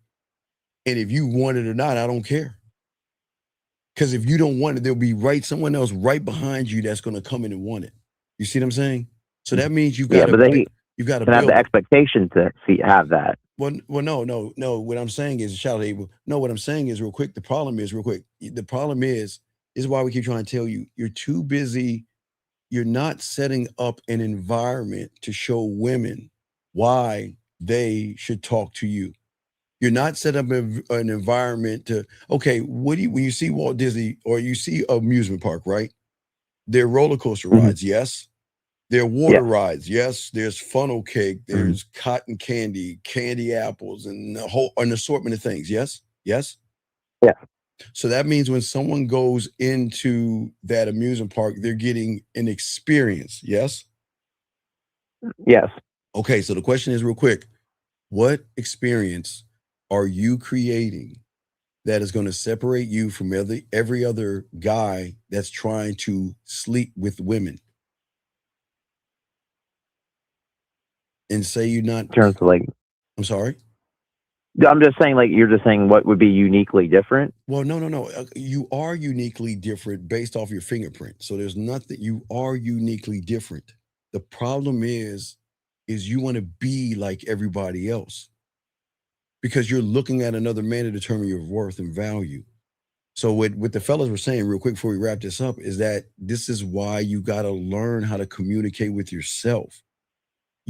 and if you want it or not, I don't care. Because if you don't want it, there'll be someone else right behind you that's gonna come in and want it. You see what I'm saying? So that means you've got Yeah, but then you got to can have build the it. expectation to have that. Well, no. What I'm saying is, shout out. No, what I'm saying is, real quick. The problem is why we keep trying to tell you, you're too busy. You're not setting up an environment to show women why they should talk to you. You're not setting up an environment to, okay, when you see Walt Disney or you see amusement park, right? They're roller coaster rides, yes. There are water rides, yes. There's funnel cake, there's cotton candy, candy apples, and an assortment of things. Yes, yes. Yeah. So that means when someone goes into that amusement park, they're getting an experience. Yes. Yes. Okay. So the question is, real quick, what experience are you creating that is going to separate you from every other guy that's trying to sleep with women? And say you're not. In terms of I'm sorry. I'm just saying, you're just saying what would be uniquely different. Well, no. You are uniquely different based off your fingerprint. So there's nothing. You are uniquely different. The problem is you want to be like everybody else because you're looking at another man to determine your worth and value. So what the fellas were saying real quick before we wrap this up is that this is why you got to learn how to communicate with yourself.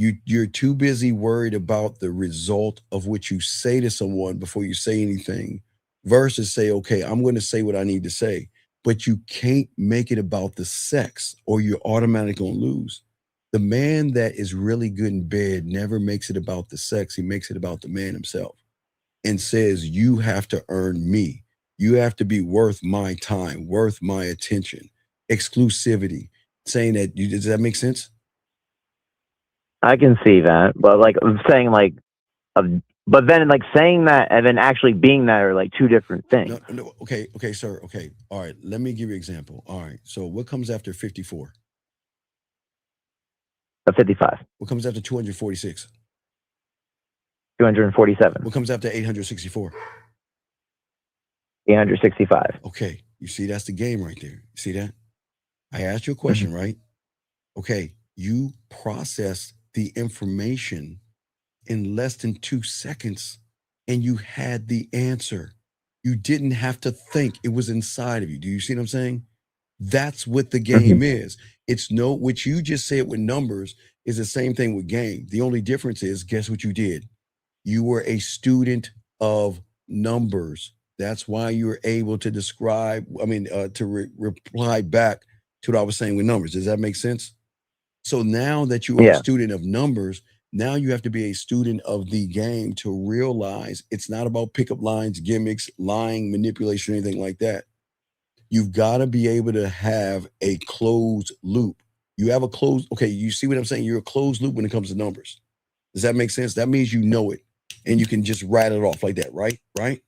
You're too busy worried about the result of what you say to someone before you say anything versus say, okay, I'm going to say what I need to say. But you can't make it about the sex or you're automatically going to lose. The man that is really good in bed never makes it about the sex. He makes it about the man himself and says, you have to earn me. You have to be worth my time, worth my attention, exclusivity, saying that. Does that make sense? I can see that, but I'm saying but then saying that and then actually being that are two different things. No, okay, sir. Okay, all right. Let me give you an example. All right. So what comes after 54? 55. What comes after 246? 247. What comes after 864? 865. Okay, you see that's the game right there. You see that? I asked you a question, right? Okay, you process the information in less than 2 seconds and you had the answer. You didn't have to think. It was inside of you. Do you see what I'm saying? That's what the game is. It's what you just said with numbers is the same thing with game. The only difference is, guess what you did? You were a student of numbers. That's why you were able to reply back to what I was saying with numbers. Does that make sense? So now that you are a student of numbers, now you have to be a student of the game to realize it's not about pickup lines, gimmicks, lying, manipulation, or anything like that. You've got to be able to have a closed loop. You have you see what I'm saying? You're a closed loop when it comes to numbers. Does that make sense? That means you know it and you can just write it off like that, right? Right?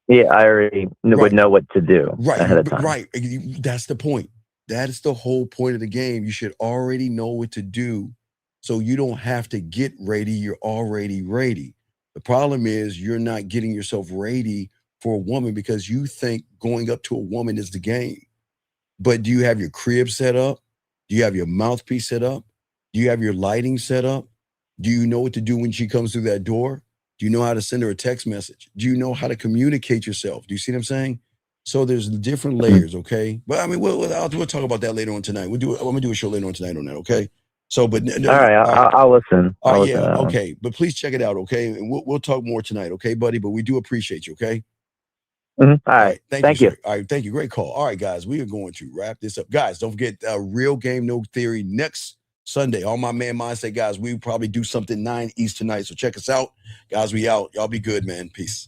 Yeah, I already would know what to do ahead of time. Right. That's the point. That is the whole point of the game. You should already know what to do so you don't have to get ready. You're already ready. The problem is you're not getting yourself ready for a woman because you think going up to a woman is the game. But do you have your crib set up? Do you have your mouthpiece set up? Do you have your lighting set up? Do you know what to do when she comes through that door? Do you know how to send her a text message? Do you know how to communicate yourself? Do you see what I'm saying? So there's different layers, okay? But I mean, we'll talk about that later on tonight. I'm gonna do a show later on tonight on that, okay? So, but all right, I'll listen. All right, yeah, okay. But please check it out, okay? And we'll talk more tonight, okay, buddy? But we do appreciate you, okay? All right. Thank you. Sir. All right, thank you. Great call. All right, guys, we are going to wrap this up. Guys, don't forget Real Game No Theory next Sunday. All my man mindset guys, we probably do something 9 East tonight. So check us out. Guys, we out. Y'all be good, man. Peace.